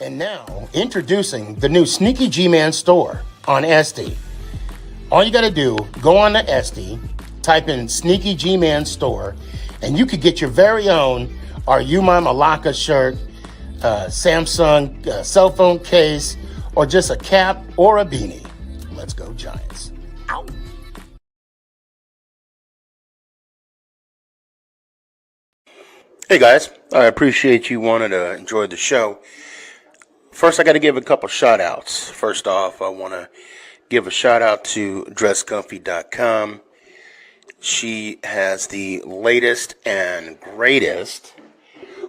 And now, introducing the new SneakyG Man store on SD. All you got to do, go on to SD, type in SneakyG Man store, and you could get your very own Are You My Malacca shirt, Samsung cell phone case, or just a cap or a beanie. Let's go Giants. Ow. Hey guys, I appreciate you wanting to enjoy the show. First, I got to give a couple shout outs. First off, I want to give a shout out to dresscomfy.com. She has the latest and greatest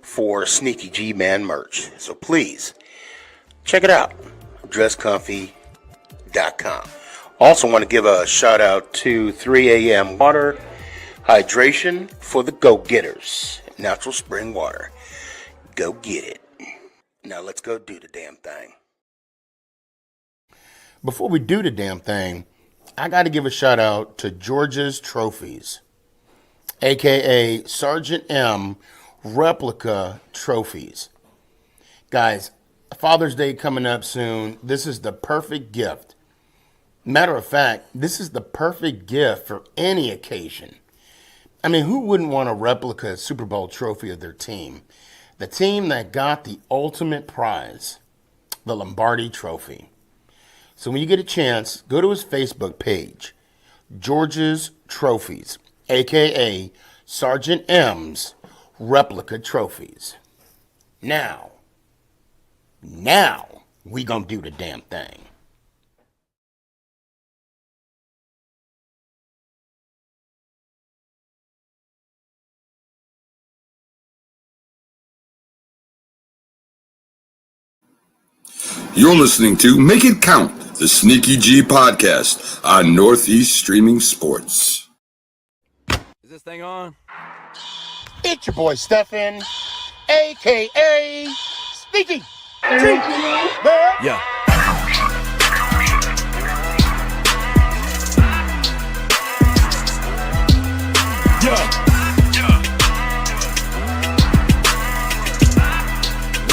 for SneakyG Man merch. So please, check it out. dresscomfy.com. Also want to give a shout out to 3 a.m. Water Hydration for the go-getters. Natural spring water. Go get it. Now let's go do the damn thing. Before we do the damn thing, I got to give a shout out to George's Trophies, aka Sergeant M replica trophies. Guys, Father's Day coming up soon. This is the perfect gift. Matter of fact, this is the perfect gift for any occasion. I mean, who wouldn't want a replica Super Bowl trophy of their team? The team that got the ultimate prize, the Lombardi Trophy. So when you get a chance, go to his Facebook page, George's Trophies, a.k.a. Sergeant M's Replica Trophies. Now, we gonna do the damn thing. You're listening to Make It Count, the SneakyG podcast on Northeast Streaming Sports. Is this thing on? It's your boy Stefan, a.k.a. SneakyG. Yeah.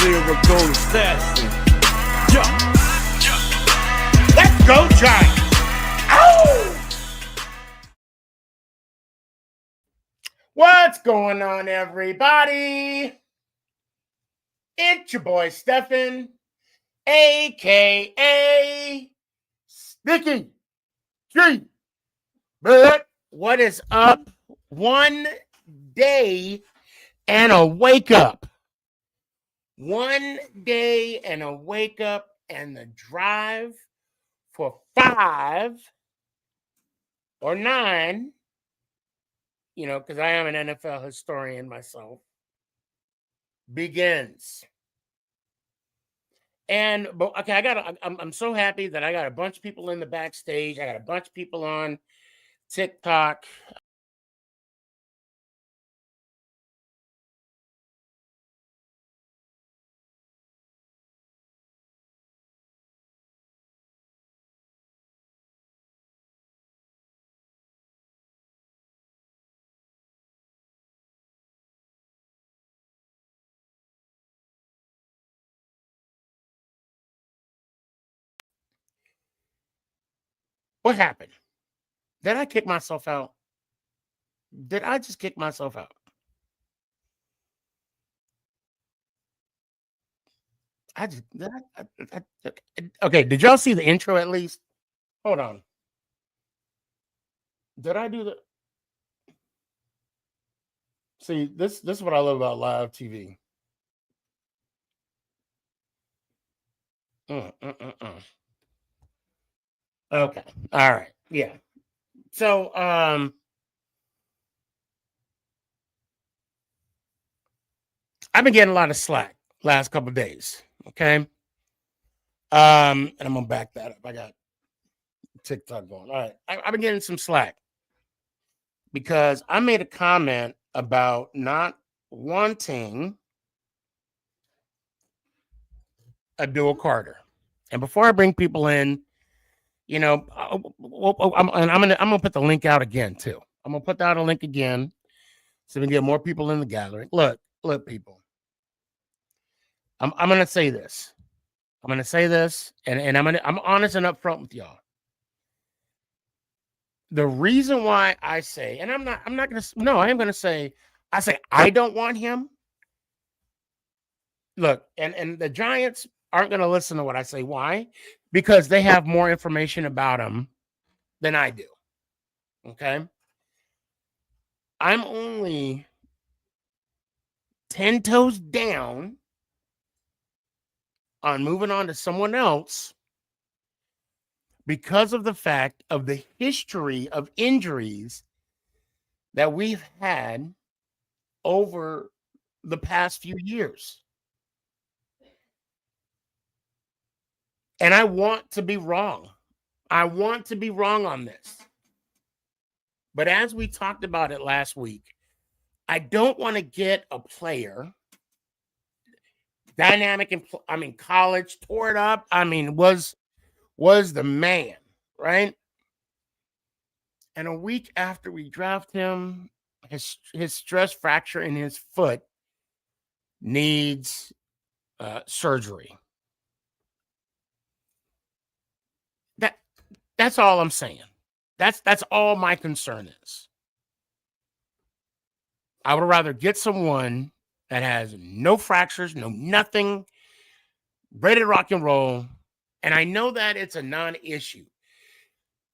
Lyrical assassin. Let's go Giants. Ow! What's going on, everybody? It's your boy Stefan, a.k.a. SneakyG. What is up? One day and a wake up. One day and a wake up and the drive for 5 or 9, because I am an NFL historian myself, begins. And I'm so happy that I got a bunch of people in the backstage. I got a bunch of people on TikTok. What happened? Did I kick myself out? Did I just kick myself out? Okay, did y'all see the intro at least? Hold on. Did I do the... See, this is what I love about live TV. Okay. All right. Yeah. So, I've been getting a lot of slack last couple of days. Okay. And I'm gonna back that up. I got TikTok going. All right. I've been getting some slack because I made a comment about not wanting a dual Carter. And before I bring people in, I'm gonna put the link out again too. I'm gonna put out a link again so we can get more people in the gathering. Look, people. I'm gonna say this. I'm going to say this, and I'm honest and upfront with y'all. The reason why I say, and I'm not going to, no, I am going to say, I don't want him. Look, and the Giants aren't going to listen to what I say. Why? Because they have more information about him than I do. Okay. I'm only 10 toes down on moving on to someone else because of the fact of the history of injuries that we've had over the past few years. And I want to be wrong. I want to be wrong on this. But as we talked about it last week, I don't want to get a player dynamic and college, tore it up. Was the man, right? And a week after we draft him, his stress fracture in his foot needs surgery. That's all I'm saying. That's all my concern is. I would rather get someone that has no fractures, no nothing, ready to rock and roll. And I know that it's a non-issue.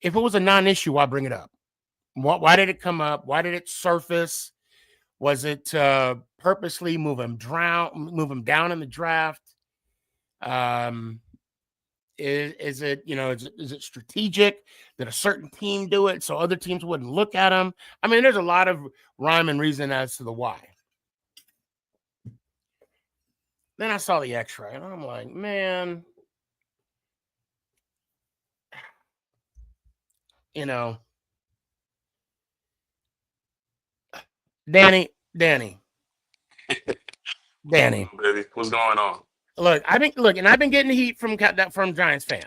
If it was a non-issue, why bring it up? Why did it come up? Why did it surface? Was it purposely move him down in the draft? Is it is it strategic? Did a certain team do it so other teams wouldn't look at him? I mean, there's a lot of rhyme and reason as to the why. Then I saw the X-ray and I'm like, man, Danny, Baby, what's going on? Look, I've been getting heat from Giants fans.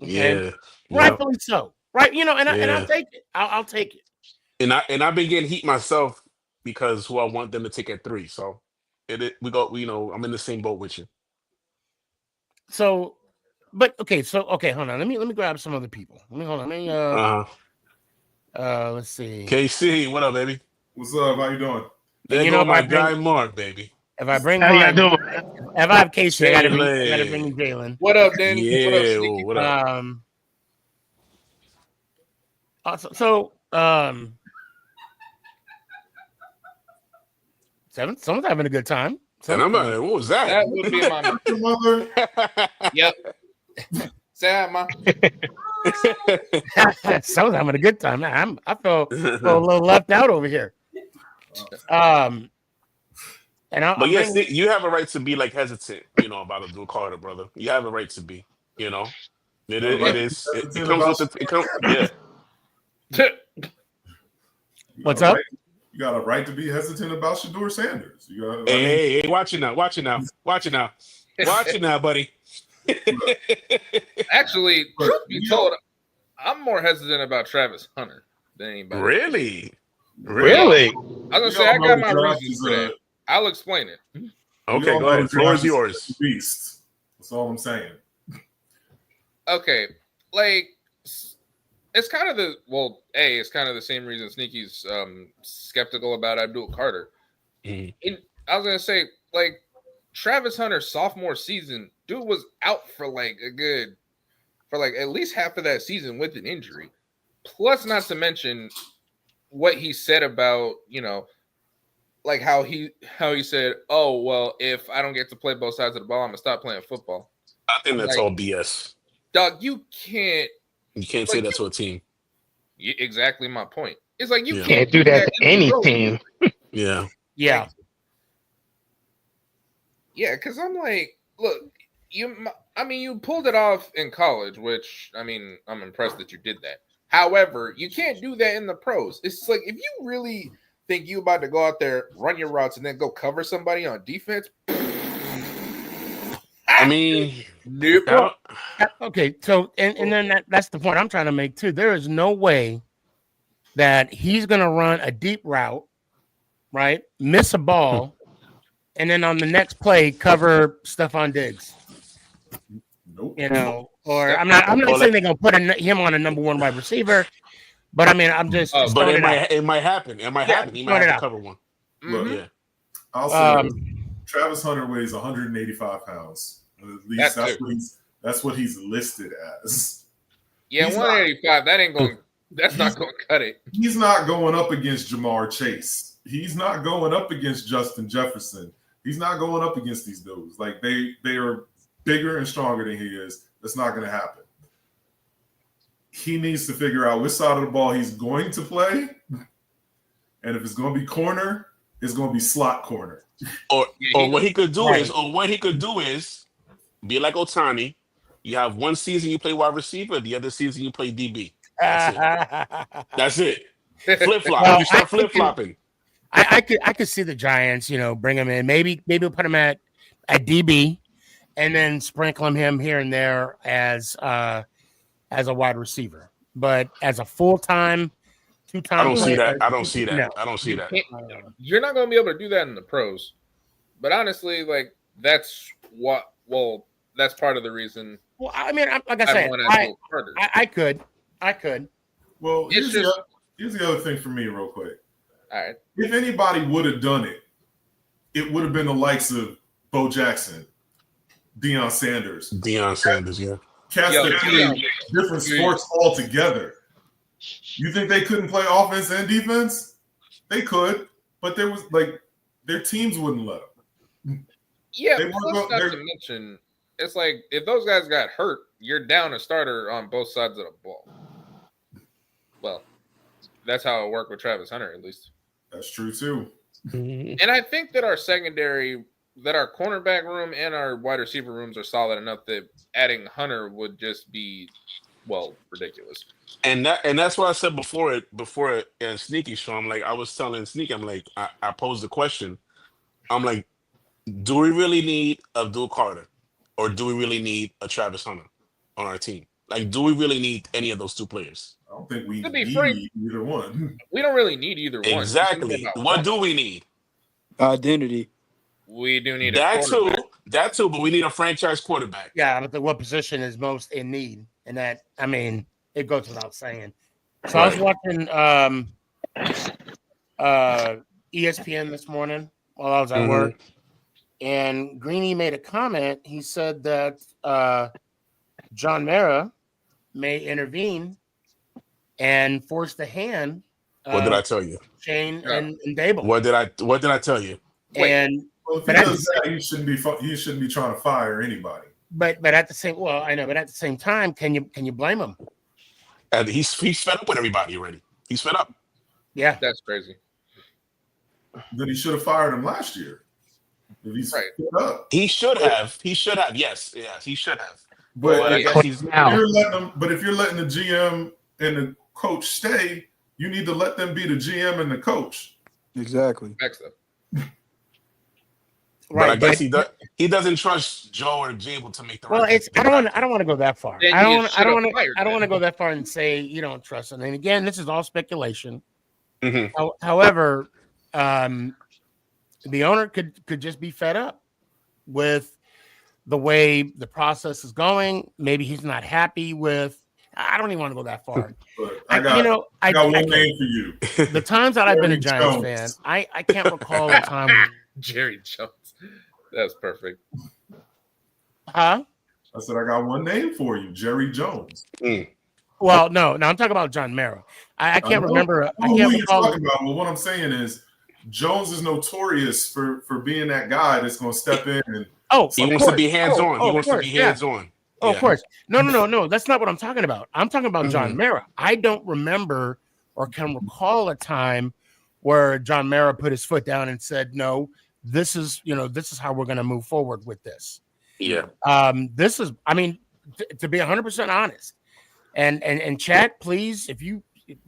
Okay? Yeah, Rightfully so. Right, and I'll yeah. take it. I'll take it. And I've been getting heat myself because who I want them to take at 3. So I'm in the same boat with you. So, okay, hold on. Let me grab some other people. Let me let's see. KC, what up, baby? What's up? How you doing? There go my guy Mark, baby. If I bring How Mark, y'all doing? if I have Casey, I gotta bring Jalen. What up, Danny? Yeah, What up, what up? Someone's having a good time. And I'm like, what was that? That would be my Mother. Yep. Sad, ma. Someone's having a good time. I feel a little left out over here. But yes, you have a right to be like hesitant, about Abdul Carter, brother. You have a right to be, It is. It comes with it comes. Yeah. What's up? You got a right to be hesitant about Shador Sanders. Hey, watch it now, buddy. Actually, truth be told, I'm more hesitant about Travis Hunter than anybody. Really? Really? I was gonna say I got my reasons for that. I'll explain it. Okay, go ahead. Floor is yours. Beast. That's all I'm saying. Okay, like it's kind of the same reason Sneaky's skeptical about Abdul Carter. I was gonna say, like, Travis Hunter's sophomore season, dude was out for at least half of that season with an injury. Plus, not to mention what he said about, like how he said, oh, well, if I don't get to play both sides of the ball, I'm gonna stop playing football. I think that's all BS. Dog, you can't say that to a team. Exactly my point. It's like you can't do that to any team. Yeah. Yeah. Yeah, because I'm like, look, you pulled it off in college, which, I'm impressed that you did that. However, you can't do that in the pros. It's like, if you really think you about to go out there, run your routes, and then go cover somebody on defense. Nope. Okay, so and then that's the point I'm trying to make too. There is no way that he's gonna run a deep route, right? Miss a ball, and then on the next play cover Stephon Diggs. Nope. You know, or I'm not saying they're gonna put him on a number one wide receiver, but I mean, I'm just. But it might happen. It might happen. He might have to cover one. Look, yeah. I'll say Travis Hunter weighs 185 pounds. At least that's what he's listed as. Yeah, 185. That ain't going. That's not going to cut it. He's not going up against Jamar Chase. He's not going up against Justin Jefferson. He's not going up against these dudes. Like they are bigger and stronger than he is. That's not going to happen. He needs to figure out which side of the ball he's going to play, and if it's going to be corner, it's going to be slot corner. Or what he could do is be like Otani. You have one season you play wide receiver, the other season you play DB. That's it. Flip flop. Well, you start flip flopping. I could see the Giants, bring him in. Maybe we'll put him at DB, and then sprinkle him here and there as a wide receiver. But as a full-time, two-time, I don't see that. No. I don't see that. You're not going to be able to do that in the pros. But honestly, like that's part of the reason. Well, I mean, like I said, I could. Well, here's the other thing for me, real quick. All right. If anybody would have done it, it would have been the likes of Bo Jackson, Deion Sanders, yeah. Cats that play different sports altogether. You think they couldn't play offense and defense? They could, but their teams wouldn't let them. Yeah, not to mention, it's like if those guys got hurt, you're down a starter on both sides of the ball. Well, that's how it worked with Travis Hunter, at least. That's true too. And I think that our cornerback room and our wide receiver rooms are solid enough that adding Hunter would just be, ridiculous. And that's what I said before Sneaky show. I'm like, I was telling Sneaky, I'm like, I posed the question. I'm like, do we really need Abdul Carter, or do we really need a Travis Hunter on our team? Like, do we really need any of those two players? I don't think we need either one. We don't really need either one. Exactly. What do we need? Identity. We do need that too, but we need a franchise quarterback. Yeah, but what position is most in need? And that, I mean, it goes without saying. So I was watching ESPN this morning while I was at work, and Greeny made a comment. He said that John Mara may intervene and force the hand. What did I tell you? Shane and Dable. What did I tell you? And if he does that, he shouldn't be trying to fire anybody. But at the same time, can you blame him? And he's fed up with everybody already. He's fed up. Yeah, that's crazy. Then he should have fired him last year. If he's fed up, he should have. Yes, he should have. But I guess he's now. If you're letting the GM and the coach stay, you need to let them be the GM and the coach. Exactly. Next up. But I guess he doesn't trust Joe or Jable to make the right. Well, I don't want to go that far. I don't want to go that far and say you don't trust him. And again, this is all speculation. Mm-hmm. However, the owner could just be fed up with the way the process is going. Maybe he's not happy with. I don't even want to go that far. I got one name for you. The times that I've been a Giants fan, I can't recall a time. Jerry Jones. That's perfect. Huh? I said I got one name for you, Jerry Jones. Well, no, I'm talking about John Mara. I can't remember. I can't recall. Talking about. Well, what I'm saying is, Jones is notorious for being that guy that's going to step in and. He wants to be hands on. He wants to be hands on. Oh, of course. No. That's not what I'm talking about. I'm talking about John Mara. I don't remember or can recall a time where John Mara put his foot down and said, "No, this is how we're going to move forward with this." Yeah. This is, I mean, to be 100% honest, and chat, please, if you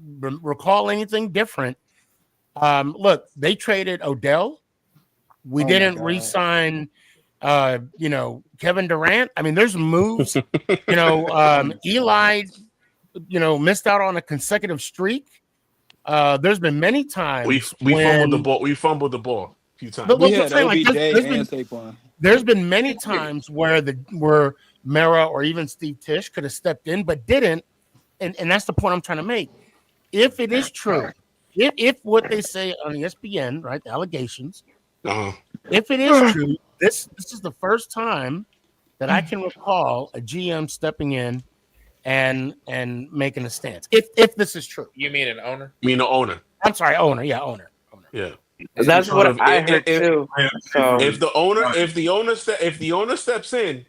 recall anything different, look, they traded Odell. We didn't re-sign, Kevin Durant. I mean, there's moves. Eli, missed out on a consecutive streak. There's been many times we fumbled the ball. We fumbled the ball a few times. There's been many times where Mara or even Steve Tisch could have stepped in, but didn't. And that's the point I'm trying to make. If it is true, if what they say on ESPN, right, the allegations, if it is true, this is the first time that I can recall a GM stepping in and making a stance. If this is true. You mean an owner? You mean the owner? I'm sorry, owner. Yeah, owner. Yeah. That's what I heard too. So If the owner steps in,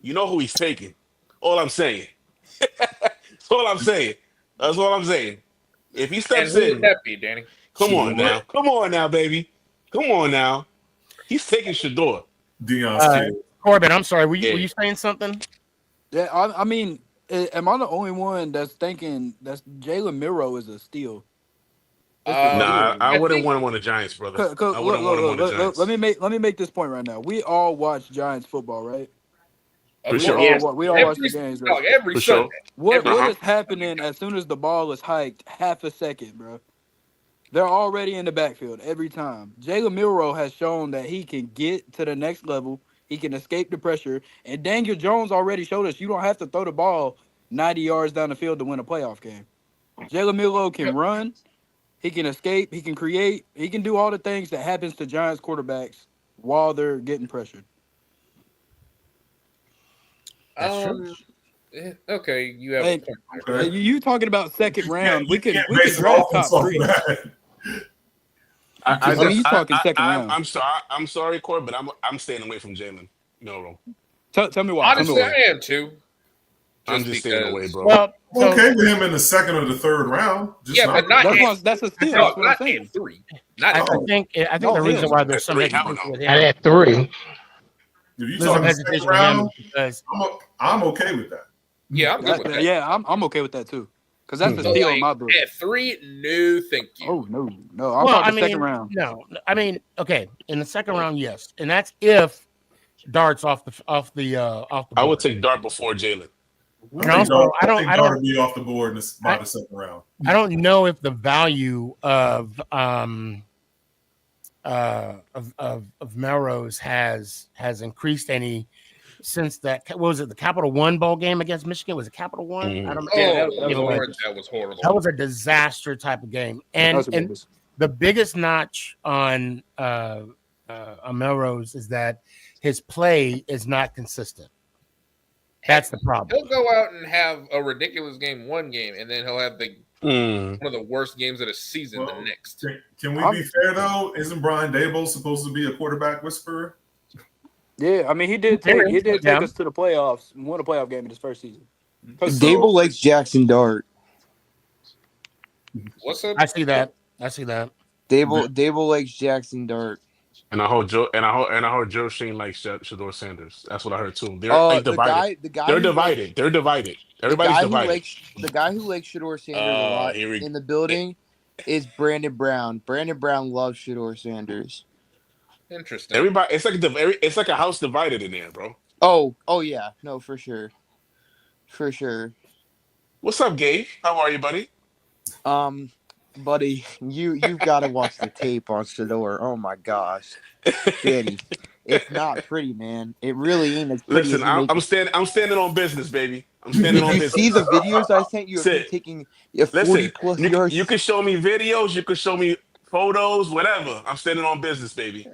you know who he's taking. All I'm saying. That's all I'm saying. That's all I'm saying. If he And steps who would in, that be, Danny? come on now, baby. Come on now. He's taking Shador. Dion's kid. Corbin, I'm sorry. Were you saying something? Yeah, I mean, am I the only one that's thinking that Jalen Miro is a steal? Nah, I wouldn't think- want him on the Giants, brother. I Look, wouldn't want him on the Giants. let me make this point right now. We all watch Giants football, right? For sure. We all watch the games, right? Every For sure. Sunday. What Uh-huh. is happening as soon as the ball is hiked half a second, bro? They're already in the backfield every time. Jalen Milroe has shown that he can get to the next level. He can escape the pressure. And Daniel Jones already showed us you don't have to throw the ball 90 yards down the field to win a playoff game. Jalen Milroe can run. He can escape. He can create. He can do all the things that happens to Giants quarterbacks while they're getting pressured. Okay, you have Hey, a point there. Okay. You talking about second round? We could base draft offense top off three. that. I mean, you talking second round. I'm sorry, Corey, but I'm staying away from Jalen Milroe. Tell me why. Honestly, I am too. I'm just staying away, bro. Well, I'm okay with him in the second or the third round. Just Yeah, but not that's a steal. No, That's what I'm not saying. in 3. I Not think the reason why there's some Three, hesitation hell no. with And him, at 3, If you there's some talking second hesitation with him round, because I'm okay with that. Yeah, I'm good with that. Yeah, I'm okay with that too. Because that's the So, steal like, in my book. at 3, no, thank you. Oh no. I'm talking second round. No, I mean, okay, in the second round, yes, and that's if Dart's off the I board. would take Dart before Jalen. And also, I think Dart will be off the board by the second round. I don't know if the value of Melrose has increased any since that. What was it? The Capital One bowl game against Michigan? Was it Capital One? I don't know. Oh, Either way, Lord, that was horrible. that was a disaster type of game, and the biggest notch on Melrose is that his play is not consistent. That's the problem. He'll go out and have a ridiculous game one game, and then he'll have one of the worst games of the season the next. Can we be fair though? Isn't Brian Dable supposed to be a quarterback whisperer? Yeah, I mean he did take us to the playoffs, won a playoff game in his first season. Dable likes Jackson Dart. What's up? I see that. Dable likes Jackson Dart. And I heard Joe Shane likes Shador Sanders. That's what I heard too. They're divided. They're divided. They're divided. Everybody's divided. The guy who likes Shador Sanders a lot in the building is Brandon Brown. Brandon Brown loves Shador Sanders. Interesting. Everybody, it's like a house divided in there, bro. Oh yeah, no, for sure. What's up, Gabe? How are you, buddy? Buddy, you've got to watch the tape on Shador. Oh my gosh, Danny, it's not pretty, man. It really ain't as pretty. Listen, I'm standing on business, baby. I'm standing on business. See the videos I sent you of me taking 40+ yards. You can show me videos. You can show me photos, whatever. I'm standing on business, baby.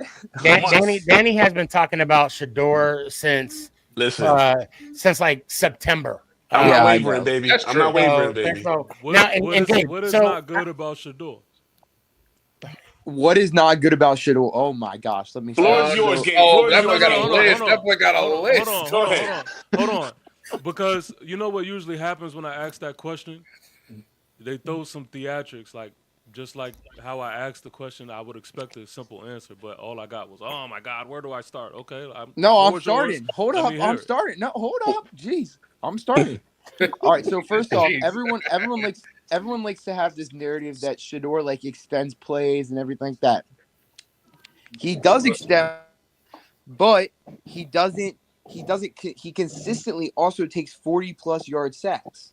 Danny has been talking about Shador since like September. I'm not wavering, baby. I'm not wavering, baby. What is not good about Shador? What is not good about Shador? Oh my gosh, let me. Floor's yours, Gabe. Definitely got a list. Definitely got a list. Hold on. Because you know what usually happens when I ask that question? They throw some theatrics, like just like how I asked the question, I would expect a simple answer, but all I got was, "Oh my God, where do I start?" Okay, I'm starting. Hold up, I'm starting. No, hold up, jeez, I'm starting. All right, so first off, everyone likes to have this narrative that Shador like extends plays and everything like that. He does extend, but he doesn't. He consistently also takes 40+ yard sacks.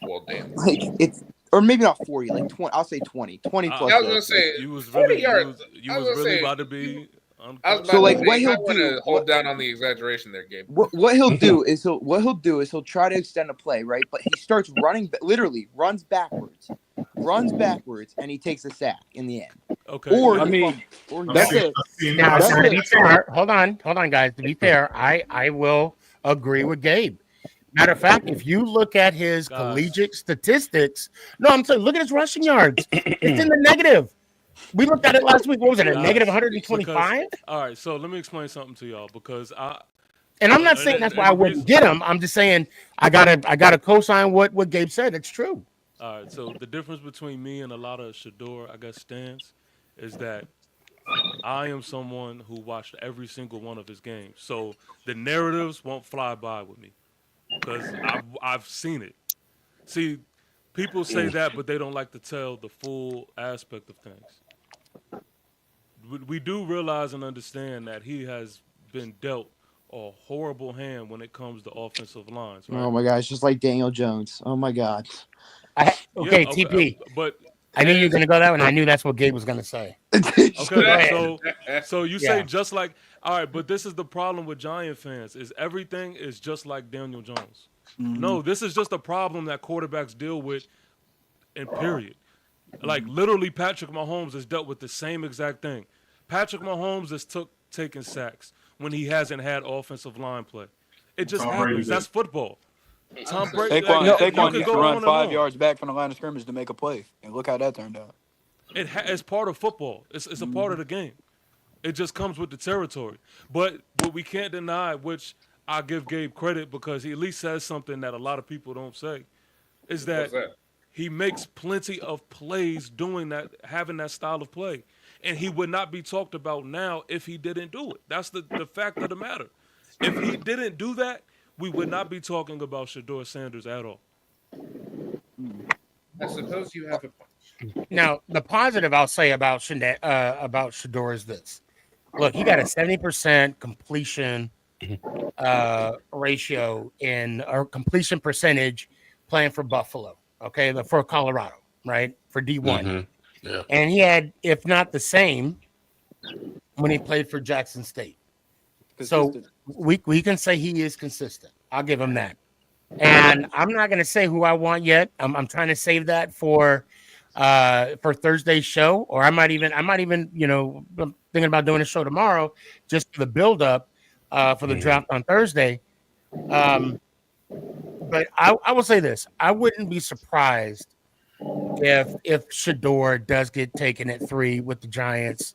Well, damn. Like it's, or maybe not 40, like 20. I'll say 20 plus. I was gonna say you was 40 really yards. you was really about to be I was about So to like say, what you might he'll want do, to hold down on the exaggeration there, Gabe. what he'll do is he'll try to extend a play, right? But he starts running, literally runs backwards, and he takes a sack in the end. Okay. Or I he mean, fumbles. Or he that's fumbles. it. Now, That's to it. be fair, hold on, guys. To be fair, I will agree with Gabe. Matter of fact, if you look at his collegiate statistics, no, I'm saying look at his rushing yards. It's in the negative. We looked at it last week. What was it? A negative 125? All right, so let me explain something to y'all because And I'm not saying that's why I wouldn't get him. I'm just saying I gotta co-sign what Gabe said. It's true. All right, so the difference between me and a lot of Shador, I guess, stands is that I am someone who watched every single one of his games. So the narratives won't fly by with me because I've seen it. See, people say that, but they don't like to tell the full aspect of things. We do realize and understand that he has been dealt a horrible hand when it comes to offensive lines. Right? Oh my gosh, just like Daniel Jones. Oh my God. Okay, TP. But I knew you were gonna go that one. I knew that's what Gabe was gonna say. Okay, so you say Yeah. just like, all right, but this is the problem with Giant fans is everything is just like Daniel Jones. No, this is just a problem that quarterbacks deal with, and period. Like literally, Patrick Mahomes has dealt with the same exact thing. Patrick Mahomes has taken sacks when he hasn't had offensive line play. It just happens. That's football. Tom Brady. Saquon you used could to go run on 5 and on. yards back from the line of scrimmage to make a play, and look how that turned out. It's part of football. It's a part of the game. It just comes with the territory. But what we can't deny, which I give Gabe credit because he at least says something that a lot of people don't say, is that he makes plenty of plays doing that, having that style of play. And he would not be talked about now if he didn't do it. That's the fact of the matter. If he didn't do that, we would not be talking about Shador Sanders at all. I suppose you have a point. Now, the positive I'll say about Shador is this. Look, he got a 70% completion ratio or completion percentage playing for Buffalo. Okay, for Colorado, right? For D1. Mm-hmm. Yeah. And he had, if not the same, when he played for Jackson State. Consistent. So we can say he is consistent. I'll give him that. And I'm not going to say who I want yet. I'm trying to save that for Thursday's show, or I might even, I'm thinking about doing a show tomorrow just for the build up for the draft on Thursday. But I will say this: I wouldn't be surprised if Shador does get taken at 3 with the Giants.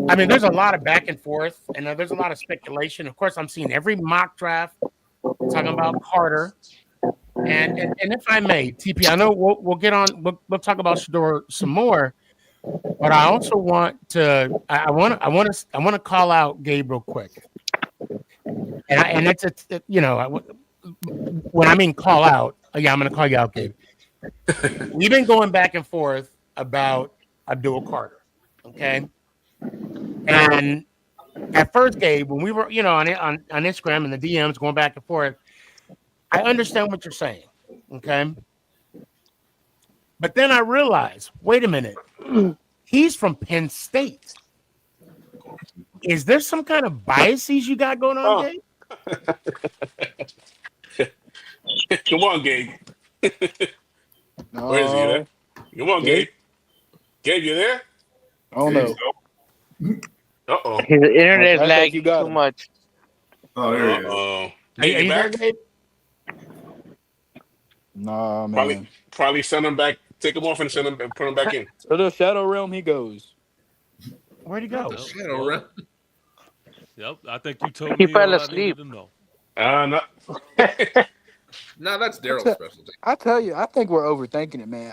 I mean, there's a lot of back and forth, and there's a lot of speculation. Of course, I'm seeing every mock draft talking about Carter. And if I may, TP, I know we'll get on. We'll talk about Shador some more, but I also want to. I want to call out Gabe real quick. And it's when I mean call out, yeah, I'm going to call you out, Gabe. We've been going back and forth about Abdul Carter, okay? And at first, Gabe, when we were, on Instagram and the DMs going back and forth, I understand what you're saying, okay? But then I realized, wait a minute, he's from Penn State. Is there some kind of biases you got going on, Gabe? Come on, Gabe. Where is he? There? Come on, Gabe. Gabe, you there? Oh no. Uh-oh. His internet is I think lagging you got too him. much. Oh, there he is. Uh-oh. Are you there, back? Gabe? Nah, man. Probably send him back. Take him off and send him and put him back in. To the Shadow Realm he goes. Where'd he go? Shadow Realm. Yep, I think you told He me fell all I asleep. needed to know. No. No, that's Daryl's specialty. I tell you, I think we're overthinking it, man.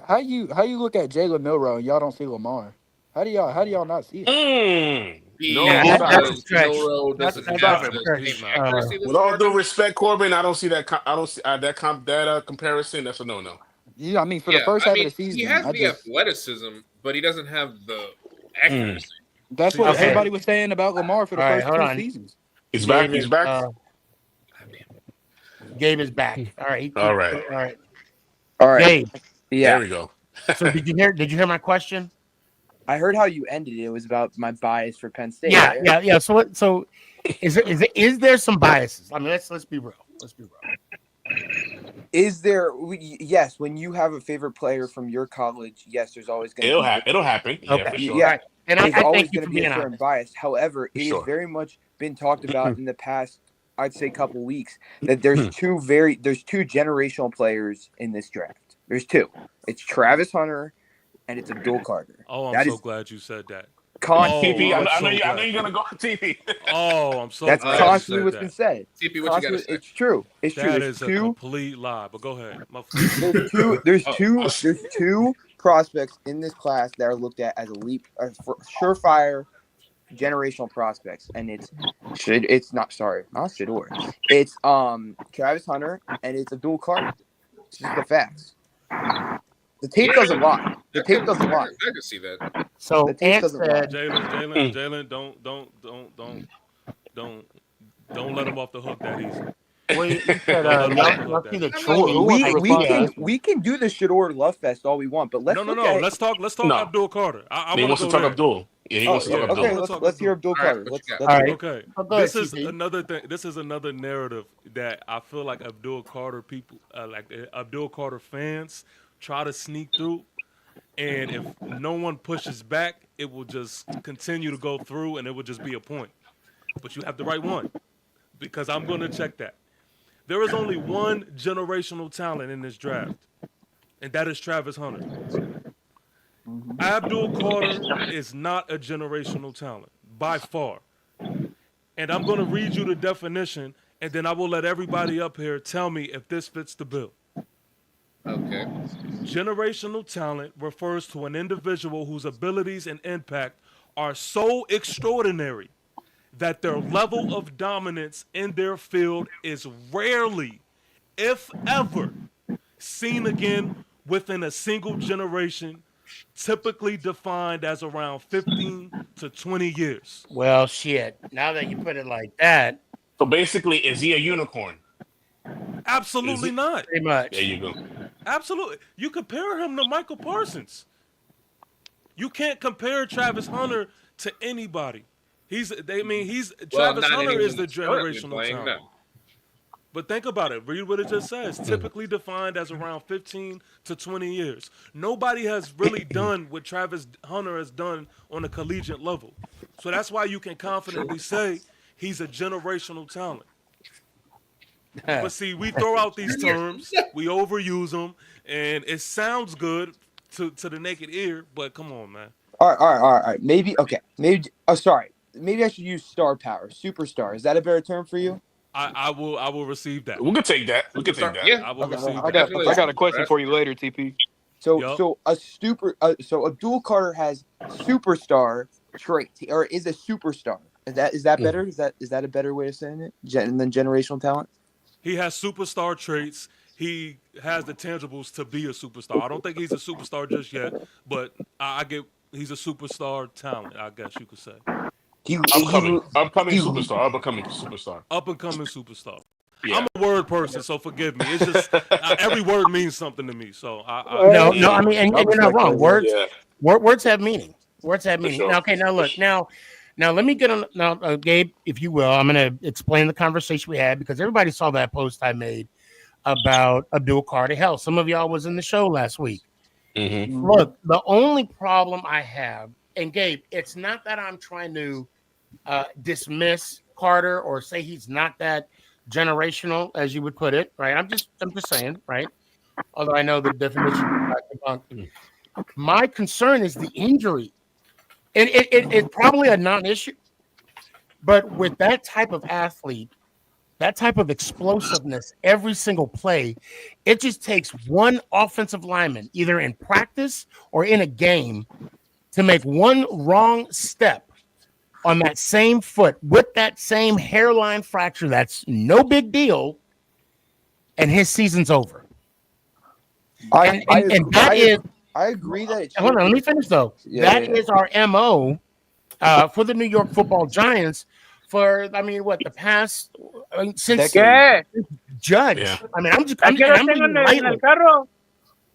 How you look at Jalen Milroe and y'all don't see Lamar? How do y'all not see it? That's a stretch. Milroe That's doesn't a have stretch. the same accuracy With all due respect, Corbin, I don't see that. I don't see that comparison. That's a no. Yeah, I mean, for the first half of the season, he has the athleticism, but he doesn't have the accuracy. That's what Okay. everybody was saying about Lamar for the All right, first hold 2 on. seasons. He's back. He's back. Gabe is back. All right. All right. All right. All right. Gabe. Yeah. There we go. So did you hear my question? I heard how you ended it. It was about my bias for Penn State. Yeah, right? yeah. So is there some biases? I mean, let's be real. Let's be real. Is there? Yes. When you have a favorite player from your college, yes, there's always going to be. It'll happen. Yeah, Okay. for sure. Yeah, Right. And there's I always thank you going for to be being a certain honest. bias. However, it has Sure. very much been talked about in the past, I'd say, couple weeks that there's two generational players in this draft. There's two. It's Travis Hunter and it's Abdul Carter. Oh, I'm That so is glad you said that. constantly. Oh, TP, I'm I know so you're gonna go TP. Oh, I'm so That's glad you constantly said what's that. been said. TP, what you gotta say? It's true. It's true. That There's is a two. complete lie. But go ahead. There's two prospects in this class that are looked at as surefire generational prospects, and it's not Shador. It's Travis Hunter and it's Abdul Carter. It's just the facts. The tape doesn't lie. The tape doesn't lie. I can see that. So The tape Ant doesn't lie. said, Jalen, don't let him off the hook that easy. well, you said y'all see the trade. We can do the Shador Love Fest all we want, but let's Let's talk Abdul Carter. He wants to talk Abdul. Yeah, he wants to talk Abdul. Okay, let's hear Abdul Carter. All right. Okay. This This is another thing. This is another narrative that I feel like Abdul Carter people, Abdul Carter fans, try to sneak through, and if no one pushes back, it will just continue to go through, and it will just be a point. But you have the right one, because I'm going to check that. There is only one generational talent in this draft, and that is Travis Hunter. Abdul Carter is not a generational talent, by far. And I'm going to read you the definition, and then I will let everybody up here tell me if this fits the bill. Okay. Generational talent refers to an individual whose abilities and impact are so extraordinary that their level of dominance in their field is rarely, if ever, seen again within a single generation, typically defined as around 15 to 20 years. Well, shit. Now that you put it like that. So basically, is he a unicorn? Absolutely not. Pretty much. There you go. Absolutely. You compare him to Michael Parsons. You can't compare Travis Hunter to anybody. Travis Hunter is the generational talent. But think about it. Read what it just says. Typically defined as around 15 to 20 years. Nobody has really done what Travis Hunter has done on a collegiate level. So that's why you can confidently say he's a generational talent. But see, we throw out these terms, we overuse them, and it sounds good to the naked ear, but come on, man. All right. Maybe I should use star power, superstar. Is that a better term for you? I will receive that. We could take that. Yeah, I will receive I that. got a question for you later, TP. So Abdul Carter has superstar traits, or is a superstar. Is that better? Is that a better way of saying it than generational talent? He has superstar traits. He has the tangibles to be a superstar. I don't think he's a superstar just yet, but I get he's a superstar talent, I guess you could say. Upcoming superstar. Up and coming superstar. Up and coming superstar. Yeah. I'm a word person, so forgive me. It's just every word means something to me. So No. I mean, and you're not wrong. Words have meaning. Words have meaning. Sure. Now, okay. Now look. Now let me get on. Now, Gabe, if you will, I'm going to explain the conversation we had because everybody saw that post I made about Abdul Carter. Hell, some of y'all was in the show last week. Mm-hmm. Look, the only problem I have, and Gabe, it's not that I'm trying to dismiss Carter or say he's not that generational, as you would put it, right? I'm just saying, right? Although I know the definition. My concern is the injury, and it's probably a non-issue. But with that type of athlete, that type of explosiveness, every single play, it just takes one offensive lineman, either in practice or in a game, to make one wrong step on that same foot with that same hairline fracture. That's no big deal, and his season's over. I agree that it should. Hold on, let me finish though. That is our MO for the New York Football Giants for the past since Judge. Yeah. I mean,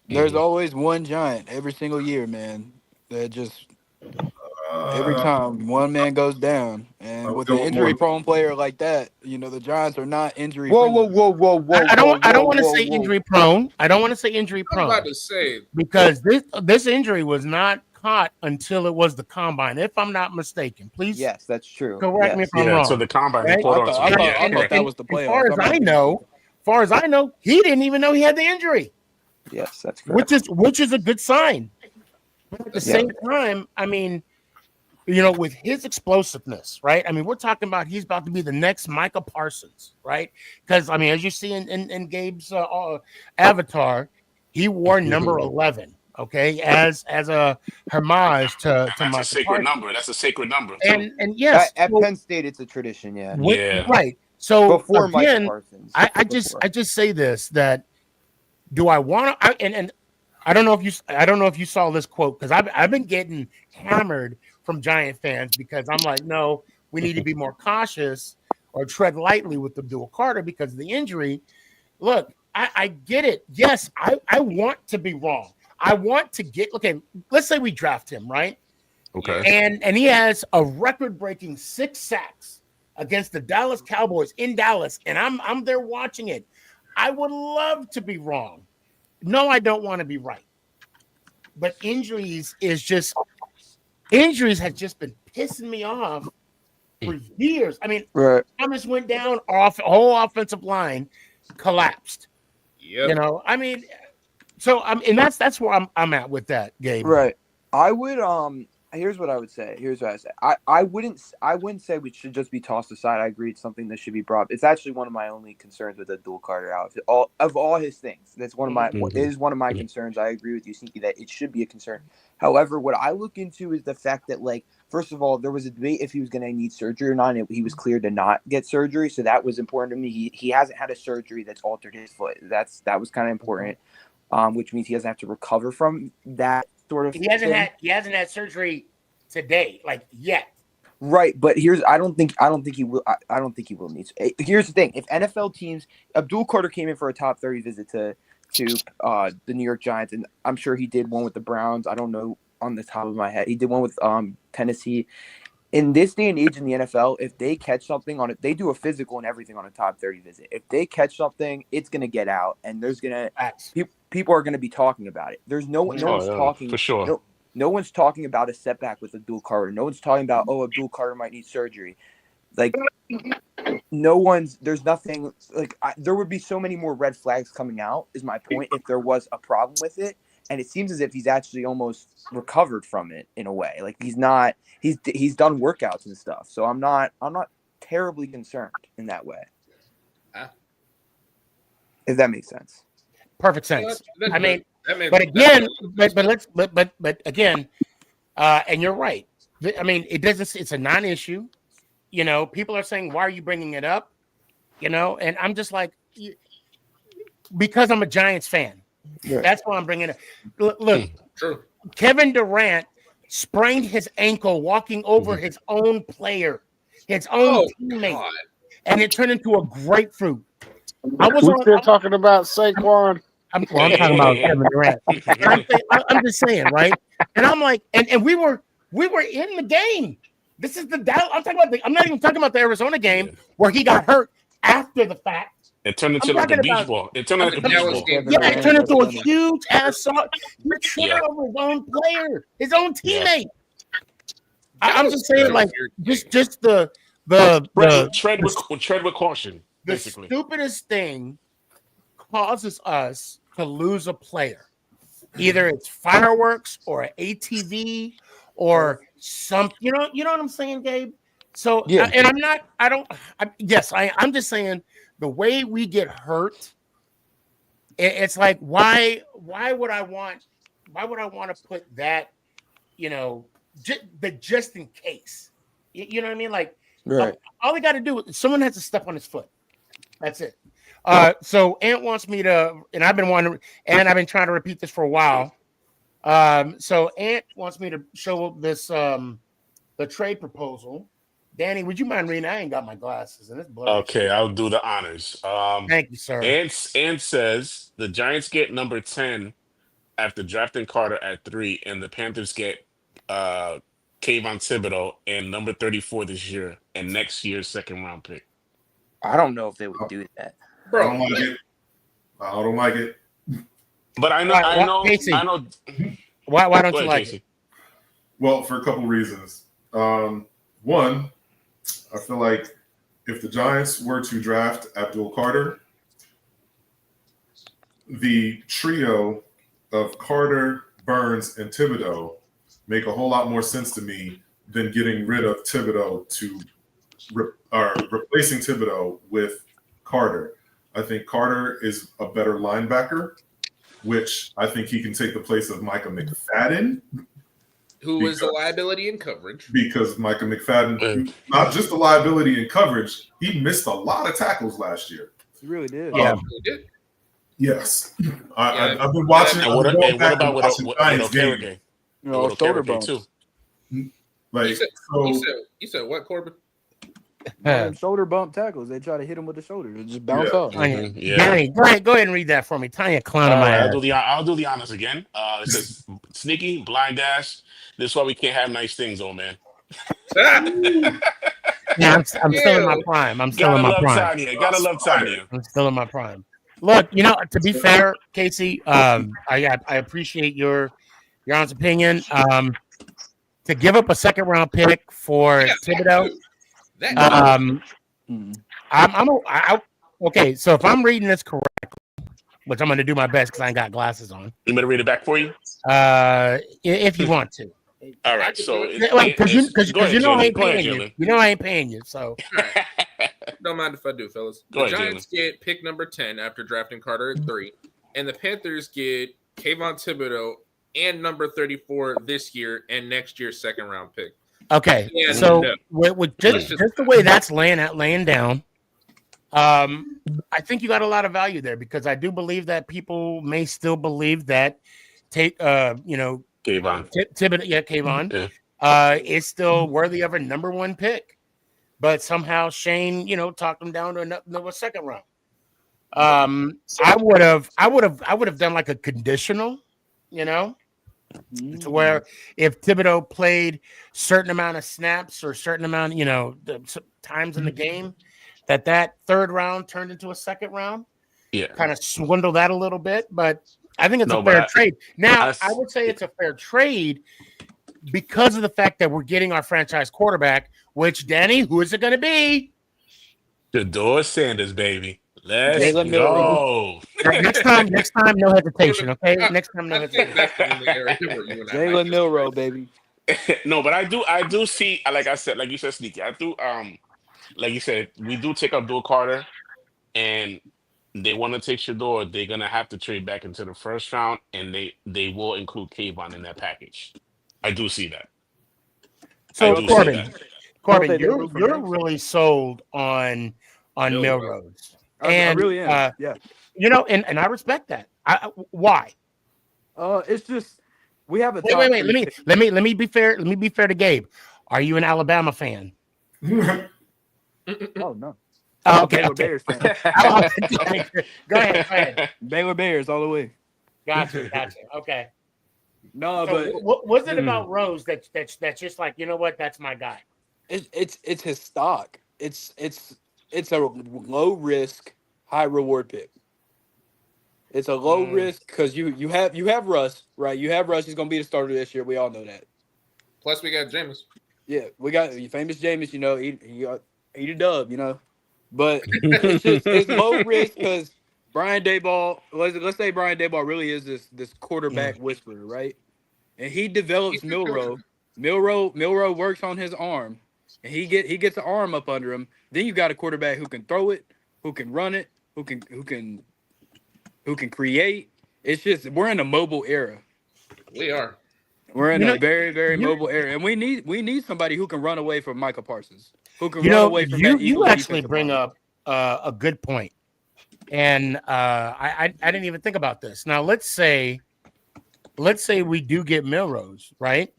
There's always one giant every single year, man. That just Every time one man goes down, I and would with go an with injury-prone player like that, the Giants are not injury Whoa, whoa, friendly. whoa, whoa, whoa, I whoa, don't whoa, want to whoa, say whoa. injury prone. I don't want to say injury I was prone about to say because this injury was not caught until it was the combine, if I'm not mistaken. Please Yes, that's true. correct me if Yes. I'm Yeah, so wrong. the combine he Right? caught I on thought to I it. thought Yeah, I thought correct. that was the As far playoffs. as I might I be know, mistaken. he didn't even know he had the injury, Yes, that's correct. which is a good sign. But at the that's Yeah. same time, I mean, with his explosiveness, right? I mean, we're talking about he's about to be the next Micah Parsons, right? Because I mean, as you see in Gabe's avatar, he wore number 11, okay, as a homage to That's a Micah sacred Parsons, number. That's a sacred number too. and yes, At so Penn State, it's a tradition. Yeah. Yeah. right. So Before Micah again, Parsons. I Before. just say this that do I want to? And I don't know if you saw this quote because I've been getting hammered from Giant fans because I'm like, no, we need to be more cautious or tread lightly with Abdul Carter because of the injury. Look, I get it. Yes, I want to be wrong. I want to get okay. Let's say we draft him, right? Okay. And he has a record-breaking 6 sacks against the Dallas Cowboys in Dallas, and I'm there watching it. I would love to be wrong. No, I don't want to be right. But injuries has just been pissing me off for years. I mean, Right. Thomas went down off whole offensive line collapsed. yep. I mean, so and that's where I'm at with that, Gabe. Right. I would here's what I would say. Here's what I say. I wouldn't say we should just be tossed aside. I agree it's something that should be brought. It's actually one of my only concerns with Abdul Carter out of all his things. That's one of my it is one of my concerns. I agree with you, Sneaky, that it should be a concern. However, what I look into is the fact that, like, first of all, there was a debate if he was going to need surgery or not, and he was cleared to not get surgery, so that was important to me. He hasn't had a surgery that's altered his foot. That was kind of important, which means he doesn't have to recover from that sort of. He hasn't had surgery today, like yet. Right, but I don't think he will. I don't think he will need. Here's the thing: if NFL teams, Abdul Carter came in for a top 30 visit to the New York Giants, and I'm sure he did one with the Browns. I don't know on the top of my head. He did one with Tennessee. In this day and age in the NFL, if they catch something on it, they do a physical and everything on a top 30 visit. If they catch something, it's gonna get out, and there's gonna people are gonna be talking about it. There's no one's talking for sure. No one's talking about a setback with Abdul Carter. No one's talking about, Abdul Carter might need surgery. Like, there's nothing, like, there would be so many more red flags coming out, is my point, if there was a problem with it. And it seems as if he's actually almost recovered from it in a way. Like, he's done workouts and stuff. So I'm not terribly concerned in that way. If that makes sense. Perfect sense. I mean, but again, but again, and you're right. I mean, it's a non-issue. People are saying, why are you bringing it up? And I'm just like, because I'm a Giants fan. Right. That's why I'm bringing it up. Look, Kevin Durant sprained his ankle walking over his own player, his own teammate, God. And it turned into a grapefruit. We're still talking about Saquon. I'm talking about Kevin Durant. I'm just saying, right? And I'm like, and we were in the game. This is the Dallas. I'm not even talking about the Arizona game where he got hurt after the fact. It turned into like a beach ball. It turned into a beach ball. Yeah, it turned into a huge ass saw. He tripped over his own player, his own teammate. I'm just saying, like, just the tread with caution. Basically, the stupidest thing causes us to lose a player. Either it's fireworks or an ATV or some, you know what I'm saying, Gabe? So, yeah. And I'm just saying the way we get hurt, it's like, why would I want to put that, just in case, you know what I mean? Like, right. All they got to do is someone has to step on his foot. That's it. So Ant wants me to, and I've been trying to repeat this for a while. So Ant wants me to show this the trade proposal. Danny, would you mind reading? I ain't got my glasses and it's blurry. Okay, I'll do the honors. Thank you, sir. Ant says the Giants get number 10 after drafting Carter at 3, and the Panthers get Kayvon Thibodeau and number 34 this year and next year's second round pick. I don't know if they would do that. I don't like it. I don't like it. But I know. Casey, I know. Why don't Go you ahead, like Casey. it? Well, for a couple reasons. One, I feel like if the Giants were to draft Abdul Carter, the trio of Carter, Burns, and Thibodeau make a whole lot more sense to me than getting rid of Thibodeau to replacing Thibodeau with Carter. I think Carter is a better linebacker, which I think he can take the place of Micah McFadden. Who is a liability in coverage. Because Micah McFadden, not just a liability in coverage, he missed a lot of tackles last year. He really did. Yeah. He did. Yes. I've been watching. And what about with Giants games. Okereke? Shoulder bumps. too. Like, you said what, Corbin? Shoulder bump tackles. They try to hit him with the shoulder. It just bounce off. Yeah. Danny, go ahead and read that for me. Tanya clown on my ass. I'll do the honors again. It says sneaky, blind dash. This is why we can't have nice things, old man. Yeah, I'm still in my prime. I'm still in my prime. Gotta love Tanya. I'm still in my prime. Look, to be fair, Casey, I appreciate your honest opinion. To give up a second round pick for Thibodeau, okay. So if I'm reading this correctly, which I'm going to do my best because I ain't got glasses on. You want me to read it back for you? If you want to. All right. So because you know I ain't paying you. You know I ain't paying you. So don't mind if I do, fellas. Go The ahead, Giants get pick number 10 after drafting Carter at 3, and the Panthers get Kayvon Thibodeau and number 34 this year and next year's second round pick. Okay, so with just the way that's laying down, I think you got a lot of value there because I do believe that people may still believe that Kayvon, Kayvon, is still worthy of a number one pick, but somehow Shane, talked him down to a second round. I would have done like a conditional, to where if Thibodeau played certain amount of snaps or certain amount, times in the game, that third round turned into a second round. Yeah, kind of swindle that a little bit, but I think it's a fair trade. Now, I would say it's a fair trade because of the fact that we're getting our franchise quarterback. Which, Danny, who is it going to be? Shedeur Sanders, baby. Let's go. Next time, no hesitation. Okay, next time, no hesitation. Jalen Milroe, baby. No, but I do see, like you said, Sneaky. I do, like you said, we do take Abdul Carter, and they want to take Shedeur. They're gonna have to trade back into the first round, and they will include Kayvon in that package. I do see that. So Corbin, you're really sold on Milrose. I really am. And I respect that. Why? It's just we have a wait. Let me be fair. Let me be fair to Gabe. Are you an Alabama fan? Oh no. Oh, okay. Baylor Bears fan. Go ahead. Baylor Bears all the way. Gotcha. Okay. No, so but what was it about Rose that's just like, you know what? That's my guy. It's his stock. It's a low risk, high reward pick. It's a low risk because you have Russ, right? You have Russ. He's gonna be the starter this year. We all know that. Plus, we got Jameis. Yeah, we got famous Jameis. He a dub. But it's low risk because Brian Daboll. Let's say Brian Daboll really is this quarterback whisperer, right? And he develops Milroe. Milroe works on his arm, and he gets the arm up under him. Then you got a quarterback who can throw it, who can run it, who can create. It's just we're in a mobile era. We are. We're in a very, very mobile era, and we need somebody who can run away from Micah Parsons, who can run away from that. You actually bring up a good point, and I didn't even think about this. Now let's say we do get Milrose, right?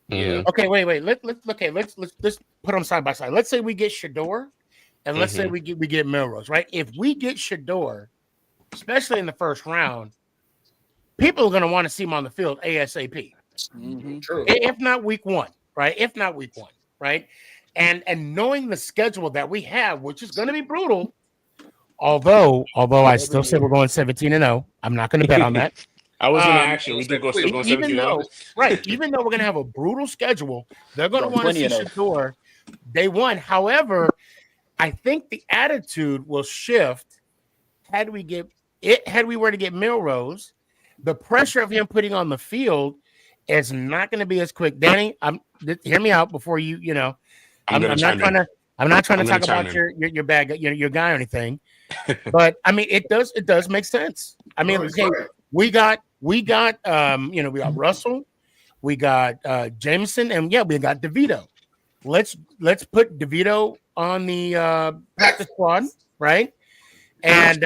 Yeah. Okay, wait. Let's put them side by side. Let's say we get Shedeur, and let's say we get Milrose, right? If we get Shedeur, especially in the first round, people are going to want to see him on the field ASAP. True. If not week 1, right? If not week 1, right? And knowing the schedule that we have, which is going to be brutal, although I still say we're going 17-0. I'm not going to bet on that. I was going to ask you, we do go still going even 17-0? Even though we're going to have a brutal schedule, they're going to Going want to see 20-0. Shador day 1. However, I think the attitude will shift had we were to get Milrose. The pressure of him putting on the field is not going to be as quick. Danny, hear me out before you know. I'm not trying to talk about your bad your guy or anything. But I mean, it does make sense. I mean, okay, right. we got we got Russell, we got Jameson, and we got DeVito. Let's put DeVito on the practice squad, right? And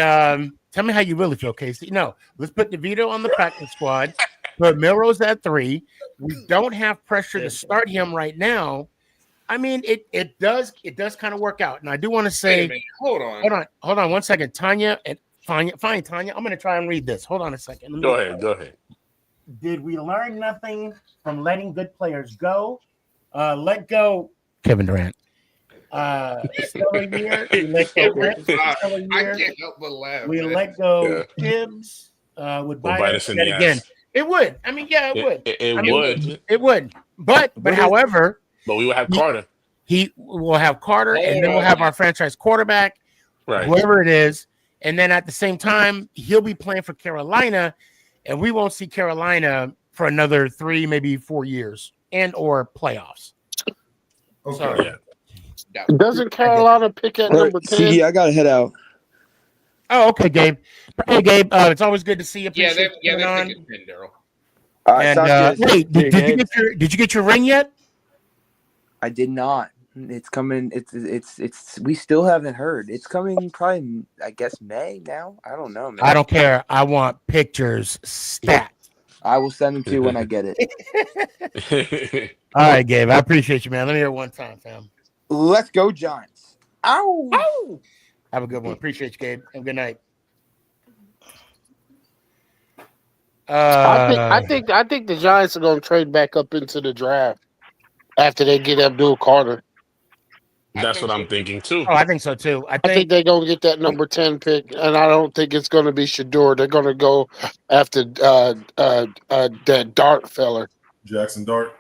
tell me how you really feel, Casey. No, let's put DeVito on the practice squad. Put Milrose at 3. We don't have pressure to start him right now. I mean, it does kind of work out. And I do want to say, hold on 1 second, Tanya and fine, Tanya. I'm going to try and read this. Hold on a second. Go ahead. Did we learn nothing from letting good players go? Let go, Kevin Durant. Stellar year. We let go. I can't help but laugh. We let go. Tibbs would bite us again. It would. I mean, it would. It would. But however. But we will have Carter. He will have Carter, and then we'll have our franchise quarterback, right? Whoever it is. And then at the same time, he'll be playing for Carolina, and we won't see Carolina for another 3, maybe 4 years, and or playoffs. Okay. So, doesn't Carolina pick at number 10? See, I gotta head out. Oh, okay, Gabe. Hey, Gabe. It's always good to see you. They're picking 10, Daryl. All right, and wait, did you get your ring yet? I did not. It's coming. It's. We still haven't heard. It's coming. Probably. I guess May now. I don't know, man. I don't care. I want pictures stat. I will send them to you when I get it. All right, Gabe. I appreciate you, man. Let me hear it one time, fam. Let's go, Giants. Ow! Ow! Have a good one. Appreciate you, Gabe. Have a good night. I think the Giants are going to trade back up into the draft after they get Abdul Carter. That's what I'm thinking too. Oh, I think so too. I think they're going to get that number 10 pick, and I don't think it's going to be Shador. They're going to go after that Dart feller, Jackson Dart.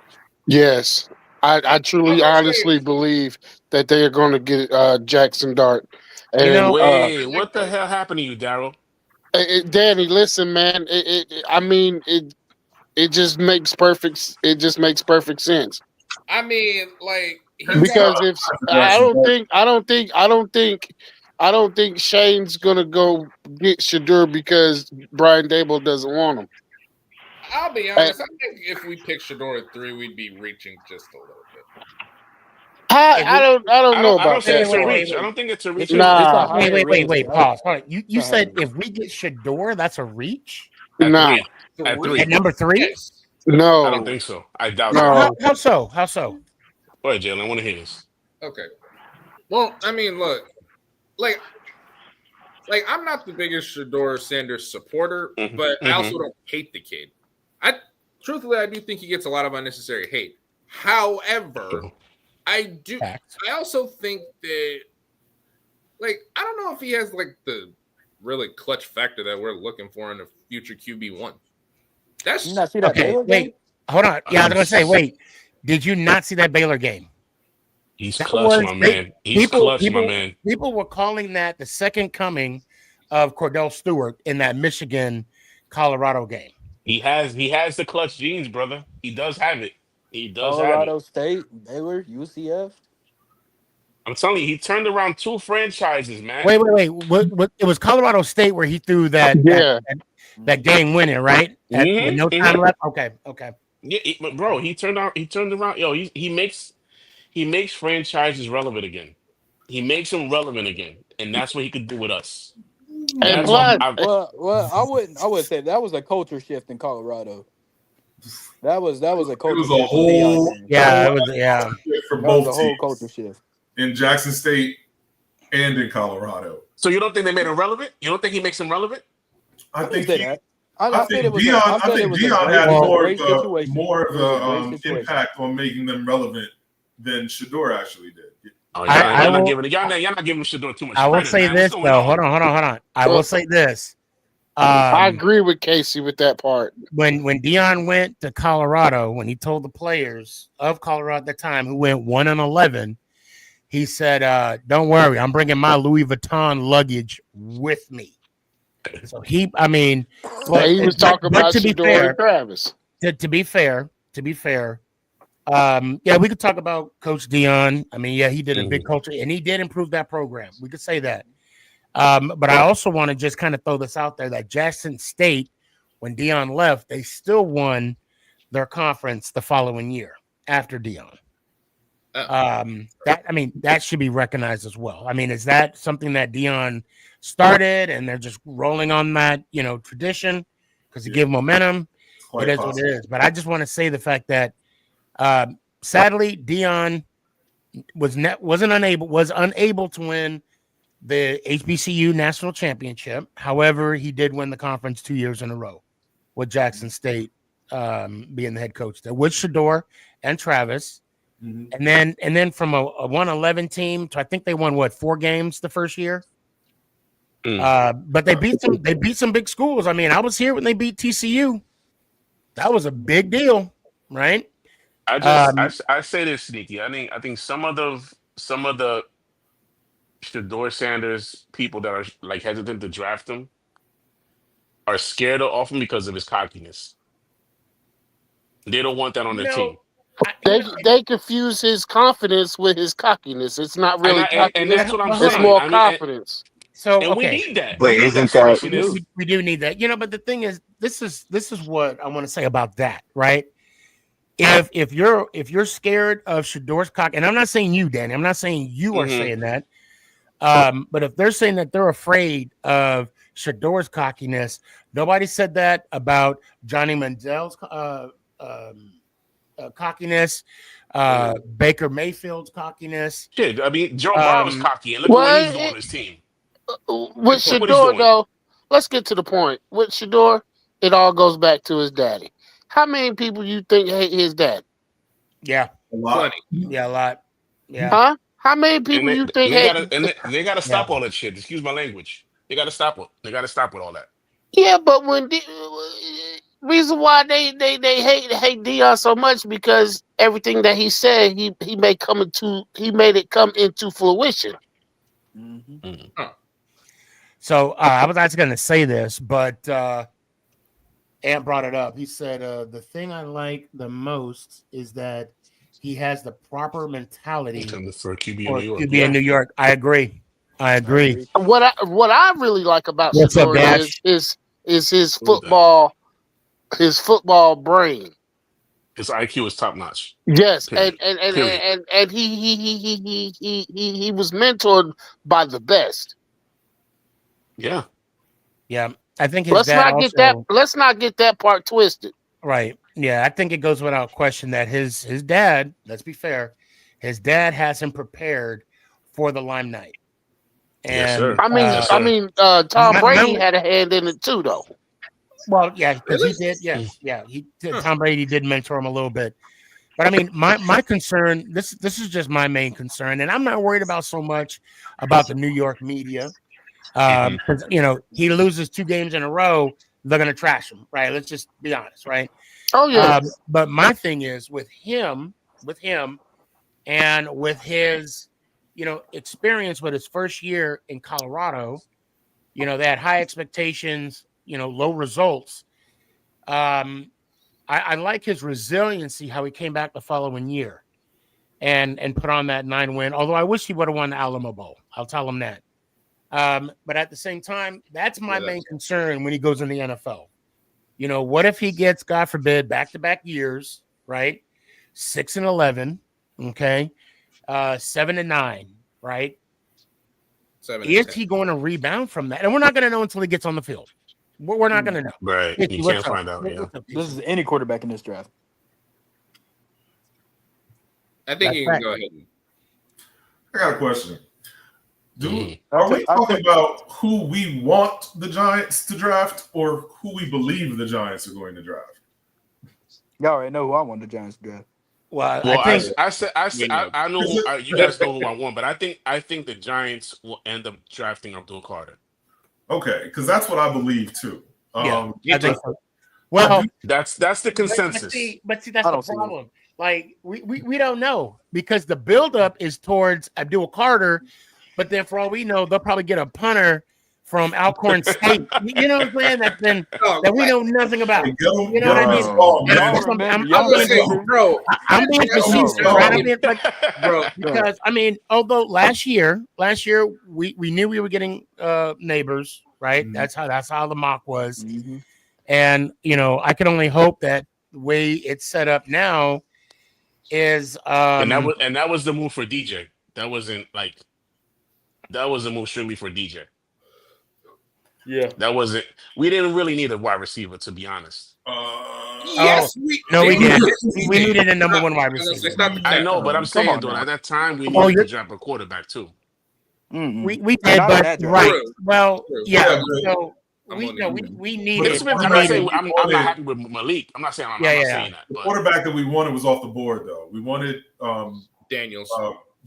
Yes, I truly, honestly believe that they are going to get Jackson Dart. And, wait, what the hell happened to you, Daryl? Danny, listen, man. It just makes perfect. It just makes perfect sense. I mean, like, because if I don't think Shane's gonna go get Shador because Brian Dable doesn't want him. I'll be honest. I think if we pick Shador at 3, we'd be reaching just a little bit. I don't know about that. I don't think it's a reach. Nah. Wait. Pause. Hold on. You said if we get Shador, that's a reach? Nah. At 3. At number 3? Yes. No. I don't think so. I doubt no. How so? How so? Go ahead, Jalen. I want to hear this. Okay. Well, I mean, look, like I'm not the biggest Shador Sanders supporter, but I also don't hate the kid. Truthfully, I do think he gets a lot of unnecessary hate. However, I also think that, like, I don't know if he has like the really clutch factor that we're looking for in a future QB1. That's you not see that okay. Baylor Wait, game? Hold on. Yeah, I was gonna say, wait. Did you not see that Baylor game? He's clutch, my man. He's clutch, my man. People were calling that the second coming of Cordell Stewart in that Michigan Colorado game. He has the clutch genes, brother. He does have it. He does Colorado have it. State, Baylor, UCF. I'm telling you, he turned around 2 franchises, man. Wait. What, it was Colorado State where he threw that that game winner, right? With no time left. Okay. Yeah, but bro, he turned around. Yo, he makes franchises relevant again. He makes them relevant again, and that's what he could do with us. And plus, well, I wouldn't say that was a culture shift in Colorado. That was a culture shift. It was a whole for both teams. A whole culture shift in Jackson State and in Colorado. So you don't think they made him relevant? You don't think he makes him relevant? I think I said it think was Dion. I I said it think was Dion it had was a more great of the situation. more of It was a great the situation. impact on making them relevant than Shador actually did. Oh, I y'all will. not giving Shador too much I will credit, say man. What's this going though. on? Hold on. I will say this. I agree with Casey with that part. When Dion went to Colorado, when he told the players of Colorado at the time who went 1-11, he said, "Don't worry, I'm bringing my Louis Vuitton luggage with me." So I mean, But he was talking but about to be Shador fair, and Travis. to be fair, yeah, we could talk about Coach Dion. I mean, yeah, he did a big culture, and he did improve that program. We could say that. But I also want to just kind of throw this out there that Jackson State, when Dion left, they still won their conference the following year after Dion. That should be recognized as well. I mean, is that something that Dion started and they're just rolling on that, tradition because he gave momentum? It is what it is. But I just want to say the fact that sadly, Dion was unable to win the HBCU national championship. However, he did win the conference 2 years in a row with Jackson State being the head coach there with Shador and Travis. And then from a 1-11 team to I think they won 4 games the first year. But they beat some big schools. I mean, I was here when they beat TCU. That was a big deal, right? I say this, Sneaky. I think some of the Shador Sanders people that are like hesitant to draft him are scared off him because of his cockiness. They don't want that on their team. They confuse his confidence with his cockiness. It's not really cockiness. And that's what I'm saying. It's more confidence. So we need that. But isn't that we do need that, but the thing is, this is what I want to say about that, right? If you're scared of Shador's cock, and I'm not saying you, Danny, I'm not saying you are saying that, but if they're saying that they're afraid of Shador's cockiness, nobody said that about Johnny Manziel's cockiness, Baker Mayfield's cockiness. Shit, I mean, Joe Burrow's cocky, and look what he's doing on his team. With Shador, though, let's get to the point. With Shador, it all goes back to his daddy. How many people you think hate his dad? Yeah, a lot. Yeah, a lot. Yeah. Huh? How many people you think hate? They gotta stop all that shit. Excuse my language. They gotta stop it. They gotta stop with all that. Yeah, but when reason why they hate Dion so much because everything that he said he made it come into fruition. So I was actually going to say this, but Ant brought it up. He said the thing I like the most is that he has the proper mentality for QB in New York. I agree. What I really like about Shador is his football. His football brain. His IQ is top notch. Yes, Period. and he was mentored by the best. Yeah. I think let's not get that part twisted. Right. Yeah, I think it goes without question that his dad. Let's be fair, his dad has him prepared for the limelight. And yes, I mean, Tom Brady had a hand in it too, though. Well, yeah, because he did. Yes, yeah. Tom Brady did mentor him a little bit, but I mean, my concern. This is just my main concern, and I'm not worried about so much about the New York media. Because he loses 2 games in a row, they're gonna trash him, right? Let's just be honest, right? Oh yeah. But my thing is with him, and with his, experience with his first year in Colorado, they had high expectations. Low results. I like his resiliency, how he came back the following year and put on that 9-win. Although I wish he would have won the Alamo Bowl. I'll tell him that. But at the same time, that's my main concern when he goes in the NFL. What if he gets, God forbid, back-to-back years, right? 6-11, okay, 7-9, right? Is he going to rebound from that? And we're not going to know until he gets on the field. We're not going to know. Right. You can't find out. Yeah. This is any quarterback in this draft. I think you can go ahead. I got a question. Are we talking about who we want the Giants to draft or who we believe the Giants are going to draft? Y'all already know who I want the Giants to draft. Well, I know you guys know who I want, but I think the Giants will end up drafting Abdul Carter. Okay, because that's what I believe too. I think so. Well, that's the consensus. But see, that's the problem. Like we don't know because the buildup is towards Abdul Carter, but then for all we know, they'll probably get a punter from Alcorn State. You know what I'm saying? That we know nothing about. You know what I mean? I'm being facetious, right? Bro, because I mean, although last year we knew we were getting neighbors, right? Mm-hmm. That's how the mock was, and you know, I can only hope that the way it's set up now is and that was the move for DJ. That was a move strictly for DJ. Yeah, that wasn't. We didn't really need a wide receiver, to be honest. Yes, we did. We needed a number one wide receiver. I know, but I'm saying, though, at that time we needed to draft a quarterback too. We did, but right. Well, yeah. So we needed. I'm not happy with Malik. I'm not saying I'm not saying that. The quarterback that we wanted was off the board, though. We wanted Daniels.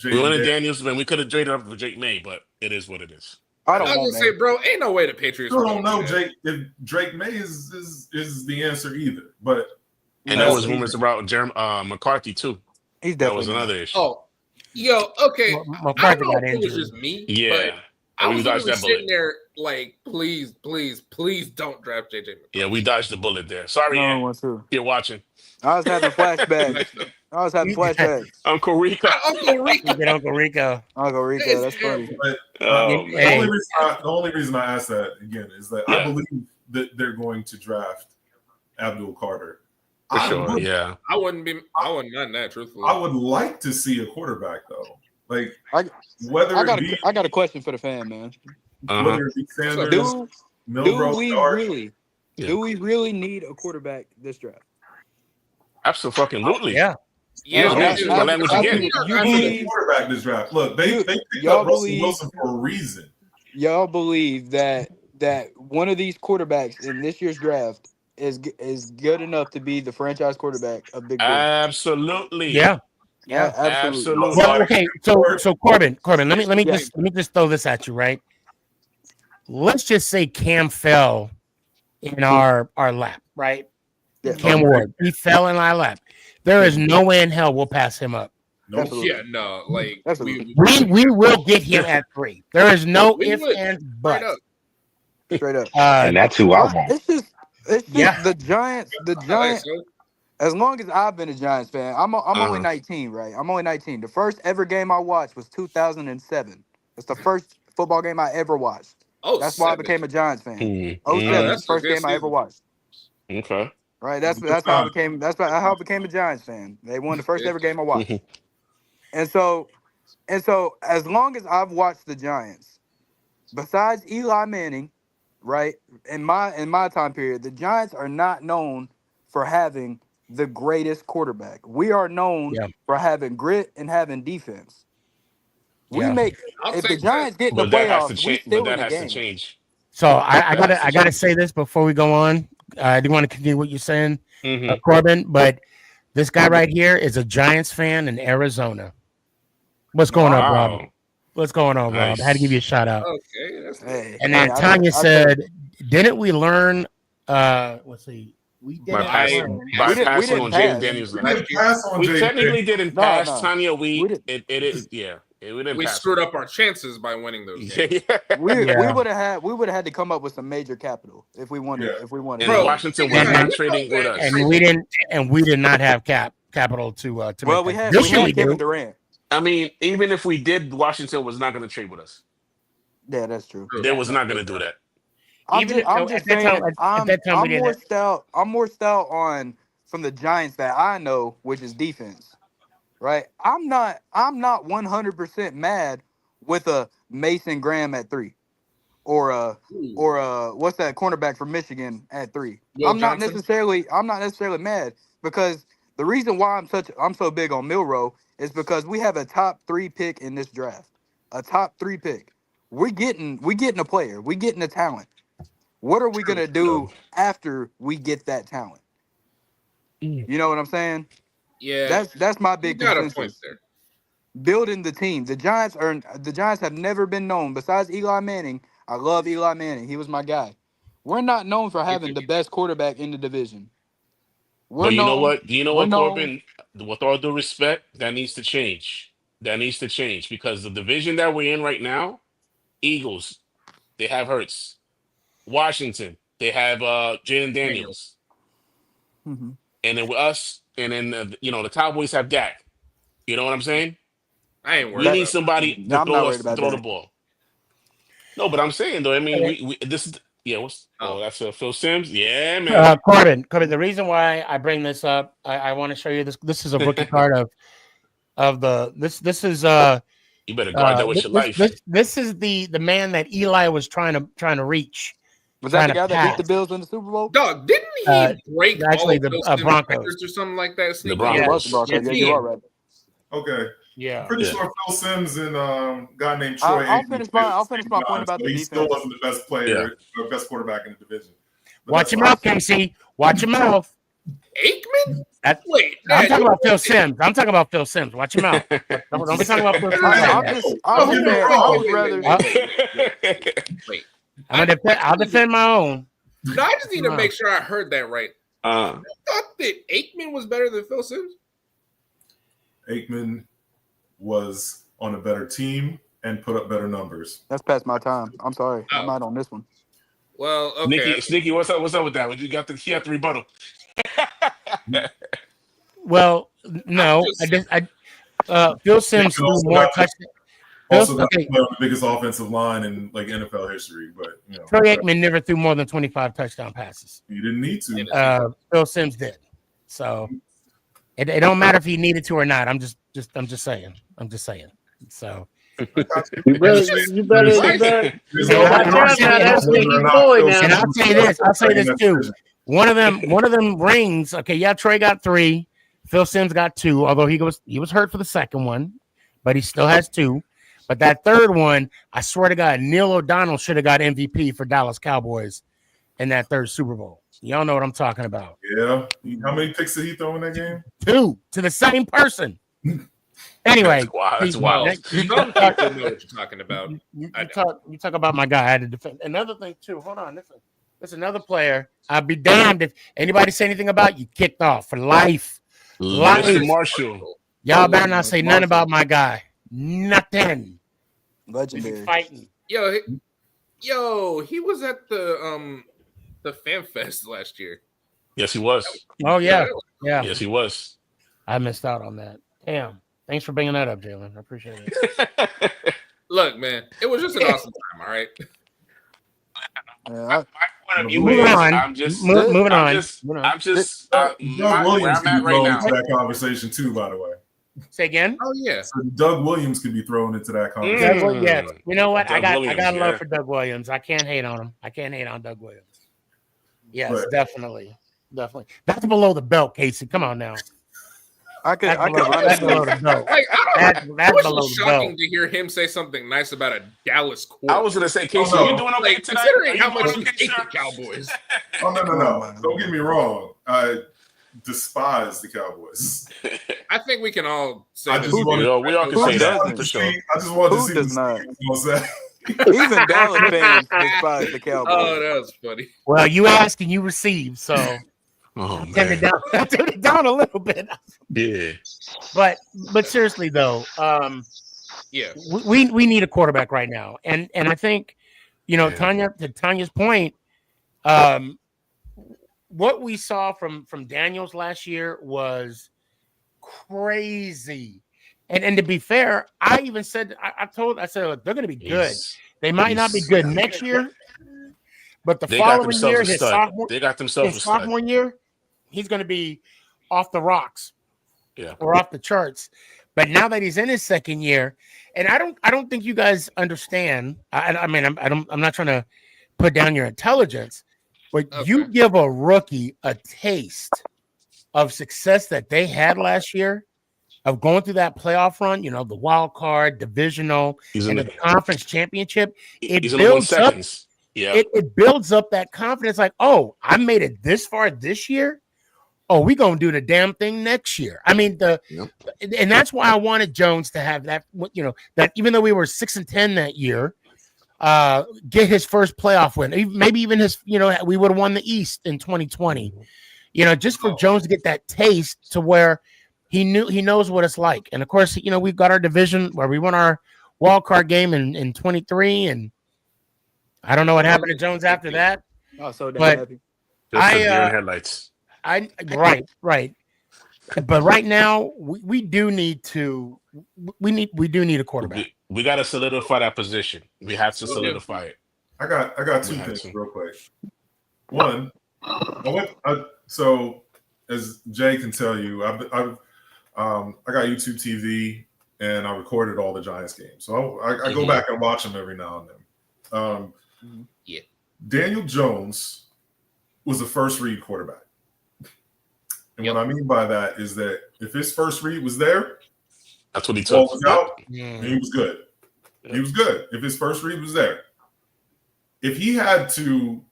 We wanted Daniels, man. We could have traded up for Drake May, but it is what it is. I was gonna say, bro, ain't no way the Patriots. I don't know, Jake. If Drake May is the answer either, but and there was rumors about McCarthy too. That was another issue. Oh, yo, okay. I don't know if it was just me. Yeah, I was literally sitting there like, please don't draft JJ McCarthy. Yeah, we dodged the bullet there. Sorry, you're watching. I was having flashbacks. Uncle Rico. Uncle Rico. That's funny. But, the only reason I asked that again is that I believe that they're going to draft Abdul Carter. For sure, yeah. I wouldn't mind that, truthfully. I would like to see a quarterback though. Like I got a question for the fan, man. Whether it be Sanders, do we really need a quarterback this draft? Absolutely. Yeah. My language again. You need a quarterback this draft. Look, they picked up Russell Wilson for a reason. Y'all believe that one of these quarterbacks in this year's draft is good enough to be the franchise quarterback of Big Ben? Absolutely. Yeah, absolutely. Well, okay, so Corbin, let me just throw this at you, right? Let's just say Cam fell in our lap, right? Yeah. Cam Ward, he fell in our lap. There is no way in hell we'll pass him up. Nope. Yeah, no, like we will get him at 3. There is no ifs, ands, buts. Straight up. And that's who I want. It's just the Giants. The Giants. As long as I've been a Giants fan, I'm only 19, right? I'm only 19. The first ever game I watched was 2007. It's the first football game I ever watched. Oh, that's why I became a Giants fan. 07, that's the first game I ever watched. Okay. Right. That's how I became. That's how I became a Giants fan. They won the first ever game I watched. And so, as long as I've watched the Giants, besides Eli Manning, right, in my time period, the Giants are not known for having the greatest quarterback. We are known for having grit and having defense. If the Giants get in the playoffs, we still in the game. To change. So I gotta say this before we go on. I do want to continue what you're saying, Corbin, but this guy right here is a Giants fan in Arizona. What's going on, Rob? What's going on, Rob? I had to give you a shout out. Okay, that's nice. And then Tanya said, "Didn't we learn? Let's see, we did passing on Jaden Daniels. We technically didn't pass Tanya. We screwed up our chances by winning those games. We would have had to come up with some major capital if we wanted. If we wanted, and Washington was not trading with us, and we did not have capital to. Well, we had Kevin Durant. I mean, even if we did, Washington was not going to trade with us. Yeah, that's true. They was not going to do that. I'm just saying, I'm more stout on from the Giants that I know, which is defense. Right? I'm not 100% mad with a Mason Graham at 3. Or what's that cornerback from Michigan at 3. I'm not necessarily mad because the reason why I'm so big on Milroe is because we have a top 3 pick in this draft. A top 3 pick. we're getting a player. We're getting a talent. What are we gonna do after we get that talent? You know what I'm saying? Yeah, That's my you big got a point consensus. there. Building the team. The Giants have never been known, besides Eli Manning. I love Eli Manning. He was my guy. We're not known for having the best quarterback in the division. But you know what? You know We're what, known. Corbin? With all due respect, that needs to change. That needs to change because the division that we're in right now, Eagles, they have Hurts. Washington, they have Jaden Daniels. Mm-hmm. And then with us, and then the Cowboys have Dak. You know what I'm saying? I ain't worried We need about somebody to I'm not worried about throw the that. ball. No, but I'm saying though, I mean, we this is what's Oh. that's Phil Simms. Yeah, man. Corbin, the reason why I bring this up, I want to show you this. This is a rookie card of the this is You better guard that with your life. this is the man that Eli was trying to reach. Was that the guy that beat pass. the Bills in the Super Bowl? Dog, didn't he break actually all of the Phil Simms Broncos records or something like that? The Sneaky? Broncos. Yeah, it was the Broncos. Yes, Yeah, he you did. are right. Okay. Yeah. Pretty sure Phil Simms and a guy named Troy. I'll finish my point about the he defense. still wasn't the best player, the best quarterback in the division. But Watch your mouth, Casey. Watch your mouth. Aikman? Wait, I'm talking about Phil Simms. I'm talking about Phil Simms. Watch your mouth. Don't be talking about Phil Simms. I'll defend my own. No, I just need to make sure I heard that right. I thought that Aikman was better than Phil Simms. Aikman was on a better team and put up better numbers. That's past my time. I'm sorry. I'm not on this one. Well, okay. Sneaky, what's up? What's up with that? You got the rebuttal. Well, no, Phil Simms threw more touchdowns. Also, the biggest offensive line in NFL history, but Troy Aikman never threw more than 25 touchdown passes. He didn't need to. Phil Simms did. So it don't matter if he needed to or not. I'm just saying. So you better watch out now. That's Sneaky boy now. And I'll say this too. One of them rings. Okay, yeah, Troy got 3. Phil Simms got 2, although he was hurt for the second one, but he still has 2. But that third one, I swear to God, Neil O'Donnell should have got MVP for Dallas Cowboys in that third Super Bowl. Y'all know what I'm talking about. Yeah. How many picks did he throw in that game? 2 to the same person. Anyway, that's wild. Some people know what you're talking about. You talk about my guy. I had to defend. Another thing too. Hold on. There's another player. I'd be damned if anybody say anything about you. Kicked off for life. Mr. Marshall. Y'all better not say nothing about my guy. Nothing. Legendary. Fighting. Yo, he was at the Fan Fest last year. Yes, he was. Oh yeah. Yes, he was. I missed out on that. Damn. Thanks for bringing that up, Jalen. I appreciate it. Look, man, it was just an awesome time. All right. My point of view Moving is, on. I'm just moving on. Doug Williams could be thrown into that conversation too, by the way. Say again? Oh yeah. So Doug Williams could be thrown into that conversation. Yes. You know what? Doug I Williams, got love for Doug Williams. I can't hate on him. I can't hate on Doug Williams. Yes, Right. definitely. That's below the belt, Casey. Come on now. That's below the belt. Like, That's it was below so the belt. shocking to hear him say something nice about a Dallas quarter. I was gonna say, Casey, you doing okay tonight? Considering how much you hate the Cowboys. Oh no! Don't get me wrong. I despise the Cowboys. I think we can all say I that. just wanted, we all can say that for sure. I just wanted to see does what not? was say. Even Dallas fans despise the Cowboys. Oh, that was funny. Well, you ask and you receive, so Oh I turned it down a little bit. Yeah. But seriously though, Yeah. we need a quarterback right now, and I think Tanya, to Tanya's point, what we saw from Daniels last year was crazy. And to be fair, I even said I said look, they're going to be good. They might not be good next year, but the following year, his sophomore year, he's going to be off the rocks, or off the charts. But now that he's in his second year, and I don't think you guys understand. I mean, I'm not trying to put down your intelligence, but you give a rookie a taste of success that they had last year. of going through that playoff run, you know, the wild card, divisional, and the conference championship, it builds up. Yeah, it builds up that confidence. Like, oh, I made it this far this year. Oh, we gonna do the damn thing next year. I mean, and that's why I wanted Jones to have that. You know, that even though we were 6-10 that year, get his first playoff win. Maybe even his. You know, we would have won the East in 2020. You know, just for Jones to get that taste to where he knows what it's like. And of course, you know, we've got our division where we won our wild card game in 23, and I don't know what happened to Jones after that. Oh, so damn but happy. Just deer in headlights. Right. But right now, we do need a quarterback. We got to solidify that position. We have to solidify it. I got two things real quick. One, so as Jay can tell you, I got YouTube TV and I recorded all the Giants games. So I go back and watch them every now and then. Yeah. Daniel Jones was a first read quarterback. And what I mean by that is that if his first read was there, that's what he took. Was out, he was good. He was good. If his first read was there. If he had to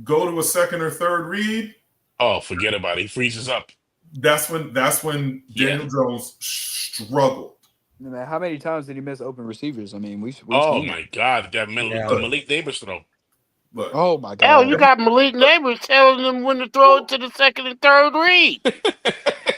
go to a second or third read, oh, forget about it. He freezes up. That's when Daniel Jones struggled. Man, how many times did he miss open receivers? I mean, we've oh my God, that Malik Davis throw. Look, oh my God! Hell, you got Malik Neighbors telling them when to throw it to the second and third read.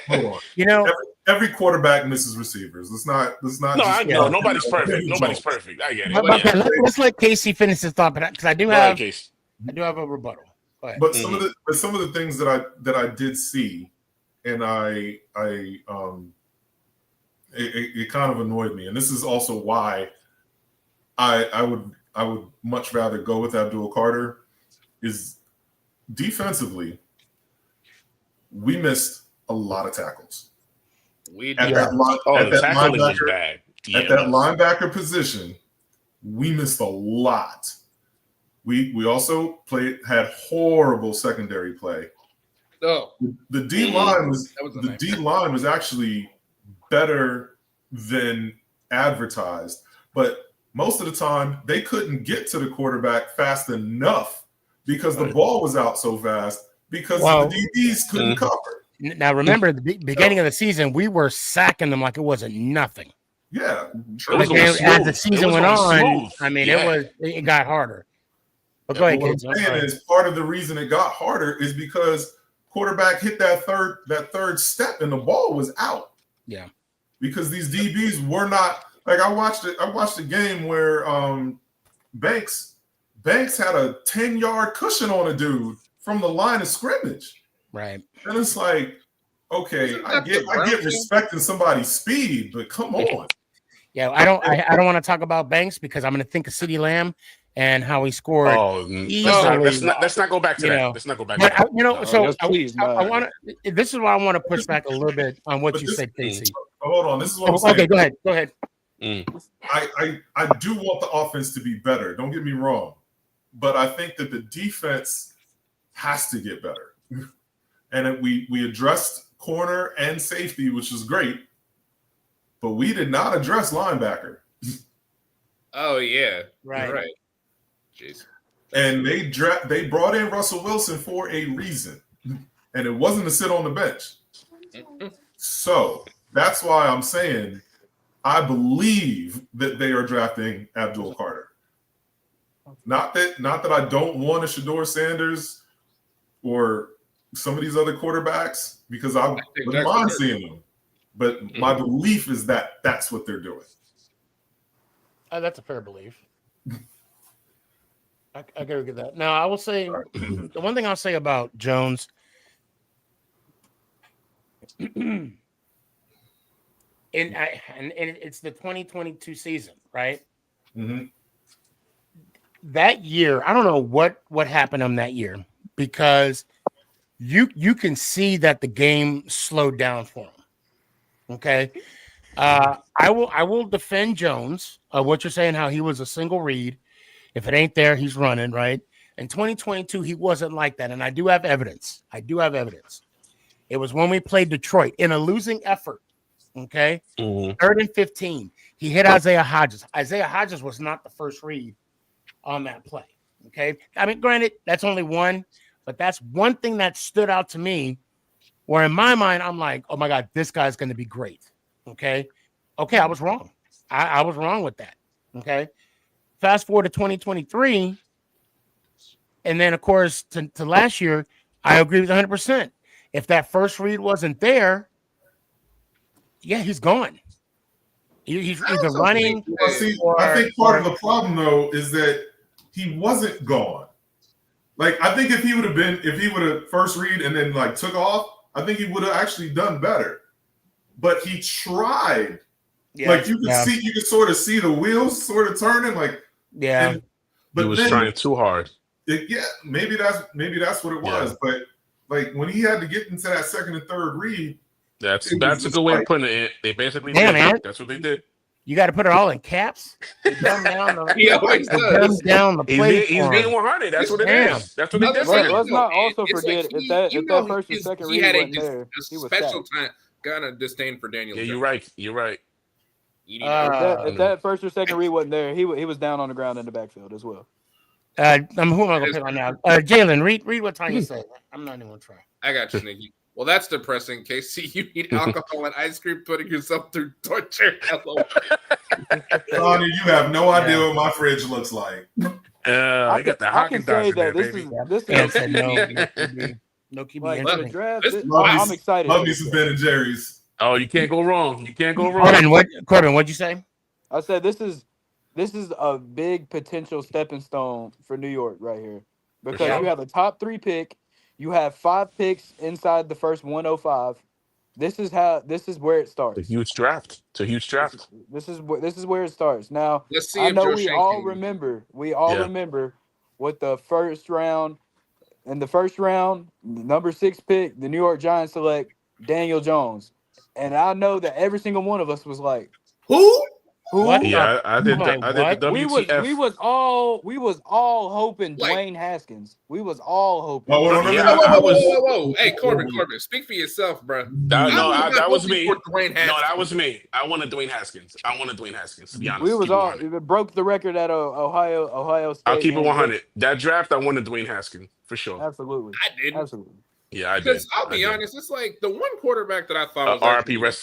Hold on. You know, every quarterback misses receivers. Let's not. No, I know nobody's perfect. Nobody's perfect. I get it. Okay, let's let Casey finish his thought, because I do have a rebuttal. But some of the things that I did see, and it kind of annoyed me, and this is also why I would much rather go with Abdul Carter, is defensively, we missed a lot of tackles. At that linebacker position, we missed a lot. We also had horrible secondary play. Oh, the D line was actually better than advertised, but most of the time they couldn't get to the quarterback fast enough because the ball was out so fast because the DBs couldn't cover. Now remember, the beginning of the season, we were sacking them like it wasn't nothing. Yeah, as the season went on, I mean, it got harder. But go ahead, kids. What I'm saying is part of the reason it got harder is because quarterback hit that third step and the ball was out. Yeah, because these DBs were not like I watched a game where Banks had a 10-yard cushion on a dude from the line of scrimmage. Right. And it's like, okay, I get respecting somebody's speed, but come on. Yeah, I don't want to talk about Banks because I'm going to think of CeeDee Lamb and how he scored. Let's not go back to that. Let's not go back to that. I want to. This is why I want to push back a little bit on what you said, Casey. Hold on, this is what I'm saying. Okay, go ahead. I do want the offense to be better. Don't get me wrong, but I think that the defense has to get better. And we addressed corner and safety, which is great, but we did not address linebacker. Oh yeah, right. Jeez. And they brought in Russell Wilson for a reason, and it wasn't to sit on the bench. So that's why I'm saying I believe that they are drafting Abdul Carter. Not that I don't want a Shedeur Sanders or some of these other quarterbacks, because I wouldn't mind seeing them. But my belief is that that's what they're doing. That's a fair belief. I gotta get that. Now, I will say the one thing I'll say about Jones. And it's the 2022 season, right? Mm-hmm. That year, I don't know what happened on that year, because you can see that the game slowed down for him. Okay, I will defend Jones. What you're saying, how he was a single read. If it ain't there, he's running, right? In 2022, he wasn't like that, and I do have evidence. It was when we played Detroit in a losing effort. Okay. Mhm. 3rd and 15. He hit Isaiah Hodgins. Isaiah Hodgins was not the first read on that play. Okay. I mean, granted, that's only one, but that's one thing that stood out to me where in my mind, I'm like, oh my God, this guy's going to be great. Okay. Okay. I was wrong. I was wrong with that. Okay. Fast forward to 2023. And then, of course, to last year, I agree with 100%. If that first read wasn't there, yeah, he's gone. He's either running. Well, see, I think part of the problem though is that he wasn't gone. Like, I think if he would have first read and then like took off, I think he would have actually done better. But he tried. Yeah, like you could sort of see the wheels sort of turning. Like, yeah, but he was trying too hard. Maybe that's what it was. Yeah. But like when he had to get into that second and third read. That's a good way of putting it. They basically did. That's what they did. You got to put it all in caps. Dumb down the play. He's being 100. That's what it is. That's what they did. Let's not also forget if that first and second read wasn't there, he was special time kind of disdain for Daniel. Yeah, you're right. If that first or second read wasn't there, he was down on the ground in the backfield as well. Who am I going to pick on now? Jalen, read what Tanya said. I'm not even going to try. I got you, Sneaky. Well, that's depressing, Casey. You eat alcohol and ice cream, putting yourself through torture. Hello. Tanya, you have no idea what my fridge looks like. I got the hockey say that there, this is no keep like, the draft. I'm excited. Love me some Ben and Jerry's. Oh, you can't go wrong. Corbin, what'd you say? I said this is a big potential stepping stone for New York right here because you have a top 3 pick. You have 5 picks inside the first 105. This is where it starts. It's a huge draft. This is where it starts. Now, let's see. I know we all remember what the first round. In the first round, number 6 pick, the New York Giants select Daniel Jones, and I know that every single one of us was like, "Who?" What? Yeah, I did the WTF. We was all hoping Dwayne Haskins. We was all hoping. Whoa. Hey, Corbin, speak for yourself, bro. That was me. No, that was me. I wanted Dwayne Haskins. To be honest, we was all broke the record at Ohio State. I'll keep it 100. That draft, I wanted Dwayne Haskins for sure. Absolutely, I did. Absolutely. Yeah, I did. Because I'll be honest, it's like the one quarterback that I thought was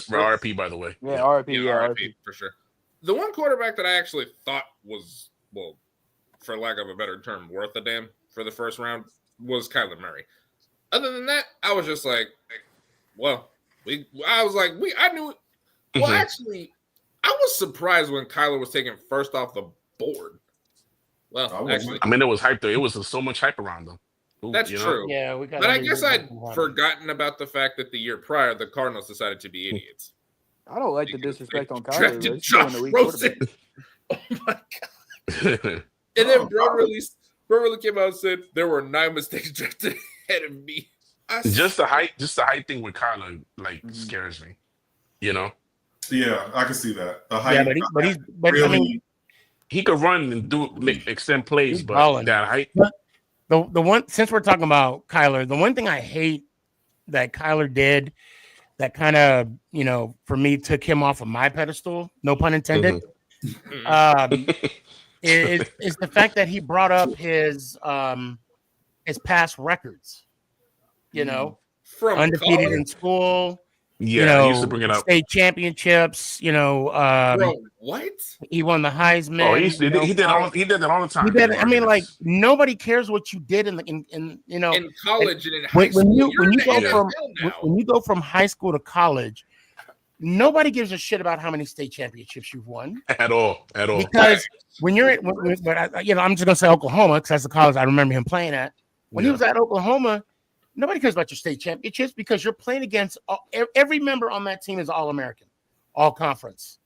RP, by the way. Yeah, RP for sure. The one quarterback that I actually thought was, well, for lack of a better term, worth a damn for the first round was Kyler Murray. Other than that, I was just like, well, I knew it. Well, actually, I was surprised when Kyler was taken first off the board. Well, actually, I mean, it was hype though. It was so much hype around them. That's true. Yeah, but I guess I'd forgotten about the fact that the year prior, the Cardinals decided to be idiots. I don't like the disrespect on Kyler. Josh Rosen. Oh my god! And then bro really came out and said there were 9 mistakes drafted ahead of me. Just the height thing with Kyler scares me. You know? Yeah, I can see that. The height. Yeah, but I mean, he could run and extend plays, but that height. The one, since we're talking about Kyler, the one thing I hate that Kyler did that kind of, for me took him off of my pedestal, no pun intended, is the fact that he brought up his past records, from undefeated college? In school. Yeah, he used to bring it up. State championships, bro, what? He won the Heisman. Oh, he did that all the time. I mean, like nobody cares what you did in college and in high school. When you go from high school to college, nobody gives a shit about how many state championships you've won at all. Because when you're I'm just gonna say Oklahoma because that's the college I remember him playing at. When he was at Oklahoma. Nobody cares about your state championships because you're playing against every member on that team is All-American, All-Conference.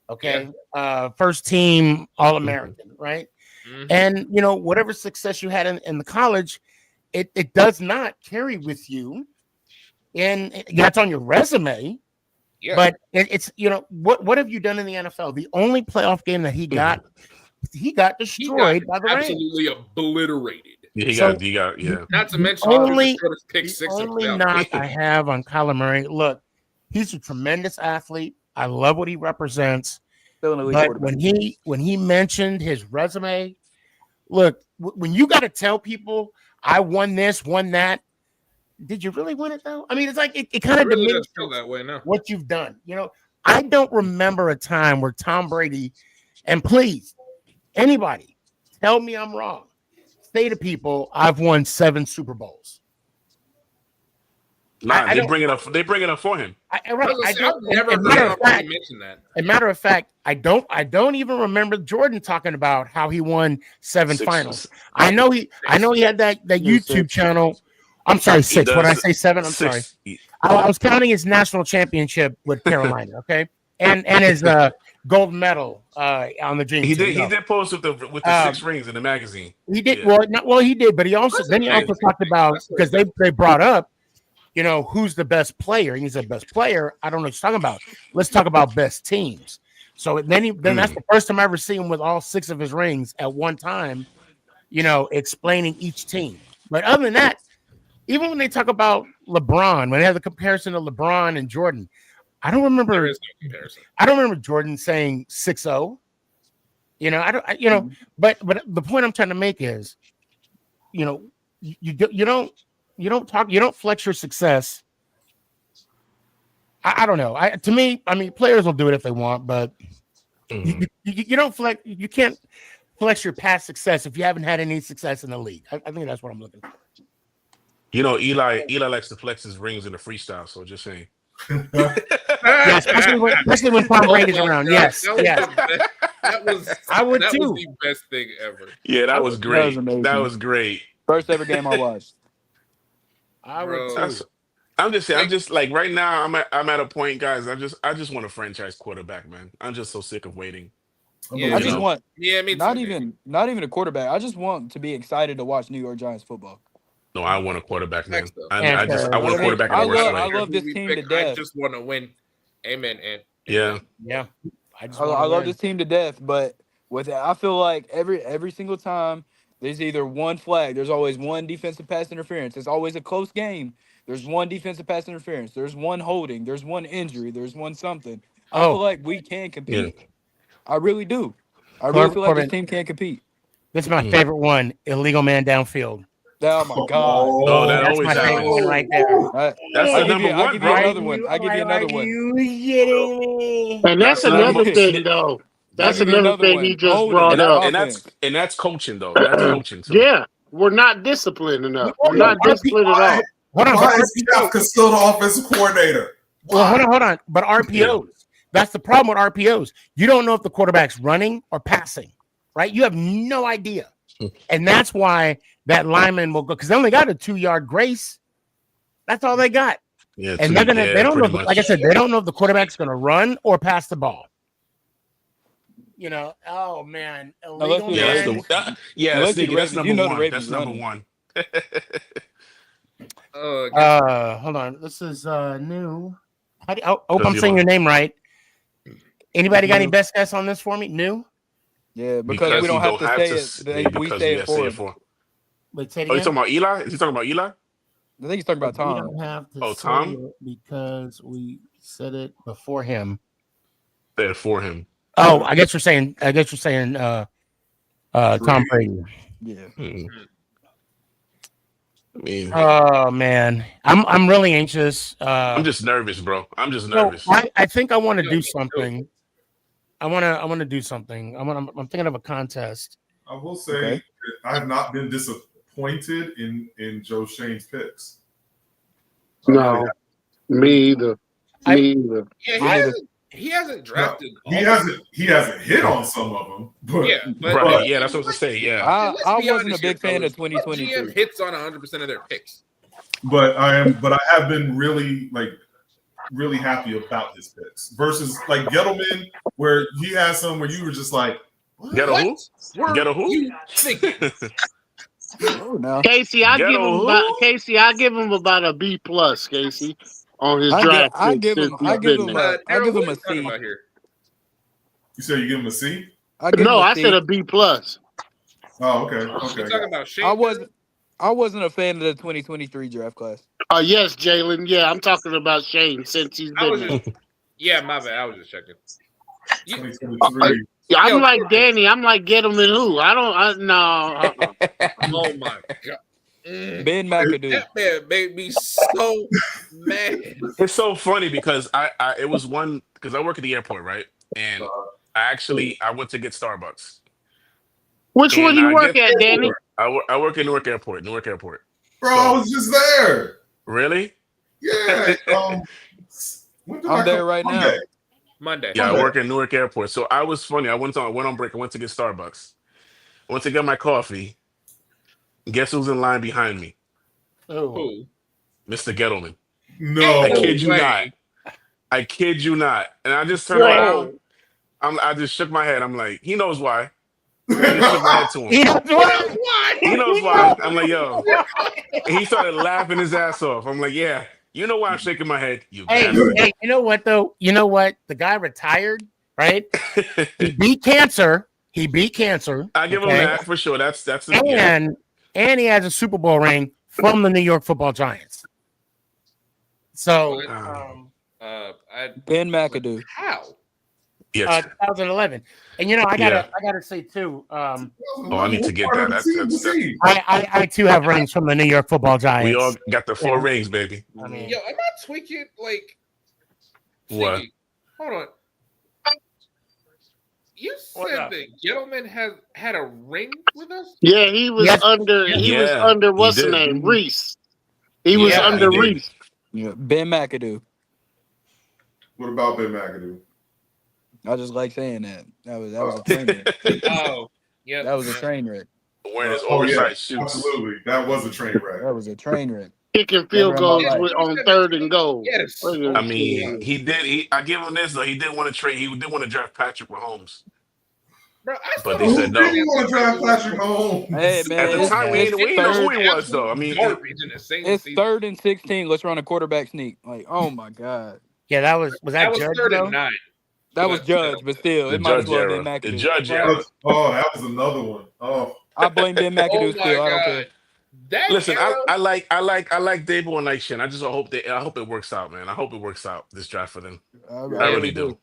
Okay. Yeah. First team All-American, right? Mm-hmm. And, whatever success you had in the college, it does not carry with you. And that's on your resume. Yeah. But it's, what have you done in the NFL? The only playoff game that he got destroyed by the Rams. Absolutely obliterated. Yeah. Not to mention only knock I have on Kyler Murray. Look, He's a tremendous athlete. I love what he represents. Still an elite But quarterback. when he mentioned his resume, look, when you got to tell people I won this, won that, did you really win it though? I mean, it's like it kind of really diminishes does feel that way now. what you've done. You know, I don't remember a time where Tom Brady, and please, anybody, tell me I'm wrong. Say to people, I've won 7 Super Bowls. Nah, they bring it up. They bring it up for him. I've never heard anybody mention that. As a matter of fact, I don't even remember Jordan talking about how he won 7 finals. I know he had that YouTube channel. I'm sorry, 6. What did I say? 7? I'm sorry. I was counting his national championship with Carolina. Okay, and his gold medal on the dream team. He did post with the 6 rings in the magazine. He did he did, but he also talked about, because they brought up, you know, who's the best player, and he said best player. I don't know what you're talking about. Let's talk about best teams. So then that's the first time I ever seen him with all 6 of his rings at one time, you know, explaining each team. But other than that, even when they talk about LeBron, when they have the comparison to LeBron and Jordan, I don't remember. There is no comparison. I don't remember Jordan saying 6-0. You know, but the point I'm trying to make is, you know, you don't flex your success. I don't know. To me, I mean, players will do it if they want, but you don't flex. You can't flex your past success if you haven't had any success in the league. I think that's what I'm looking for. You know, Eli likes to flex his rings in the freestyle. So just saying. Yeah, especially when Tom Brady's around. Yes. I would too. That was the best thing ever. Yeah, that was great. That was great. First ever game I watched. I would too. I'm just saying. I'm just like right now. I'm at a point, guys. I just want a franchise quarterback, man. I'm just so sick of waiting. I just want. Yeah, me too. Not even a quarterback. I just want to be excited to watch New York Giants football. No, I want a quarterback, man. I want a quarterback in the worst way. I love this team to death. I just want to win. Amen. And yeah. I love this team to death, but I feel like every single time there's either one flag, there's always one defensive pass interference. It's always a close game. There's one defensive pass interference. There's one holding. There's one injury. There's one something. I feel like we can compete. Yeah. I really do. I really feel like this team can compete. This is my favorite one: illegal man downfield. Oh my God! Oh, that that's always my favorite one right there. That's the number one. I'll give you another one. I'll give you another one. And that's another thing, though. That's another thing he just brought up. And that's coaching, though. That's coaching too. Yeah, we're not disciplined enough. We're not disciplined at all. Hold on. Why is Jeff still the offensive coordinator? Well, hold on. But RPOs. That's the problem with RPOs. You don't know if the quarterback's running or passing, right? You have no idea. And that's why that lineman will go, because they only got a 2-yard grace. That's all they got. Yeah, and they don't know, like I said, they don't know if the quarterback's going to run or pass the ball. You know, oh man, illegal man. That's number one. That's number one. Hold on. This is new. I hope I'm saying your name right. Anybody got any best guess on this for me? New? Yeah, because we don't have to say it. We say it for. Wait, say it again. You talking about Eli? Is he talking about Eli? I think he's talking about Tom. We don't have to say Tom? it because we said it before him. Said for him. Oh, I guess you're saying Tom Brady. Yeah. I mean, oh man, I'm really anxious. I'm just nervous, bro. I'm just nervous. I think I want to do something. I want to do something. I'm thinking of a contest. I will say I have not been disappointed in Joe Shane's picks. No, me either. Yeah, he hasn't drafted. No, he hasn't hit on some of them. But, yeah, that's what I was saying. Yeah, I wasn't a big fan of 2022. GM hits on 100% of their picks. But I have been really happy about his picks versus like Gettleman, where he has some where you were just like, Get a who? Get a who? No. Casey, I give him about a B+. Casey, on his draft. I give him a C. You said you give him a C? I said a B+. Oh, okay. You talking about Shane? I wasn't a fan of the 2023 draft class. Yes, Jalen. Yeah, I'm talking about Shane since he's I was been just, yeah, my bad. I was just checking. You, 2023. Yeah, I'm yo, like Danny. I'm like Gettleman. Who? I don't. No. oh my god, Ben McAdoo. that man made me so mad. It's so funny because it was one because I work at the airport, right? And I went to get Starbucks. Which one And you I work get at, Danny? I work in Newark Airport. Newark Airport. Bro, So, I was just there. really? Yeah. When did I I'm there come? right now. Monday. Monday. Yeah, I Monday. work in Newark Airport. So I was funny. I went on break. I went to get Starbucks. I went to get my coffee. Guess who's in line behind me? Who? Mr. Gettleman. No. I kid you way. not. I kid you not. And I just turned Whoa. around. I just shook my head. I'm like, he knows why. I just shook my head to him. He knows why. He knows why. I'm like, yo. And he started laughing his ass off. I'm like, yeah, you know why I'm shaking my head, you bastard. Hey, you know what though? You know what? The guy retired, right? He beat cancer. I give him that for sure. That's and he has a Super Bowl ring from the New York Football Giants. So Ben McAdoo. How? Yes. 2011. And you know, I gotta say too. I need to get that. That's I too have rings from the New York Football Giants. we all got the 4 rings, baby. I mean, Yo, am I tweaking? Like, What? Sneaky, hold on. You said that Gettleman had a ring with us? Yeah, he was under. He was Yeah, under. he What's the did. name? Reese. He was Yeah, under he did. Reese. Yeah, Ben McAdoo. What about Ben McAdoo? I just like saying that. That was a train wreck. Oh, yeah. That was a train wreck. Wearing his Oh, yeah, oversized shoes. absolutely. That was a train wreck. That was a train wreck. Kicking field Never in my goals life. on 3rd and goal. Yes. I mean, he did. I give him this though. He didn't want to trade. He didn't want to draft Patrick Mahomes. Bro, But they said no. Who didn't want to draft Patrick Mahomes? Hey man, At the time, we it's didn't know who he was though. I mean, garbage in the same it's season. 3rd and 16. Let's run a quarterback sneak. Like, oh my god, yeah, that was That was Judge 3rd though? and 9. that was Judge, but still, the it might as judge well have era. been The McAdoo. judge era. That was another one. Oh, I blame Ben McAdoo Oh my still. I don't care. god. That Listen, era, I like Dable and like shit. I hope it works out, man. I hope it works out this draft for them. I really do.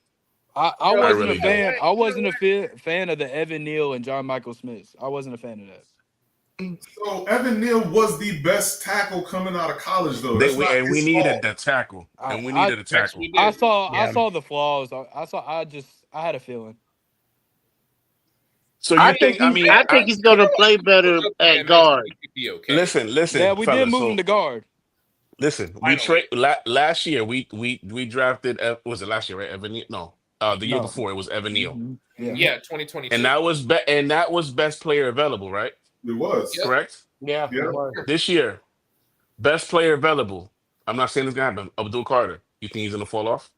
I Bro, wasn't really a do. fan. I wasn't a fan of the Evan Neal and John Michael Smith. I wasn't a fan of that. so Evan Neal was the best tackle coming out of college, though. We That's needed needed that tackle, and we I- needed a tackle. we did. I saw the flaws. I had a feeling. So you think? I mean, I think he's gonna play better at guard. Be okay. listen. Yeah, we fellas, did move him to guard. Listen, we trade last year. We drafted. Was it last year? Right, Evan Neal? No, the year No. before it was Evan Neal, Yeah, 2022. and that was best player available, right? It was. Yep. Correct. Yeah. Yeah. This year, best player available. I'm not saying it's gonna happen. Abdul Carter. You think he's gonna fall off?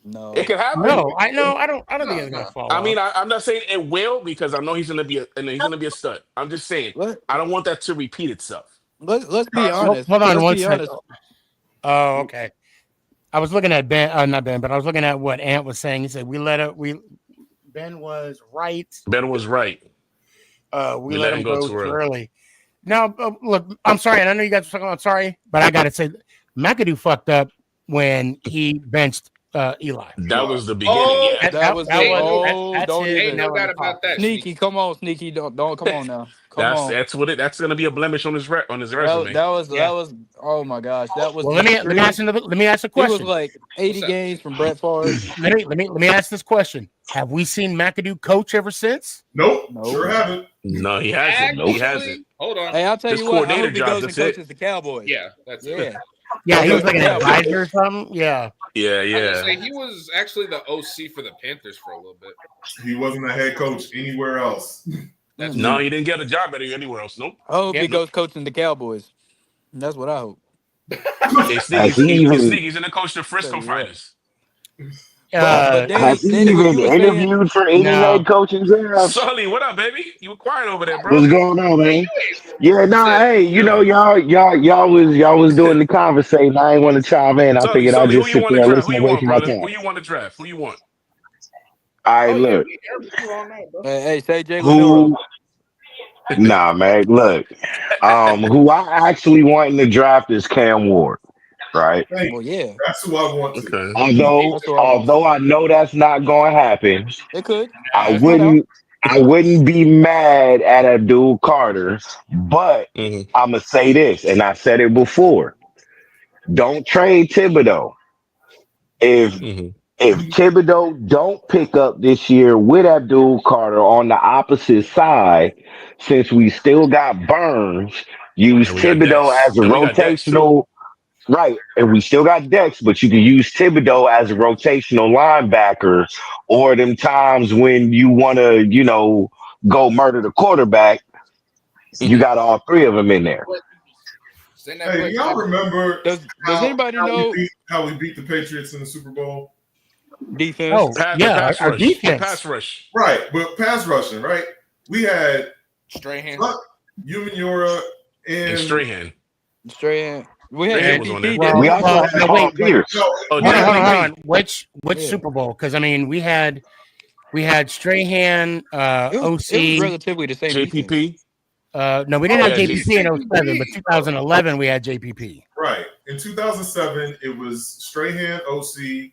No. It can happen. No, I don't think it's gonna fall. I mean, off. I'm not saying it will because I know he's gonna be a stud. I'm just saying I don't want that to repeat itself. Let's be honest. Hold on Let's one be second. honest. Oh, okay. I was looking at Ben, not Ben, but I was looking at what Ant was saying. He said Ben was right. Ben was right. We let him go too early. Now, look, I'm sorry, and I know you guys are talking. I'm sorry, but I gotta say, McAdoo fucked up when he benched Eli. That was the beginning. Yeah. Don't Ain't no doubt about that. Sneaky, come on, Sneaky, don't come on now. That's gonna be a blemish on his resume. That was oh my gosh, that was. Well, let me ask a question. It was like 80 games from Brett Favre. let me ask this question: have we seen McAdoo coach ever since? Nope. Sure haven't. No, he hasn't. Actually, He hasn't. Hold on. Hey, I'll tell This you what. I coordinator hope he job, goes and that's it. coaches the Cowboys. Yeah, that's Yeah. it. Yeah, he was like an advisor or something. Yeah. Yeah, I yeah. would say he was actually the OC for the Panthers for a little bit. He wasn't a head coach anywhere else. No, he didn't get a job anywhere else. Nope. I hope he goes coaching the Cowboys. That's what I hope. Hey, Sneaky's in the coach the Frisco Fighters. Has he even interviewed for any head coaching jobs? Sully, what up, baby? You were quiet over there, bro. What's going on, man? Yeah, hey, you know, y'all was doing the conversation. I ain't want to chime in. I figured I'd just sit there and listen and wait for my time. Who you want to draft? Who you want? All right, look. Hey, say Jalen Who? Nah, man. Look, who I actually want in the draft is Cam Ward, right? Hey, Well, yeah, that's who I want to. Okay. Although, that's what I want although to. I know that's not going to happen, It could. I Nah, It's not out. wouldn't, I wouldn't be mad at Abdul Carter. But Mm-hmm. I'm gonna say this, and I said it before: don't trade Thibodeau. If Mm-hmm. if Thibodeau don't pick up this year with Abdul Carter on the opposite side, since we still got Burns, use And we got Thibodeau Dex. as a And we got Dex too. rotational right, and we still got Dex, but you can use Thibodeau as a rotational linebacker, or them times when you want to, go murder the quarterback, you Mm-hmm. got all three of them in there. send that Hey, do flex y'all package. remember Does anybody know how we beat the Patriots in the Super Bowl? defense? Oh, yeah, Pass our rush. defense. Pass rush. Right, but pass rushing, right? We had Strahan. Umanura And and Strahan. Straight. We had Strahan was on JPP, there. didn't We we? also had no, Paul wait, Pierce. no, Oh, we had hold JPP. on. Which Yeah. Super Bowl? Because I mean, we had Strahan, It was OC. relatively the same defense. JPP. No, we didn't have Yeah, JPP in 07, but 2011 we had JPP. right. In 2007, it was Strahan, OC,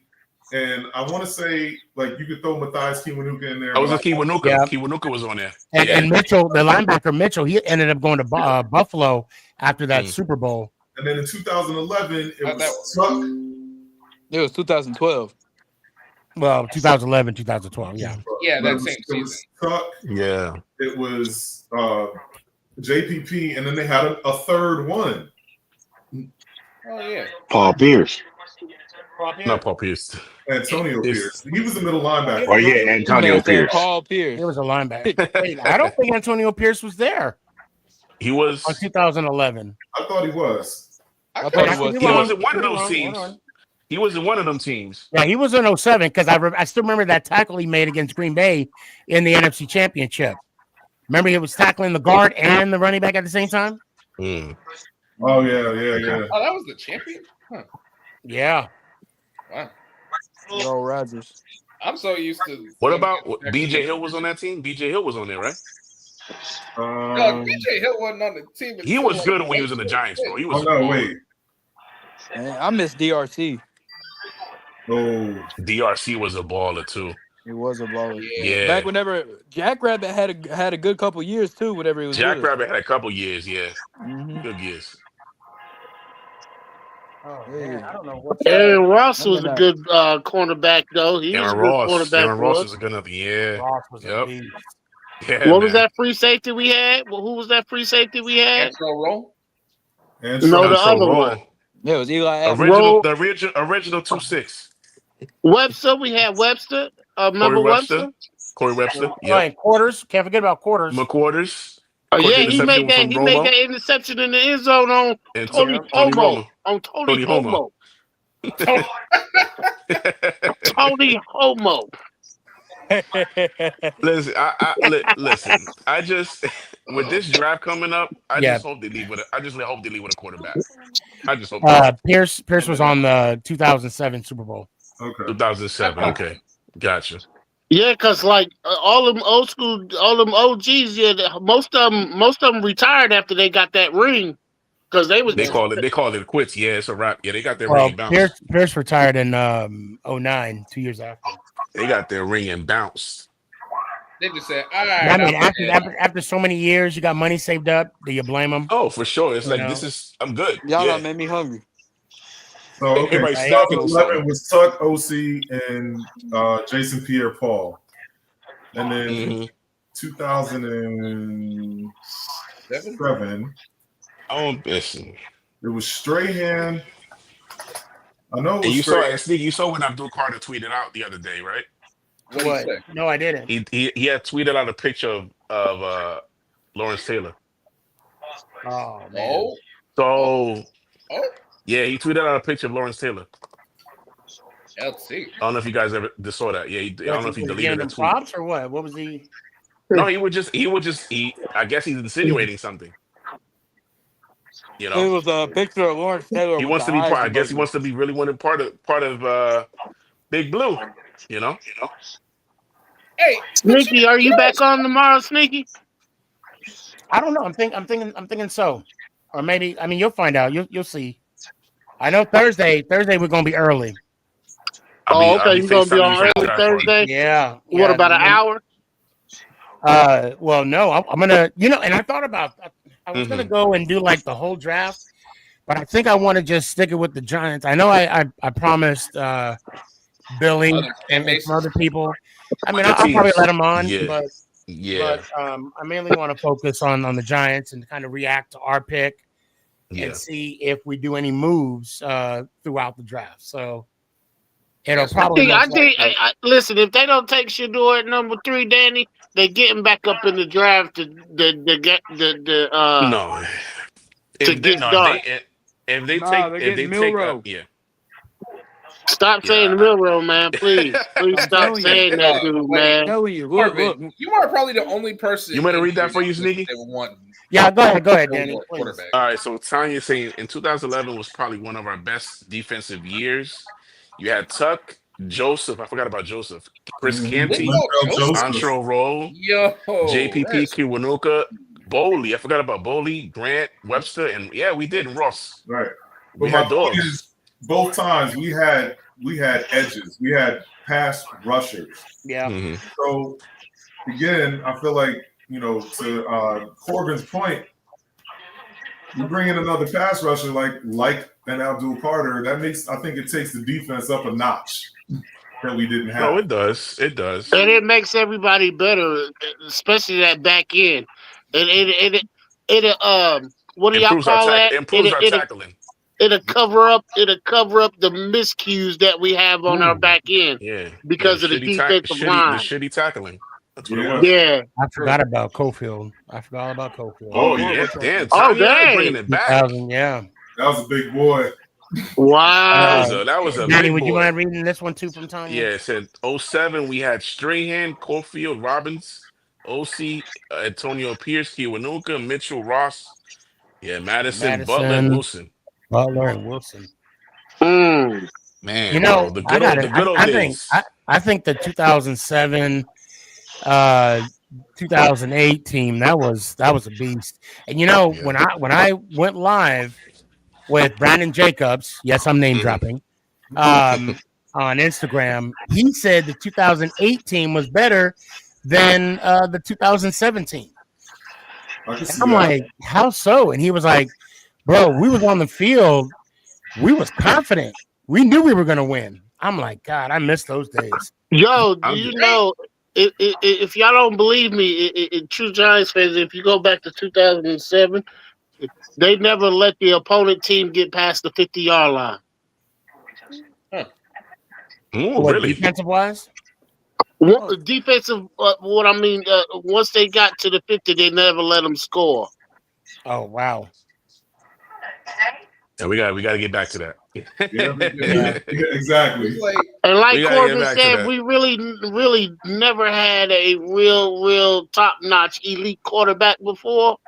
and I want to say like you could throw Matthias Kiwanuka in there. I was but a Kiwanuka. Yeah. Kiwanuka was on there. And Mitchell, the linebacker Mitchell, he ended up going to Buffalo after that Super Bowl. And then in 2011, it How'd that was Tuck. It was 2012. Well, 2011, 2012, yeah. Yeah, It that was- same it was season. Tuck. Yeah. It was JPP, and then they had a third one. Oh yeah. Paul Pierce. Not Paul Pierce. Antonio It's- Pierce. He was the middle linebacker. Oh yeah, This Antonio man said Pierce. Paul Pierce. He was a linebacker. Wait, I don't think Antonio Pierce was there He was. on 2011. I thought he was. I Wait, thought I he could was be He wrong. wasn't one Could of be those wrong. teams. Hold on. He wasn't one of them teams. Yeah, he was in 07 because I still remember that tackle he made against Green Bay in the NFC Championship. Remember, he was tackling the guard and the running back at the same time. Mm. Oh yeah. Oh, that was the champion. Huh. Yeah. Wow. Earl Rodgers. I'm so used to. What about BJ Hill was on that team? BJ Hill was on there, right? No, BJ Hill wasn't on the team. He was good when he was in the Giants, bro. He was. Oh no, wait. Man, I miss DRC. Oh, DRC was a baller too. He was a baller. Yeah. Back whenever Jackrabbit had a good couple years too. Whatever he was. Jackrabbit had a couple years. Yeah. Mm-hmm. Good years. Oh man, I don't know what. Aaron Ross was a good cornerback, though. He was a Aaron good Ross. cornerback Aaron for Ross us. was a good enough. Yeah. Ross was a Yep. beast. Yeah. What was man. that free safety we had? Well, who was that free safety we had? Antro Roll. and No, the Antro other Roll. one. Yeah, it was Eli Apple. Roll. The original 2-6. Webster. We had Webster. Remember Corey Webster. Webster? Corey Webster. All Yep. right, Quarters. Can't forget about Quarters. McQuarters. Oh Caught the yeah, he interception made that. from He Romo. made that interception in the end zone on And Tony Tony Homo. Romo. On Tony Tony Homo. Homo. Tony Homo. Listen. I just with this draft coming up, I Yeah. just hope they leave with a quarterback. I just hope. Pierce was on the 2007 Super Bowl. Okay. 2007. Okay, gotcha. Yeah, cause like all them old school, all them OGs, yeah, most of them retired after they got that ring, cause they was They call it quits. Yeah, it's a wrap. Yeah, they got their Well, ring and bounced. Pierce retired in 09, 2 years after. They got their ring and bounced. They just said, all right. I mean, after so many years, you got money saved up. Do you blame them? Oh, for sure. It's You like know. I'm good. Y'all Yeah. done made me hungry. So okay, Everybody's snacking on 2011 something. was Tuck, OC, and Jason Pierre-Paul, and then 2007. Oh, listen. It was Strahan. I know it And was you Strahan. saw when Abdul Carter tweeted out the other day, right? What? No, I didn't. He had tweeted out a picture of Lawrence Taylor. Oh man. So yeah, he tweeted out a picture of Lawrence Taylor. LC. I don't know if you guys ever saw that. Yeah, I don't know if he deleted them that tweet. props or what? What was he? No, he would just I guess he's insinuating something. You It know, was a picture of Lawrence Taylor. he with wants the to be eyes part. I guess he emoji. wants to be really part of Big Blue. You know. Hey, Sneaky, are you back on tomorrow, Sneaky? I don't know. I'm thinking so, or maybe. I mean, you'll find out. You'll see. I know Thursday we're gonna be early. Oh, I'll okay. be You're gonna be FaceTiming you on from the early crash party. Thursday. Yeah. What about an hour? Well, no. I'm gonna. And I thought about. I was gonna go and do like the whole draft, but I think I want to just stick it with the Giants. I know I promised Billy and some other people. I mean, I'll probably let them on, but I mainly want to focus on the Giants and kind of react to our pick and see if we do any moves throughout the draft. So it'll probably. I think. Listen, if they don't take Shador at number 3, Danny, they getting back up in the draft to get the no. to get dark. If they take Milrow. Stop saying Milrow, man. Please stop saying that, dude, man. Look. You are probably the only person. You want to read that for you, Sneaky? Yeah, go ahead, Danny. All right, so Tanya's saying in 2011 was probably one of our best defensive years. You had Tuck, Joseph. I forgot about Joseph. Chris Canty, Antro Roll, JPP Kiwanuka, Bowley. I forgot about Bowley, Grant, Webster, and we did Ross. Right. We But had dogs. Is, both times we had edges. We had pass rushers. Yeah. So again, I feel like, to Corbin's point, you bring in another pass rusher like an Abdul Carter, I think it takes the defense up a notch that we didn't have. No, it does. It does. And it makes everybody better, especially that back end. It what do y'all call that? Improves our tackling. It'll cover up the miscues that we have on our back end. Yeah. Because of the defensive line. The shitty tackling. That's what it was. Yeah. I forgot about Cofield. Oh, yeah. Damn. Dang. Bringing it back. Yeah. That was a big boy. Wow. That was a Danny, big would boy. you mind reading this one too from Tanya? Yeah, it said 07, we had Strahan, Cofield, Robbins, OC, Antonio Pierce, Kiwanuka, Mitchell, Ross. Yeah, Madison, Butler, and Wilson. Man, bro, the good old days. I think the 2007, 2008 team that was a beast. And when I went live with Brandon Jacobs, yes, I'm name dropping, on Instagram, he said the 2008 team was better than the 2017. I'm like, how so? And he was like, bro, we was on the field, we was confident, we knew we were gonna win. I'm like, God, I miss those days. Yo, do you know if y'all don't believe me, true Giants fans, if you go back to 2007, they never let the opponent team get past the 50-yard line. Ooh, really? Defensive wise? Defensive, once they got to the 50, they never let them score. Oh, wow. Yeah, we got to get back to that. Yeah, exactly. And like Corbin said, we really never had a real top-notch elite quarterback before.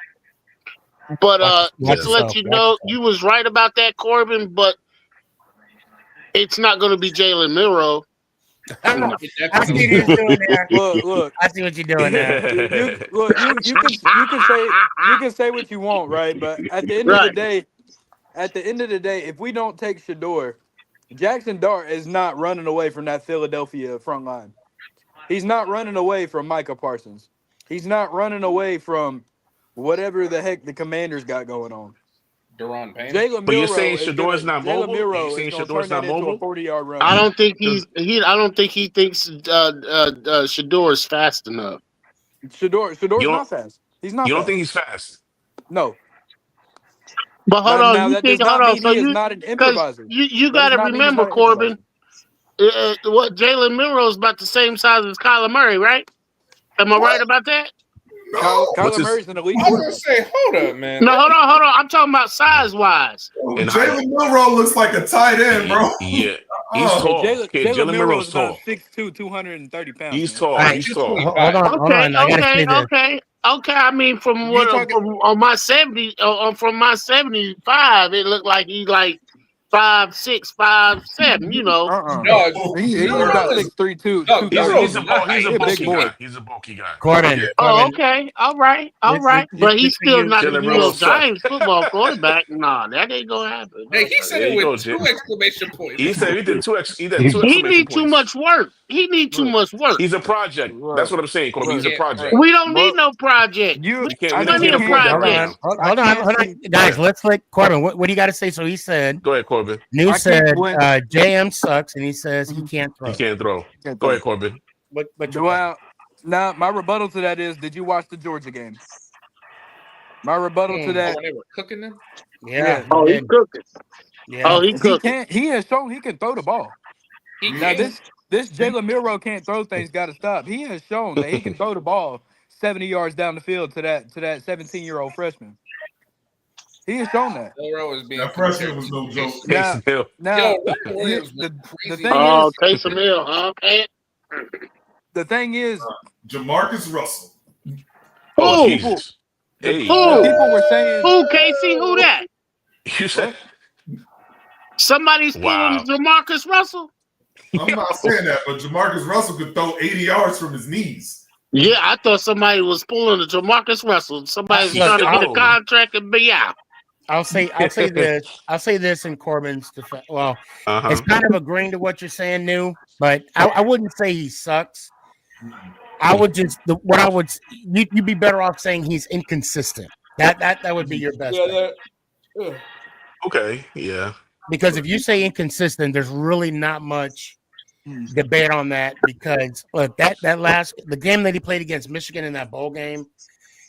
But just to let you know, you was right about that, Corbin, but it's not going to be Jalen Milrow. I see what you're doing there. Look. I see what you're doing there. You can say what you want, right? But at the end of the day, if we don't take Shador, Jackson Dart is not running away from that Philadelphia front line. He's not running away from Micah Parsons. He's not running away from whatever the heck the Commanders got going on. Deron Payne. Jalen But you're Milrow saying is Shador's not Jalen mobile? Milrow You're saying is gonna Shador's turn not that into mobile? a 40-yard run. I don't think he thinks Shador is fast enough. Shador's not fast. He's not. You don't fast. think he's fast? No. But hold on, you think? Hold on, so he is not an improviser. You got to remember, Corbin. What Jalen Milrow is about the same size as Kyler Murray, right? Am I right about that? Kyler Murray's an elite quarterback. I was gonna say, hold up, man. No, hold on. I'm talking about size wise. Jalen Milrow looks like a tight end, bro. Yeah, he's tall. Jalen Milrow's tall. 6'2", 230 pounds. He's tall. Right. He's tall. Hold on. I gotta say this. Okay. I mean, from my 70, from my 75, it looked like he's like 5'6", 5'7", you know. No, He's Miro about is 6'3", no, Miro He's is a not He's a big bulky boy. guy. He's a bulky guy. Corbin. Oh, Corbin, okay. All right. But he's this for still you. not the Jalen New Miro York sucks. Giants football quarterback. Nah, that ain't gonna happen. Hey, he said There it you go, with Jay. 2 exclamation points. He said he did two He exclamation need too points. much work. He need too Look, much work. He's a project. That's look, what I'm saying, Corbin. He's look, a Yeah, all project. right. We don't bro. need no project. You, We We I don't just need a can't afford that Hold right project. on, now. hold I on, can't hold on, see. guys. Let's let Corbin. What do you got to say? So he said, Go ahead, Corbin. New I can't said when JM sucks, and he says he can't He throw. can't throw. can't Go throw. ahead, Corbin. What your thing? Well, now my rebuttal to that is: did you watch the Georgia game? My rebuttal to Oh, that, when they were cooking them? Yeah, Oh, he did. cooking. Yeah. Oh, he he cooking. can't. He has shown he can throw the ball. He Now can. this Jalen Milroe can't throw things. Got to stop. He has shown that he can throw the ball 70 yards down the field to that 17-year-old freshman. He has shown that. Milroe is being That freshman compared was to no joke. Now, Taysom Hill. now Yo, Ryan Williams was the crazy. thing Oh, is, Taysom Hill. Okay. the thing is, Jamarcus Russell. Oh Who? people, Jesus. the Hey. people were saying, Who? Casey? Who that? You said Somebody's pulling wow. Jamarcus Russell? I'm not saying that, but Jamarcus Russell could throw 80 yards from his knees. Yeah, I thought somebody was pulling the Jamarcus Russell. Somebody was Look, trying to get a No. contract and be out. I'll say this. I'll say this in Corbin's defense. Well, it's kind of agreeing to what you're saying, New, but I wouldn't say he sucks. I would just you'd be better off saying he's inconsistent. That would be your best bet. Okay. Yeah. Because if you say inconsistent, there's really not much debate on that. Because look, the game that he played against Michigan in that bowl game,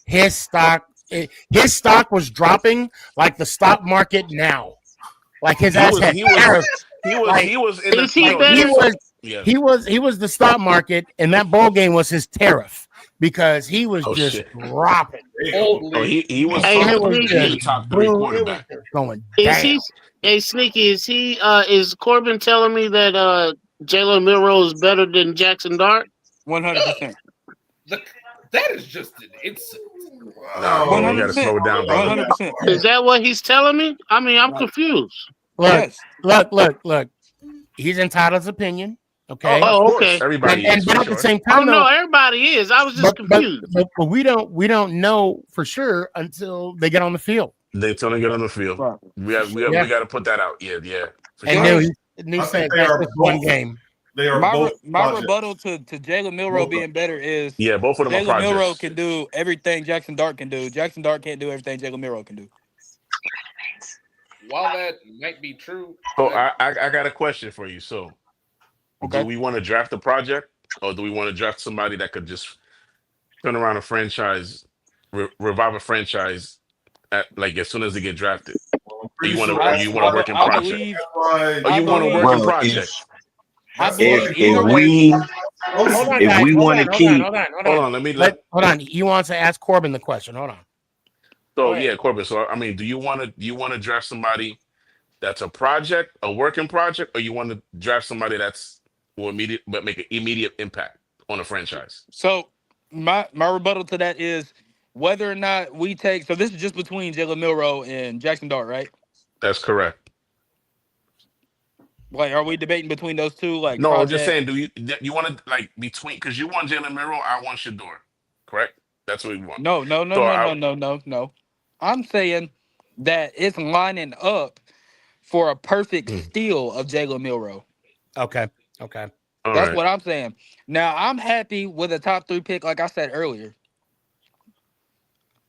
his stock was dropping like the stock market now. Like his ass had tariffs. He was in the Is he better? He was the stock market, and that bowl game was his tariff because he was dropping. He was Hey, the top 3 quarterback. Going Is down. he? Hey, Sneaky, is Corbin telling me that Jalen Milroe is better than Jackson Dart? 100%. That is just an insult. Nah, you got to slow it down, brother. 100%. Is that what he's telling me? I mean, I'm confused. Look. He's entitled to his opinion. Okay. Oh, okay. Everybody is. But at the same time, no, everybody is. I was just confused. But we don't know for sure until they get on the field. Until they get on the field. We got to put that out. Yeah. And New said that's just one game. They are my rebuttal to Jalen Milroe being better is both of them are Jalen projects. Milroe can do everything Jackson Dart can do. Jackson Dart can't do everything Jalen Milroe can do. While that might be true, So I got a question for you. So, do we want to draft a project, or do we want to draft somebody that could just turn around a franchise, revive a franchise as soon as they get drafted? Or you want to work in project? Or you want to work in project? Hold on. You want to ask Corbin the question? Hold on. So yeah, Corbin. So I mean, do you want to draft somebody that's a project, a working project, or you want to draft somebody that's will make an immediate impact on a franchise? So my rebuttal to that is whether or not we take. So this is just between Jalen Milroe and Jackson Dart, right? That's correct. Like, are we debating between those two? Like, no, I'm just saying. Do you want to between? Because you want Jalen Milroe, I want Shador. Correct. That's what we want. No. I'm saying that it's lining up for a perfect steal of Jalen Milroe. Okay. That's what I'm saying. Now, I'm happy with a top 3 pick, like I said earlier.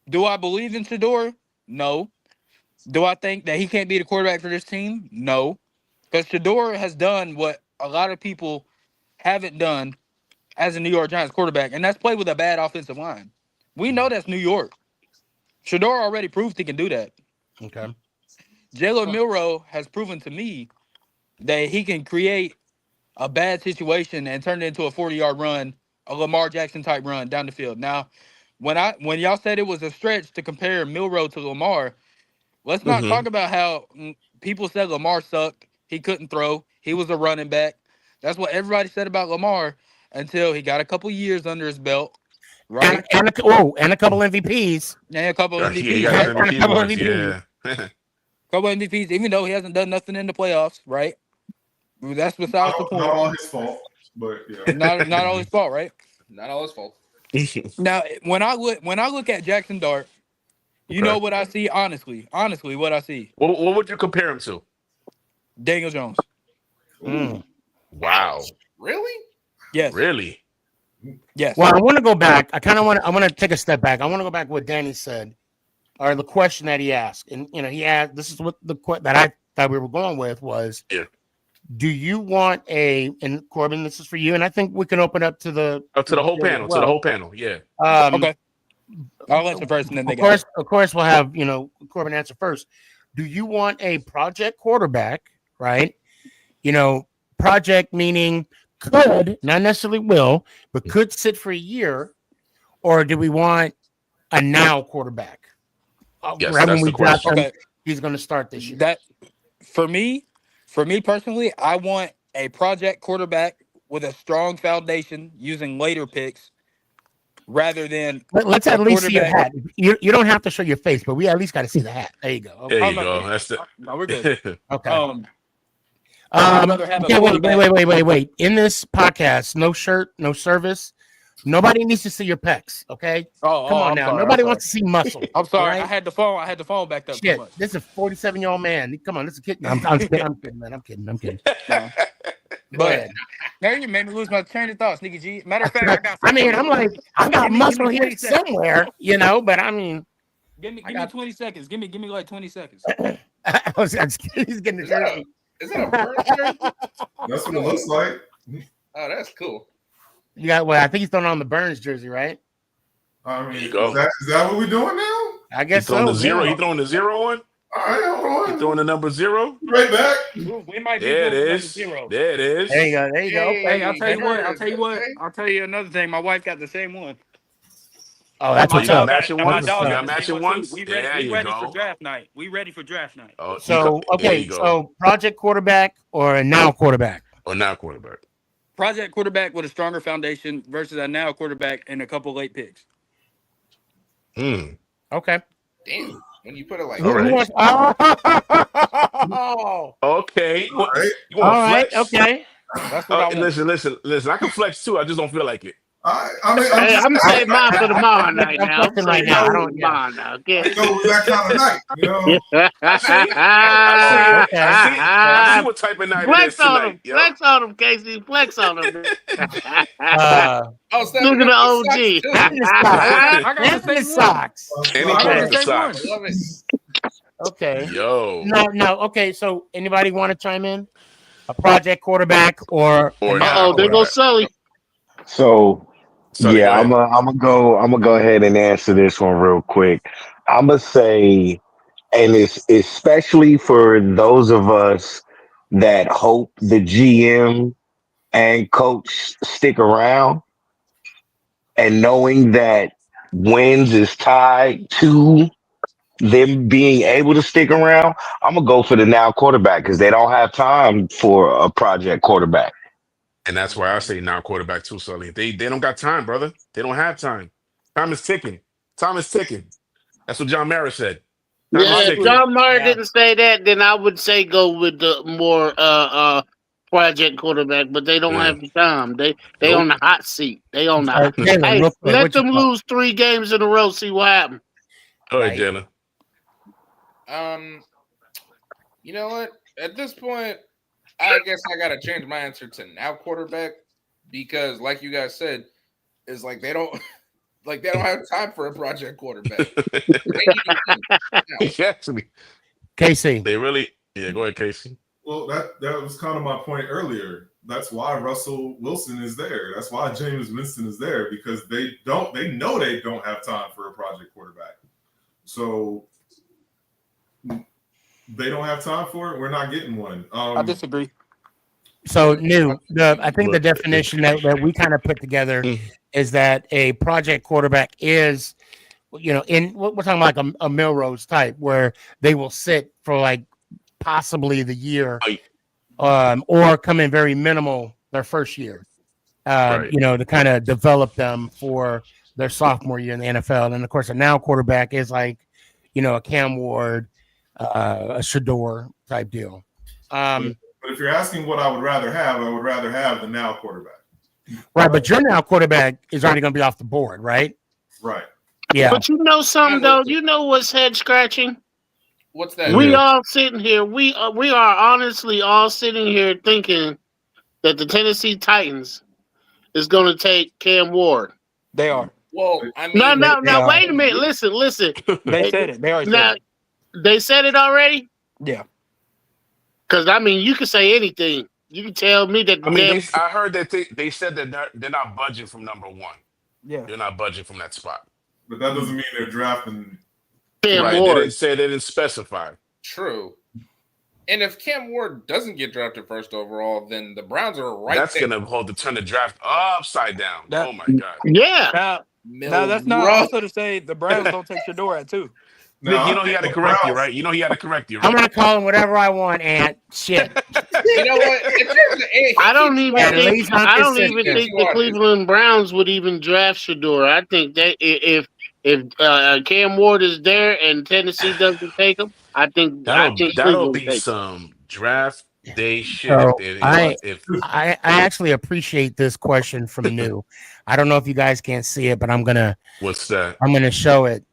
Do I believe in Shador? No. Do I think that he can't be the quarterback for this team? No. Because Shador has done what a lot of people haven't done as a New York Giants quarterback, and that's play with a bad offensive line. We know that's New York. Shador already proved he can do that. Okay. Jalen Milroe has proven to me that he can create a bad situation and turn it into a 40-yard run, a Lamar Jackson type run down the field. Now, when y'all said it was a stretch to compare Milroe to Lamar, let's not talk about how people said Lamar sucked. He couldn't throw. He was a running back. That's what everybody said about Lamar until he got a couple years under his belt. Right. And a couple MVPs. And a couple MVPs. Yeah, he got an MVP once, yeah. couple MVPs, even though he hasn't done nothing in the playoffs, right? That's besides the point. Not all his fault, but yeah. Not all his fault, right? Not all his fault. Now, when I look at Jackson Dart, you know what I see. Honestly, what I see. What would you compare him to? Daniel Jones. Wow. Really? Yes. Really? Yes. Well, I want to go back. I want to take a step back. I want to go back to what Danny said, or the question that he asked. And he asked. This is what that I thought we were going with was. Yeah. Do you want and Corbin, this is for you, and I think we can open up to the whole panel, to the whole panel, yeah. Okay. I'll answer first, and then of course, we'll have Corbin answer first. Do you want a project quarterback, right? Project meaning could, not necessarily will, but could sit for a year, or do we want a now quarterback? Yes, that's the question. Okay. He's going to start this year. That for me personally, I want a project quarterback with a strong foundation using later picks rather than. Let's at least see your hat. You don't have to show your face, but we at least got to see the hat. There you go. Okay. There you go. That's the. No, we're good. Okay. Wait. In this podcast, no shirt, no service. Nobody needs to see your pecs. Okay. Come on now. Nobody wants to see muscle. I'm sorry. Right? I had the phone backed up. Shit. This is a 47-year-old man. Come on. This is a kid. I'm kidding, man. I'm kidding. But now you made me lose my train of thought, Sneaky G. Matter of fact, I got muscle here somewhere, but I mean. Give me 20 seconds. Give me like 20 seconds. He's getting the jersey. Is that a bird jersey? That's what it looks like. Oh, that's cool. You got I think he's throwing on the Burns jersey, right? I mean, is that what we're doing now? I guess so. The zero. You throwing the 0 on? All right, hold on. You throwing the number 0? Right back. We might be there it is. Zero. There it is. There you go. Hey, I'll tell you another thing. My wife got the same one. Oh, that's what's up. Matching ones? You got matching ones? We ready for draft night. We ready for draft night. Oh, so project quarterback or a now quarterback? Or now quarterback. Project quarterback with a stronger foundation versus a now quarterback and a couple late picks. Okay. Damn. When you put it like okay. All right. Okay. That's what I want. Listen. I can flex too. I just don't feel like it. I'm gonna say mine for tomorrow night now. I don't mind now. Okay. Go with that kind of night, I see what type of night it is tonight. Flex on him, Casey. Flex on him. Look at the OG. I got the socks. And he got the socks. Okay. Yo. No. Okay. So, anybody want to chime in? A project quarterback or there goes Sully. So, I'm gonna go ahead and answer this one real quick. I'm gonna say, and it's especially for those of us that hope the GM and coach stick around, and knowing that wins is tied to them being able to stick around, I'm gonna go for the now quarterback because they don't have time for a project quarterback. And that's why I say now quarterback too, Sully. They don't got time, brother. They don't have time. Time is ticking. That's what John Mara said. If John Mara didn't say that, then I would say go with the more project quarterback, but they don't have the time. They on the hot seat. They on the let them lose 3 games in a row, see what happens. All right, Jalen. You know what? At this point, I guess I gotta change my answer to now quarterback because, like you guys said, it's like they don't have time for a project quarterback. Exactly. Casey. They really go ahead, Casey. Well, that was kind of my point earlier. That's why Russell Wilson is there. That's why Jameis Winston is there because they know they don't have time for a project quarterback. So they don't have time for it. We're not getting one. I disagree. So I think the definition that we kind of put together is that a project quarterback is, in what we're talking about like a Milrose type where they will sit for like possibly the year, or come in very minimal their first year, to kind of develop them for their sophomore year in the NFL. And of course, a now quarterback is like, a Cam Ward, a Shador type deal. But if you're asking what I would rather have the now quarterback. Right, but your now quarterback is already going to be off the board, right? Right. Yeah. But you know something though. You know what's head scratching? What's that? We all sitting here. We are honestly all sitting here thinking that the Tennessee Titans is going to take Cam Ward. They are. Well, I mean, now, wait a minute. Listen. They said it. They already now, said it. They said it already? Yeah. Because, I mean, you can say anything. You can tell me that. I mean, I heard that they said that they're not budging from number one. Yeah. They're not budging from that spot. But that doesn't mean they're drafting Cam Right. Ward. They didn't say, they didn't specify. True. And if Cam Ward doesn't get drafted first overall, then the Browns are right That's there. going to turn the draft upside down. Oh, my God. Yeah. Now that's not also to say the Browns don't take Shador at 2. Nick, you know he had to correct you, right? You know he had to correct you, right? I'm going to call him whatever I want, Ant. Shit. You know what? I don't even think the Cleveland Browns would even draft Shador. I think that if Cam Ward is there and Tennessee doesn't take him, I think that'll be some draft day shit. So if I actually appreciate this question from New. I don't know if you guys can't see it, but I'm gonna. What's that? I'm gonna show it.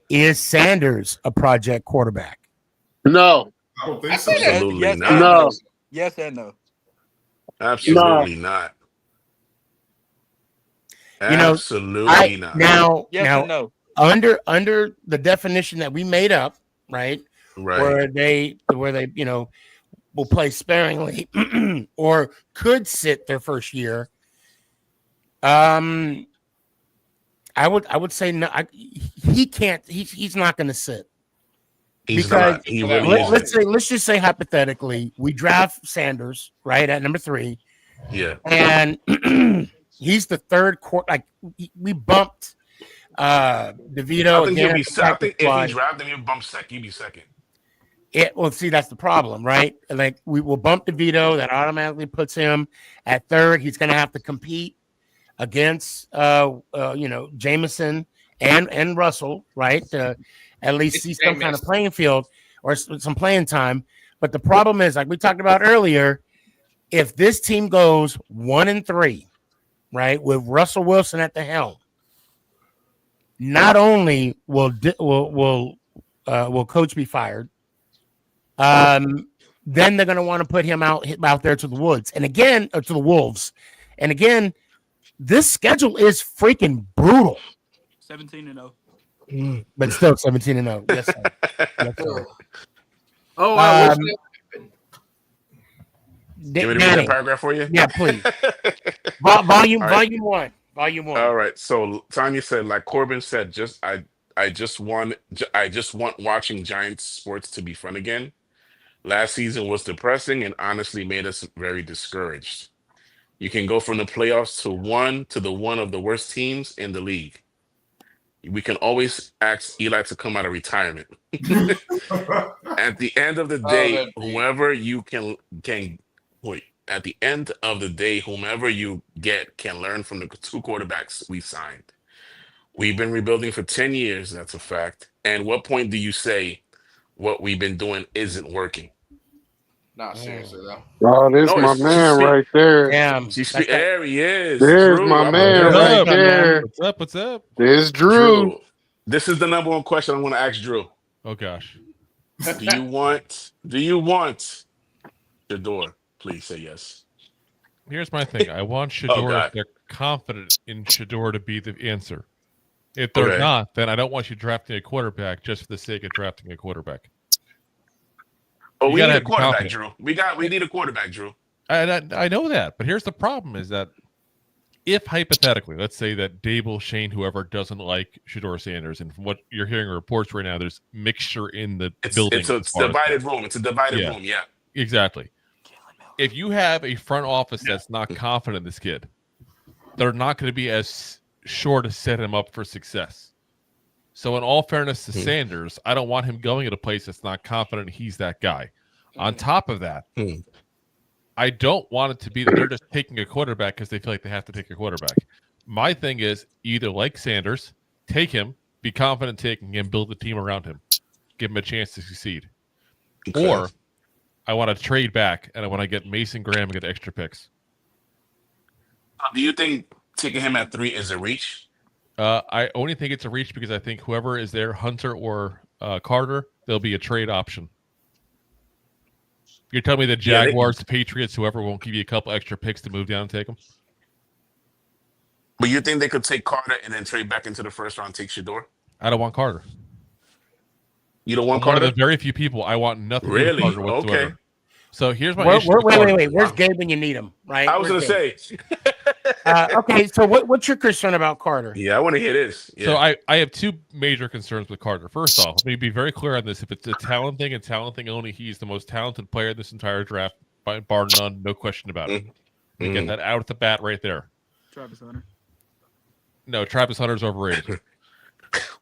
Is Sanders a project quarterback? No. I don't think so. Absolutely yes, not. No. Yes and no. Absolutely not. Absolutely not. Now, Yes now and no. under the definition that we made up, right? Right. Where they will play sparingly or could sit their first year. I would say no. He can't. He's not going to sit. He's because not. He really isn't. let's just say hypothetically, we draft Sanders right at number 3. Yeah. And he's the third quarter. Like we bumped DeVito. I think again he'll be. I think if line. he drafted him, he'll bump second. He'll be second. Well, see, that's the problem, right? Like we will bump DeVito. That automatically puts him at 3rd. He's going to have to compete against, Jameson and Russell, right? To at least see some kind of playing field or some playing time. But the problem is, like we talked about earlier, if this team goes 1-3, right, with Russell Wilson at the helm, not only will coach be fired, then they're going to want to put him out there to the woods, and again, or to the wolves, and again, this schedule is freaking brutal. 17-0. But still 17-0. Yes, sir. Yes, sir. Oh, I wish Give me to read that paragraph for you? Yeah, please. Volume right. one. Volume 1. All right. So Tanya said, like Corbin said, I just want watching Giants sports to be fun again. Last season was depressing and honestly made us very discouraged. You can go from the playoffs to one of the worst teams in the league. We can always ask Eli to come out of retirement. At the end of the day, whomever you whomever you get can learn from the 2 quarterbacks we signed. We've been rebuilding for 10 years, that's a fact. And what point do you say what we've been doing isn't working? Not seriously though. Oh, this my man right there. Damn. There he is. There's Drew. my man right there. What's up? There's Drew. This is the number one question I'm going to ask Drew. Oh gosh. Do you want Shador? Please say yes. Here's my thing. I want Shador if they're confident in Shador to be the answer. If they're not, then I don't want you drafting a quarterback just for the sake of drafting a quarterback. Oh, we need a quarterback, Drew. We need a quarterback, Drew. I know that, but here's the problem: is that if hypothetically, let's say that Dable, Shane, whoever doesn't like Shador Sanders, and from what you're hearing reports right now, there's mixture in the building. It's a divided room. It's a divided room. Yeah, exactly. If you have a front office that's not confident in this kid, they're not going to be as sure to set him up for success. So in all fairness to Sanders, I don't want him going at a place that's not confident he's that guy. On top of that, I don't want it to be that they're just taking a quarterback because they feel like they have to take a quarterback. My thing is either like Sanders, take him, be confident taking him, build the team around him, give him a chance to succeed. or I want to trade back and I want to get Mason Graham and get extra picks. Do you think taking him at 3 is a reach? I only think it's a reach because I think whoever is there, Hunter or Carter, there'll be a trade option. You're telling me the Jaguars, the Patriots, whoever won't give you a couple extra picks to move down and take them? But you think they could take Carter and then trade back into the first round and take Shador? I don't want Carter. You don't want I'm Carter? one of the very few people. I want nothing to do with Carter whatsoever. Okay. So here's my issue. Wait. Where's Gabe when you need him? Right. I was going to say. Okay, so what's your concern about Carter? Yeah, I want to hear this. Yeah. So I have two major concerns with Carter. First off, let me be very clear on this. If it's a talent thing and talent thing only, he's the most talented player in this entire draft, bar none, no question about it. We get that out at the bat right there. Travis Hunter. No, Travis Hunter's overrated.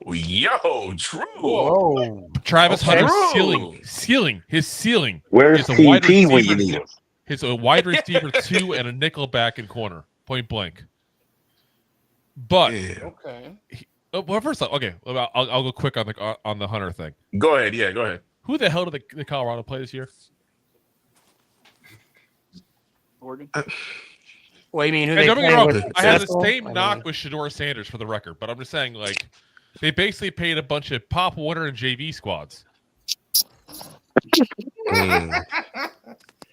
Yo, true. Whoa. Travis Hunter's ceiling. His ceiling. Where's TP when you need him? He's a wide receiver 2 and a nickel back and corner, point blank. But well, first off, okay, I'll go quick on the Hunter thing. Go ahead, yeah, go ahead. Who the hell did the Colorado play this year? Oregon. Well, you mean who don't they get me wrong, with I have the successful? same knock with Shador Sanders for the record, but I'm just saying, like, they basically paid a bunch of Pop Warner and JV squads.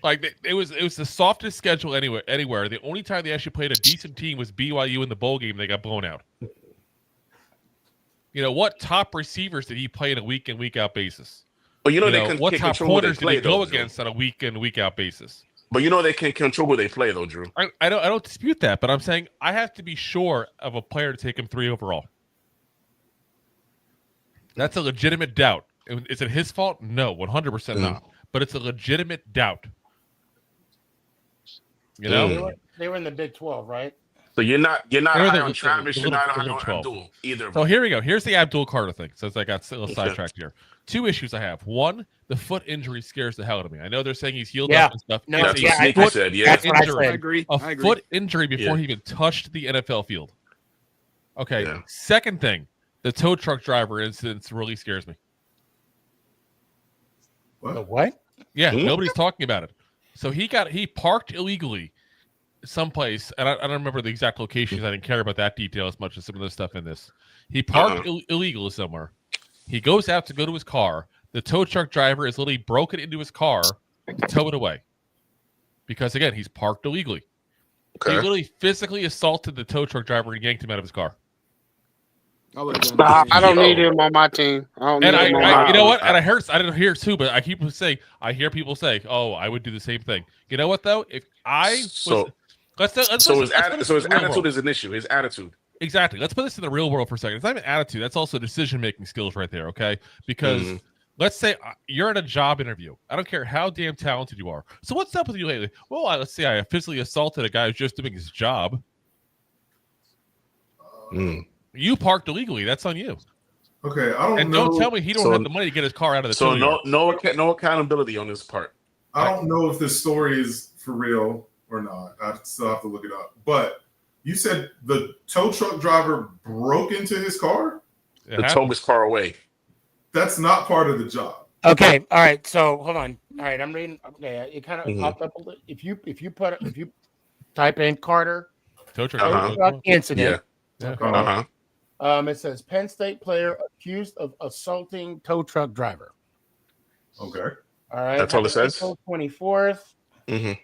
Like it was the softest schedule anywhere. The only time they actually played a decent team was BYU in the bowl game. They got blown out. You know what top receivers did he play on a week in week out basis? Well, you know what top corners did he go against on a week in week out basis? But you know they can control who they play though, Drew. I don't dispute that, but I'm saying I have to be sure of a player to take him 3 overall. That's a legitimate doubt. Is it his fault? No, 100% not. But it's a legitimate doubt. You know, they were in the Big 12, right? So you're not high on Travis, you're not high on Abdul either. So here we go. Here's the Abdul Carter thing. Since I got a little sidetracked here, 2 issues I have. One, the foot injury scares the hell out of me. I know they're saying he's healed up and stuff. No, that's what Sneaky said. Yeah, that's what I said. I agree. A foot injury before he even touched the NFL field. Okay. Yeah. Second thing, the tow truck driver incident really scares me. What? Yeah, nobody's talking about it. So he parked illegally someplace, and I don't remember the exact locations. I didn't care about that detail as much as some of the stuff in this. He parked illegally somewhere. He goes out to go to his car. The tow truck driver is literally broken into his car to tow it away. Because, again, he's parked illegally. Okay. He literally physically assaulted the tow truck driver and yanked him out of his car. I don't need him on my team. You know what? And I didn't hear it too, but I hear people say, "Oh, I would do the same thing." You know what though? If I his attitude is an issue. His attitude. Exactly. Let's put this in the real world for a second. It's not even attitude. That's also decision-making skills right there. Okay, because let's say you're in a job interview. I don't care how damn talented you are. So what's up with you lately? Well, let's say I physically assaulted a guy who's just doing his job. You parked illegally. That's on you. Okay, I don't know. Don't tell me he don't have the money to get his car out of the So no accountability on this part. I don't know if this story is for real or not. I still have to look it up. But you said the tow truck driver broke into his car? To tow his car away. That's not part of the job. Okay, all right. So hold on. All right, I'm reading. Okay, it kind of popped up a little. If you type in Carter tow truck incident. Yeah. It says Penn State player accused of assaulting tow truck driver. Okay. All right. That's all it says. April 24th. I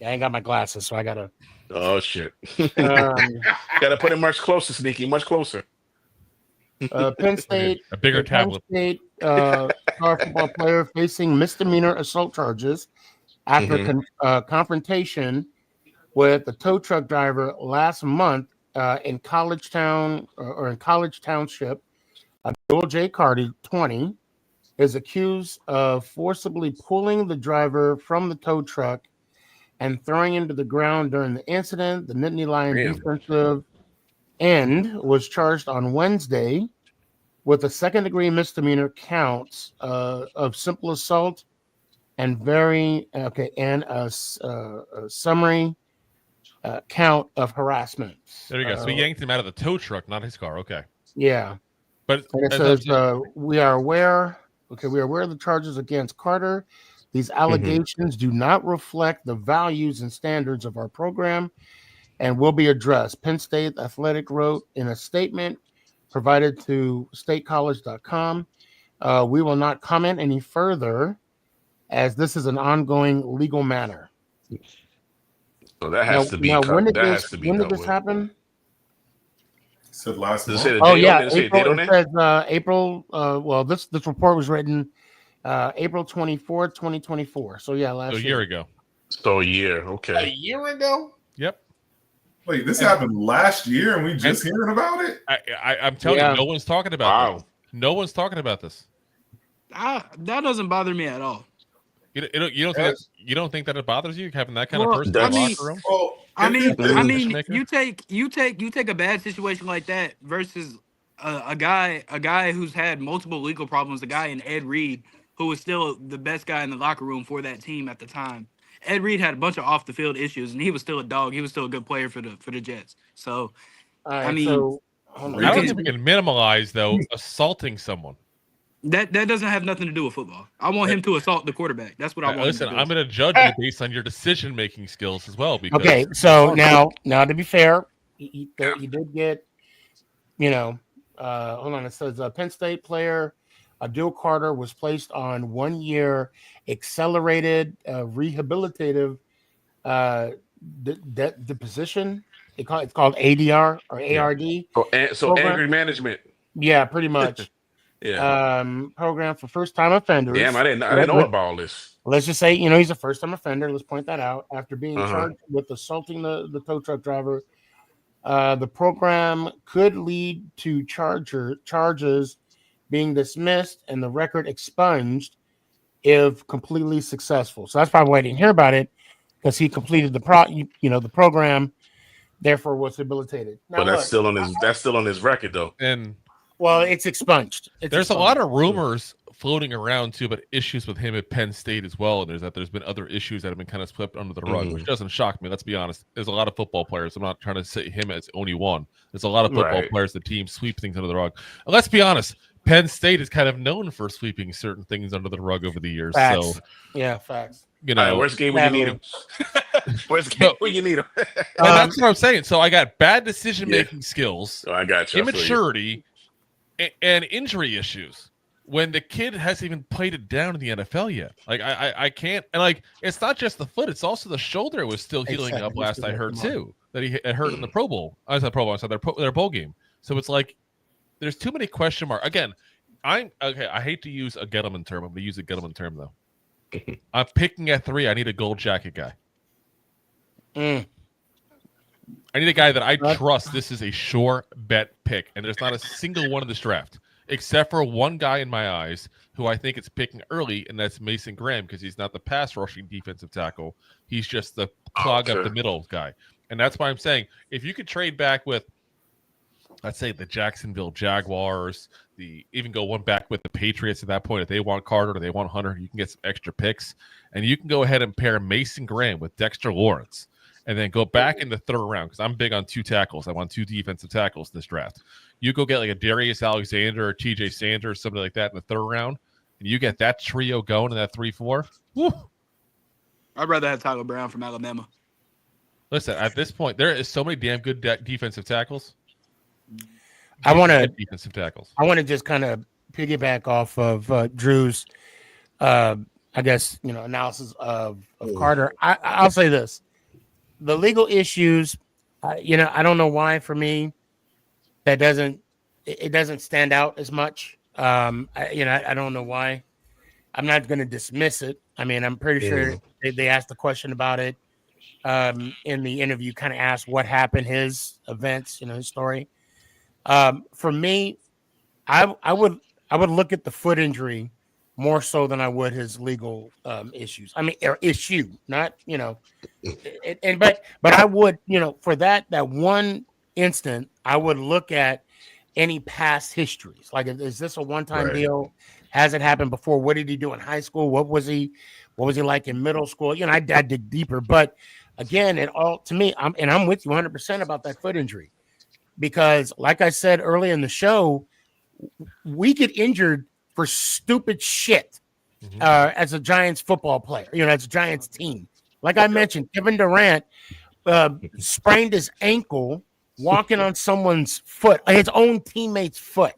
ain't got my glasses, so I gotta. Oh shit! Gotta put it much closer, Sneaky. Much closer. Penn State, a bigger tablet. Penn State football player facing misdemeanor assault charges after confrontation with the tow truck driver last month. In College Town or in College Township, Abdul J. Carty, 20, is accused of forcibly pulling the driver from the tow truck and throwing him to the ground during the incident. The Nittany Lion defensive end was charged on Wednesday with a second-degree misdemeanor counts of simple assault and a summary count of harassment. There you go. So he yanked him out of the tow truck, not his car. Okay. Yeah. But it says we are aware Okay, we are aware of the charges against Carter. These allegations do not reflect the values and standards of our program and will be addressed. Penn State Athletic wrote in a statement provided to statecollege.com. We will not comment any further as this is an ongoing legal matter. So that has to be when did has to be when did dealt this with. happen? Said last Does it month. say the Oh date yeah, on it? Does it say a April. date on It there? says April. Well, this report was written April 24th, 2024. So yeah, last A year ago. So a year, A okay. year ago? Yep. Wait, this happened last year, and we just hearing about it? I'm telling you, no one's talking about this. No one's talking about this. That doesn't bother me at all. You don't think that it bothers you having that kind of Well, person in the locker room? I mean, you take a bad situation like that versus a guy who's had multiple legal problems, a guy in Ed Reed who was still the best guy in the locker room for that team at the time. Ed Reed had a bunch of off the field issues, and he was still a dog. He was still a good player for the Jets. So, I mean, I don't think we can minimize though assaulting someone. That doesn't have nothing to do with football. I want him to assault the quarterback. That's what I want. Listen, him to do. I'm going to judge you based on your decision-making skills as well. Because Okay, so now to be fair, he did get, hold on. It says Penn State player Adil Carter was placed on 1 year accelerated rehabilitative deposition. It's called ADR or ARD. So angry management. Yeah, pretty much. Yeah. Program for first-time offenders. Damn, I didn't know about all this. Let's just say, he's a first-time offender. Let's point that out. After being charged with assaulting the tow truck driver, the program could lead to charges being dismissed and the record expunged if completely successful. So that's probably why I didn't hear about it, because he completed the program, therefore was rehabilitated. Now, But that's still on his record though. And well, it's expunged. There's a lot of rumors floating around too about issues with him at Penn State as well. And there's been other issues that have been kind of swept under the rug, which doesn't shock me. Let's be honest. There's a lot of football players. I'm not trying to say him as only one. There's a lot of football players. The team sweep things under the rug. And let's be honest. Penn State is kind of known for sweeping certain things under the rug over the years. Facts. So yeah, facts. Worst game when you need him. Worst game when you need him. And that's what I'm saying. So I got bad decision-making skills. Oh, I got you. Immaturity. And injury issues when the kid hasn't even played it down in the NFL yet. Like I can't, and it's not just the foot; it's also the shoulder. It was still healing up last I heard too. That he had hurt in the Pro Bowl. I said Pro Bowl. I said their bowl game. So it's like there's too many question marks. Again, I hate to use a Gettleman term. I'm going to use a Gettleman term though. I'm picking at 3. I need a gold jacket guy. I need a guy that I trust. This is a sure bet pick, and there's not a single one in this draft, except for one guy in my eyes who I think it's picking early, and that's Mason Graham, because he's not the pass rushing defensive tackle. He's just the clog up the middle guy, and that's why I'm saying if you could trade back with, let's say, the Jacksonville Jaguars, even go one back with the Patriots at that point, if they want Carter or they want Hunter, you can get some extra picks, and you can go ahead and pair Mason Graham with Dexter Lawrence. And then go back in the third round, because I'm big on 2 tackles. I want 2 defensive tackles in this draft. You go get like a Darius Alexander or TJ Sanders or something like that in the third round, and you get that trio going in that 3-4. Woo. I'd rather have Tyler Brown from Alabama. Listen, at this point, there is so many damn good defensive tackles. I want to defensive tackles. I want to just kind of piggyback off of Drew's, analysis of Carter. I'll say this. The legal issues, I don't know why for me that doesn't stand out as much. I don't know why. I'm not going to dismiss it. I mean, I'm pretty sure they asked a question about it in the interview. Kind of asked what happened, his events, his story. For me, I would look at the foot injury more so than I would his legal issues. I mean, issue, not but I would, for that one instant, I would look at any past histories. Like, is this a one-time deal? Has it happened before? What did he do in high school? What was he like in middle school? I dig deeper. But again, to me, I'm with you 100% about that foot injury, because like I said earlier in the show, we get injured for stupid shit as a Giants football player, as a Giants team. Like I mentioned, Kevin Durant sprained his ankle walking on someone's foot, his own teammate's foot.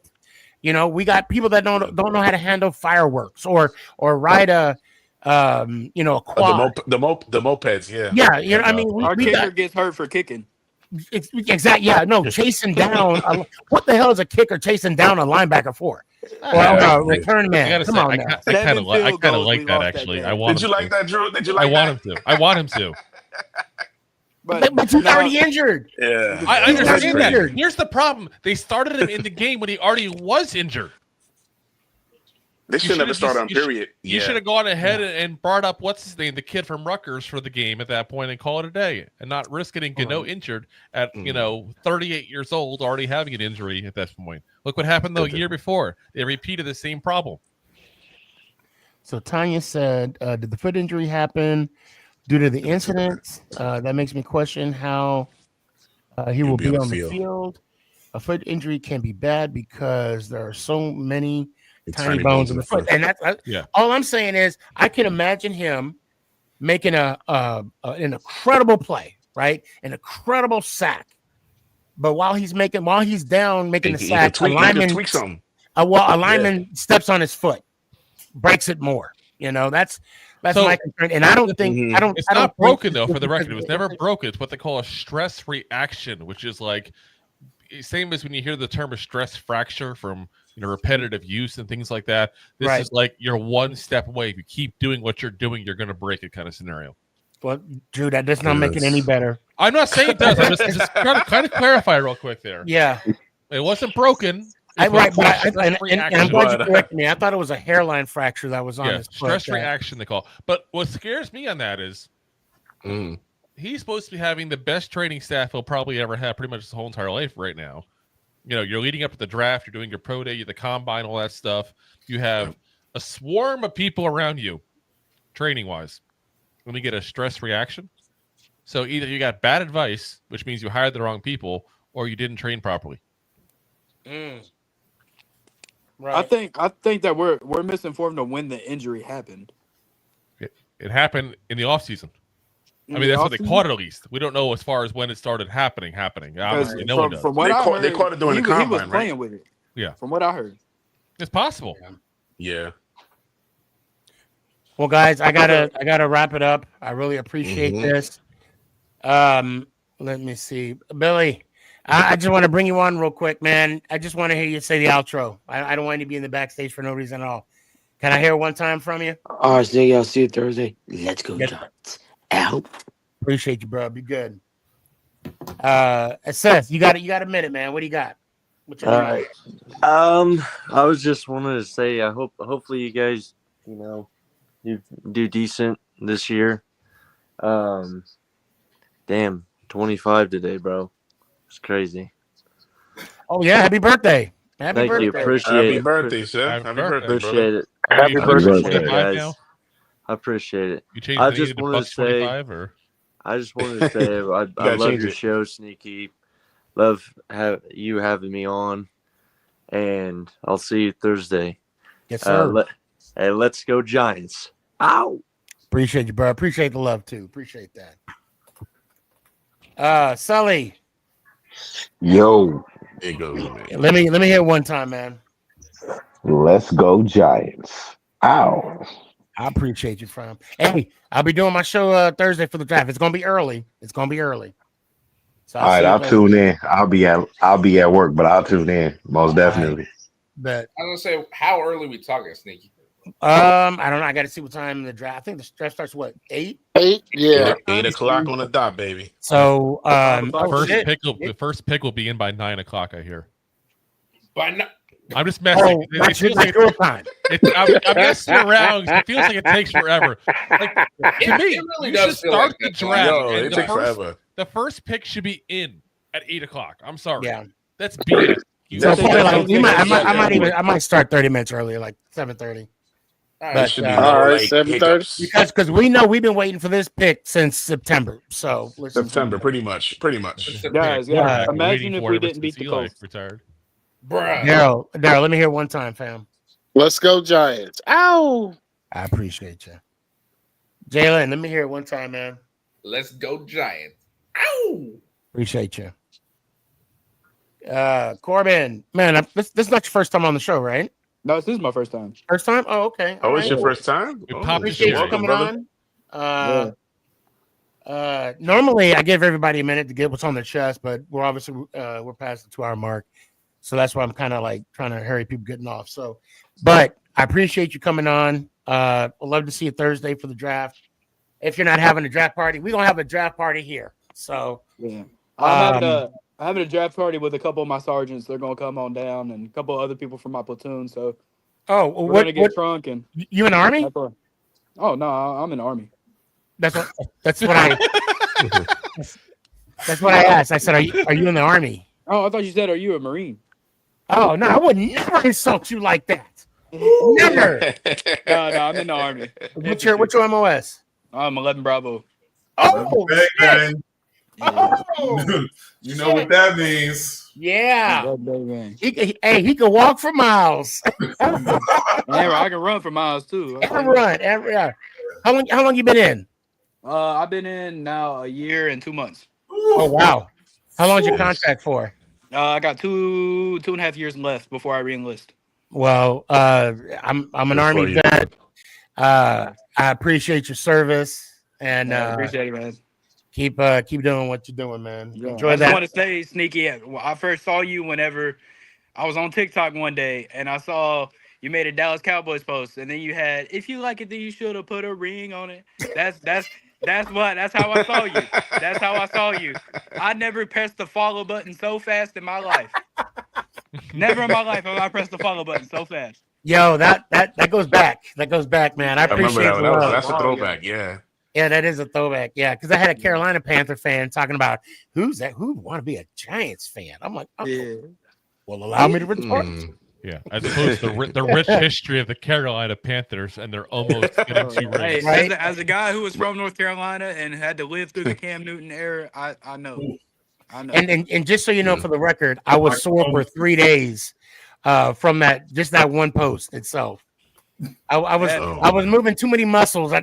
We got people that don't know how to handle fireworks or ride a quad. The mopeds, yeah. Yeah, I mean, our kicker gets hurt for kicking. Exactly. Yeah, no, chasing down. What the hell is a kicker chasing down a linebacker for? Or a return man? Come on now. I kind of like that actually. Did you like that, Drew? Did you like I want him to. But he's already injured. Yeah, I understand that. Here's the problem: they started him in the game when he already was injured. They should never start on period. You should have gone ahead and brought up what's his name, the kid from Rutgers, for the game at that point and call it a day, and not risk getting Gano injured at 38 years old, already having an injury at that point. Look what happened though a year before. They repeated the same problem. So Tanya said, "Did the foot injury happen due to the incident? That makes me question how he will be on the field. A foot injury can be bad because there are so many." Tiny bones in the foot, and that's all I'm saying is I can imagine him making an incredible play, right? An incredible sack, but while he's down making the sack, a lineman steps on his foot, breaks it more. That's my concern, and I don't think It's not broken though. For the record, it was never broken. It's what they call a stress reaction, which is like same as when you hear the term of stress fracture from repetitive use and things like that. This is like you're one step away. If you keep doing what you're doing, you're going to break it kind of scenario. Well, Drew, that does not make it any better. I'm not saying it does. I'm just trying to kind of clarify real quick there. Yeah. It wasn't broken. And I'm glad you corrected me. I thought it was a hairline fracture that was on his foot. Stress reaction they call. But what scares me on that is he's supposed to be having the best training staff he'll probably ever have pretty much his whole entire life right now. You're leading up to the draft, you're doing your pro day, the combine, all that stuff. You have a swarm of people around you, training-wise. Let me get a stress reaction. So either you got bad advice, which means you hired the wrong people, or you didn't train properly. Right. I think that we're misinformed on when the injury happened. It happened in the offseason. I mean, that's what they caught it at least. We don't know as far as when it started happening. Obviously, no one does. From what I heard, they caught it during the combine, he was playing with it. Yeah. From what I heard. It's possible. Yeah. Well, guys, I gotta wrap it up. I really appreciate this. Let me see. Billy, I just want to bring you on real quick, man. I just want to hear you say the outro. I don't want you to be in the backstage for no reason at all. Can I hear it one time from you? All right, Sniggy, I'll see you Thursday. Let's go, Giants. Out. Appreciate you, bro. Be good. Seth, you got a minute, man. What do you got? All right. I was just wanted to say hopefully you guys, you do decent this year. Damn, 25 today, bro. It's crazy. Oh yeah, happy birthday. Happy Thank birthday. you. Appreciate it. Happy birthday, sir. Happy birthday, appreciate it. Happy birthday, guys. now? I appreciate it. You changed I the just to wanted to say I love your show, Sneaky. Love you having me on, and I'll see you Thursday. Yes, sir. Let's go Giants. Ow! Appreciate you, bro. Appreciate the love too. Appreciate that. Sully. Yo. There goes, man. Let me hear it one time, man. Let's go Giants. Ow. I appreciate you, fam. Hey, I'll be doing my show Thursday for the draft. It's gonna be early. So all right, I'll tune in. I'll be at work, but I'll tune in most definitely. But I was gonna say, how early we talking, Sneaky? I don't know. I got to see what time the draft. I think the draft starts 8? 8, yeah. 8 o'clock on the dot, baby. So the first pick will be in by 9 o'clock. I hear. I'm just messing. Oh, that's your time. I'm messing around. It feels like it takes forever. Like, to me, really you does should feel start like the that. draft. Yo, and it takes forever. The first pick should be in at 8 o'clock. I'm sorry. Yeah. That's BS. So I might start 30 minutes earlier, like 7:30. All But, right, 7:30. Because we know we've been waiting for this pick since September. So September, pretty much. Guys, imagine if we didn't beat the Colts. Retired. Bruh. Daryl, let me hear it one time, fam. Let's go Giants. Ow! I appreciate you. Jalen, let me hear it one time, man. Let's go Giants. Ow! Appreciate you. Corbin, man, this is not your first time on the show, right? No, this is my first time. First time? Oh, okay. Oh, All it's right. your first time? We Oh, popped the Appreciate you cherry. coming brother. on. Normally I give everybody a minute to get what's on their chest, but we're obviously we're past the 2-hour mark, so that's why I'm kind of like trying to hurry people getting off. So, but I appreciate you coming on. I'd love to see you Thursday for the draft. If you're not having a draft party, we're gonna have a draft party here. So yeah, I'm having a draft party with a couple of my sergeants. They're gonna come on down, and a couple of other people from my platoon. So, we're gonna get drunk and you in the Army? Oh no, I'm in the Army. That's what I that's what I asked. I said, "Are you in the Army?" Oh, I thought you said, "Are you a Marine?" Oh no, I would never insult you like that. Never. No, I'm in the Army. What's your MOS? I'm 11 Bravo. Oh, bang, oh, you know what that means. yeah. He can walk for miles. I can run for miles too. How long you been in? I've been in now a year and 2 months. Oh wow! How long's your contract for? I got 2.5 years left before I re-enlist. Well, I'm an Army vet. I appreciate your service and appreciate it, man. Keep doing what you're doing, man. Yeah. Enjoy I that. just want to say, Sneaky, I first saw you whenever I was on TikTok one day, and I saw you made a Dallas Cowboys post, and then you had, "If you like it, then you should have put a ring on it." That's how I saw you. That's how I saw you. I never pressed the follow button so fast in my life. Never in my life have I pressed the follow button so fast. Yo, that goes back. That goes back, man. I appreciate that. the That's a throwback. Yeah. Yeah, that is a throwback. Yeah, because I had a Carolina Panther fan talking about who's that? Who would want to be a Giants fan? I'm like, well, allow me to retort. Yeah, as opposed to the rich history of the Carolina Panthers and they're almost getting 2 rings. Hey, as a guy who was from North Carolina and had to live through the Cam Newton era, I know. And just so you know, for the record, I was sore for 3 days from that one post itself. I was moving too many muscles. I'll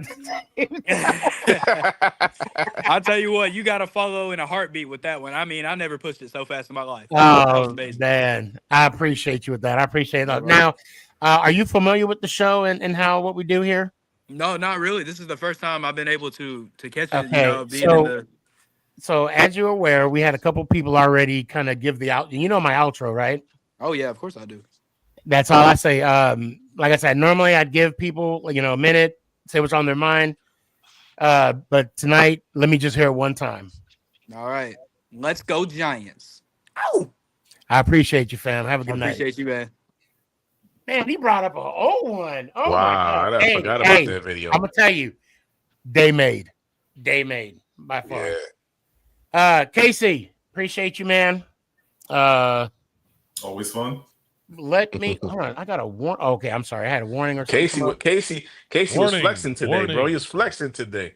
tell you what, you got to follow in a heartbeat with that one. I mean, I never pushed it so fast in my life. Oh, man. I appreciate you with that. I appreciate that. Now, are you familiar with the show and what we do here? No, not really. This is the first time I've been able to catch it. Okay, so as you're aware, we had a couple people already kind of give the out. You know my outro, right? Oh, yeah, of course I do. That's all I say. Like I said, normally I'd give people, a minute, say what's on their mind. But tonight, let me just hear it one time. All right. Let's go Giants. Ow! I appreciate you, fam. Have a good night. Appreciate you, man. Man, he brought up an old one. Oh, wow, my God. I forgot about that video. I'm going to tell you, day made by far. Yeah. Casey, appreciate you, man. Always fun. Let me hold on. I got a warning. Okay, I'm sorry. I had a warning or something. Casey was flexing today, bro. He was flexing today.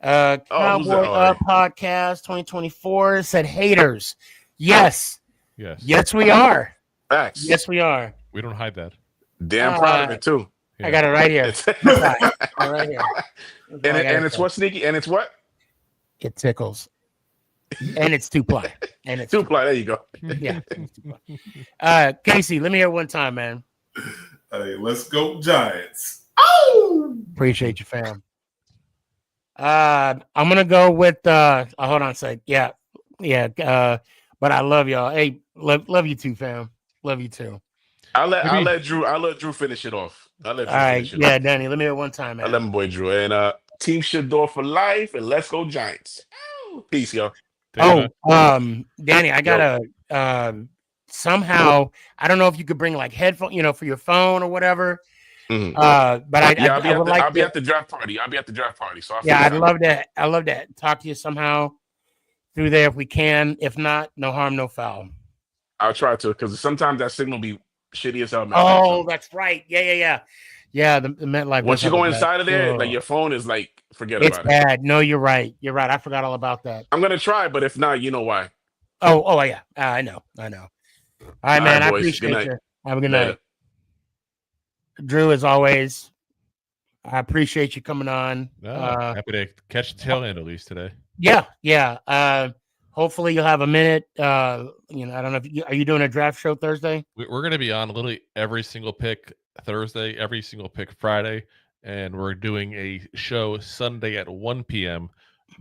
Cowboy Up Podcast 2024 said haters. Yes, we are. Facts. Yes, we are. We don't hide that. Damn proud of it too. I got it right here. Right here. And it's what, Sneaky? And it's what? It tickles. And it's 2-ply. And it's 2-ply. There you go. Yeah. Casey, let me hear it one time, man. Hey, let's go Giants. Oh! Appreciate you, fam. I'm gonna go with hold on a sec. Yeah. But I love y'all. Hey, love you too, fam. Love you too. I'll let Drew finish it off. All right. Yeah, Danny, let me hear it one time, man. I love my boy Drew. And Team Shador for life, and let's go Giants. Peace, y'all. Danny, I gotta somehow, I don't know if you could bring like headphone, for your phone or whatever. Mm-hmm. But I'll be at the draft party. So I'd love to talk to you somehow through there if we can. If not, no harm, no foul. I'll try to, because sometimes that signal be shitty as hell. Oh, that's right. Yeah. The MetLife. Once you go inside of there, like your phone is like, forget about it. It's bad. No, you're right. I forgot all about that. I'm gonna try, but if not, you know why. Oh yeah. I know. All right, man. I appreciate you. Have a good night. Drew, as always, I appreciate you coming on. Happy to catch the tail end at least today. Yeah. Hopefully you'll have a minute. I don't know if are you doing a draft show Thursday? We're going to be on literally every single pick Thursday, every single pick Friday, and we're doing a show Sunday at 1 p.m.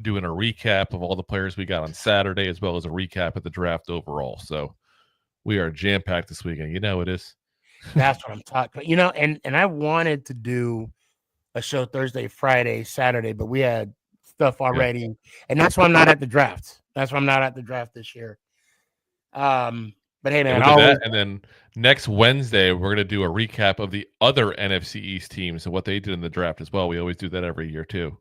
doing a recap of all the players we got on Saturday, as well as a recap of the draft overall. So we are jam-packed this weekend. You know it is. That's what I'm talking about. And I wanted to do a show Thursday, Friday, Saturday, but we had stuff already. Yeah. And that's why I'm not at the draft. That's why I'm not at the draft this year. But hey, man. And then next Wednesday, we're going to do a recap of the other NFC East teams and what they did in the draft as well. We always do that every year, too.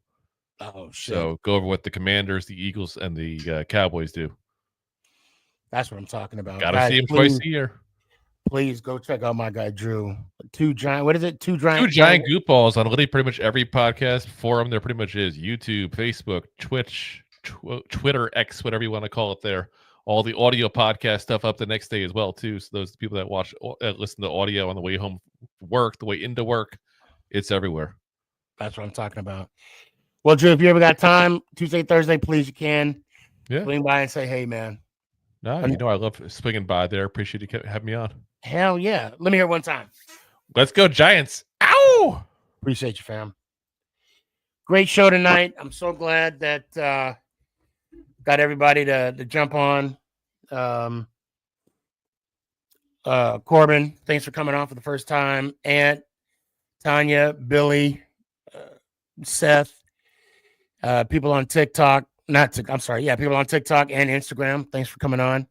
Oh, shit. So go over what the Commanders, the Eagles, and the Cowboys do. That's what I'm talking about. Got to see him twice a year. Please go check out my guy, Drew. Two giant goop balls on literally pretty much every podcast forum there pretty much is. YouTube, Facebook, Twitch, Twitter, X, whatever you want to call it there. All the audio podcast stuff up the next day as well, too. So those people that listen to audio on the way home from work, the way into work, it's everywhere. That's what I'm talking about. Well, Drew, if you ever got time, Tuesday, Thursday, please, you can. Yeah. Swing by and say, hey, man. No, I love swinging by there. Appreciate you having me on. Hell yeah. Let me hear it one time. Let's go, Giants. Ow! Appreciate you, fam. Great show tonight. I'm so glad that got everybody to jump on. Corbin, thanks for coming on for the first time. Aunt, Tanya, Billy, Seth, people on TikTok. People on TikTok and Instagram. Thanks for coming on.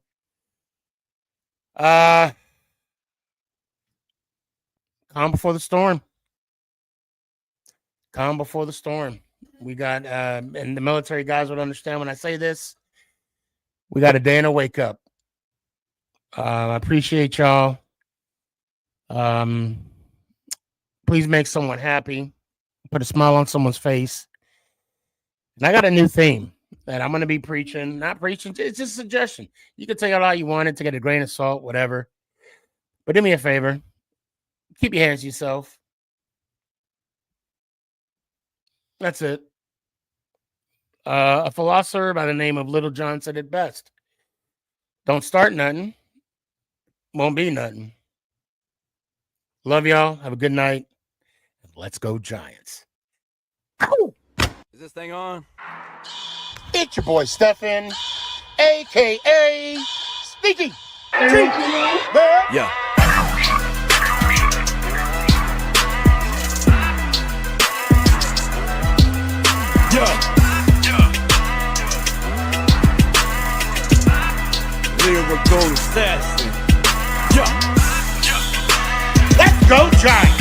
Calm before the storm. Calm before the storm. We got, and the military guys would understand when I say this, we got a day and a wake up. I appreciate y'all. Please make someone happy. Put a smile on someone's face. And I got a new theme that I'm going to be preaching. Not preaching, it's just a suggestion. You can take it all you want, take it a grain of salt, whatever. But do me a favor. Keep your hands to yourself. That's it. A philosopher by the name of Little John said it best. Don't start nothing. Won't be nothing. Love y'all. Have a good night. Let's go, Giants. Ow! Is this thing on? It's your boy, Stefan, a.k.a. Sneaky. Yeah. Lyrical assassin. Let's go, Giants.